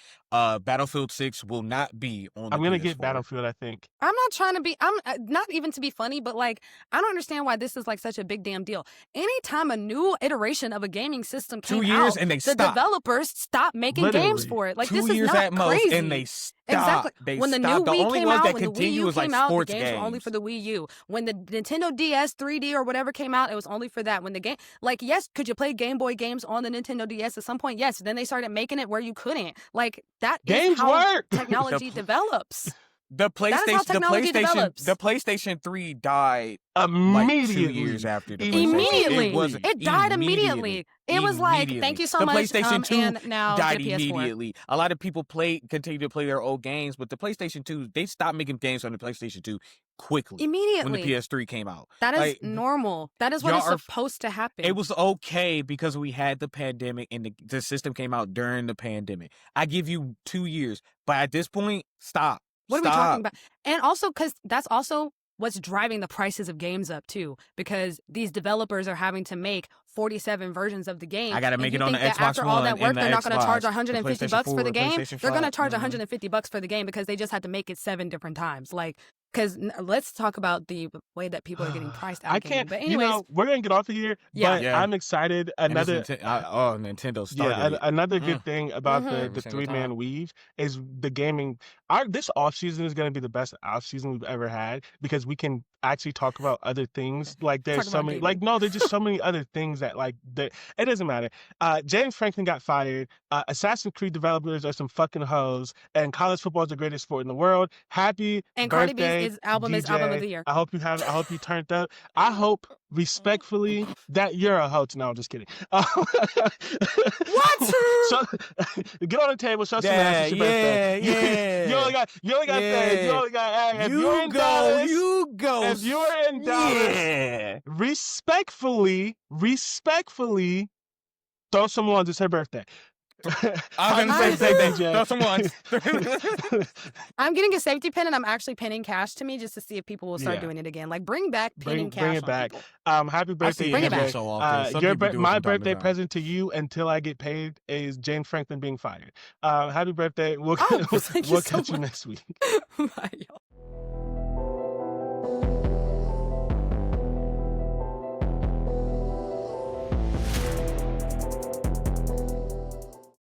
Battlefield 6 will not be on the I'm going to PS4. get Battlefield, I think. I'm not trying to be, I'm not even to be funny, but like, I don't understand why this is like such a big damn deal. Anytime a new iteration of a gaming system came 2 years out, and the developers stopped making games for it. Like, 2 this is years not at most, crazy. and they stopped. Exactly. When the new Wii came out, when the Wii U came out, the games games were only for the Wii U. When the Nintendo DS 3D or whatever came out, it was only for that. When the game, like, yes, could you play Game Boy games on the Nintendo DS at some point? Yes. Then they started making it where you couldn't. Like, that games is how work. technology develops. The PlayStation 3 died immediately. Like 2 years after the immediately. It died immediately. It was like, thank you so much. The PlayStation 2 and now died the PS4. immediately. A lot of people continue to play their old games, but the PlayStation 2, they stopped making games on the PlayStation 2 quickly. Immediately. When the PS3 came out. That is normal. That is what is supposed to happen. It was okay because we had the pandemic and the system came out during the pandemic. I give you 2 years, but at this point, stop. What are we talking about? And also, because that's also what's driving the prices of games up, too. Because these developers are having to make 47 versions of the game. I got to make it on the Xbox after all that work, One, they're not going to charge $150 for the game? They're going to charge $150 for the game because they just had to make it 7 different times. Like, because let's talk about the way that people are getting priced out. I can't. But anyways, we're gonna get off of here. But I'm excited. Nintendo started. Another good thing about the 3-man weave is the gaming. This off season is gonna be the best off season we've ever had because we can actually talk about other things. Like there's so many. Like there's just so many other things that it doesn't matter. James Franklin got fired. Assassin's Creed developers are some fucking hoes, and college football is the greatest sport in the world. Happy and birthday. Cardi B's album is album of the year. I hope you turned up. I hope respectfully that you're a hoe. No, I'm just kidding. What? So, get on the table. Show some ass. Yeah. You only got things. You only got ass. You go. If you're in Dallas, respectfully, throw some ones. It's her birthday. I was going to say the same thing. Throw some ones. I'm getting a safety pin and I'm actually pinning cash to me just to see if people will start doing it again. Like bring back pinning cash. Bring it back. Happy birthday. Bring it back. So often. My birthday present to you until I get paid is James Franklin being fired. Happy birthday. We'll catch you next week. Bye, y'all.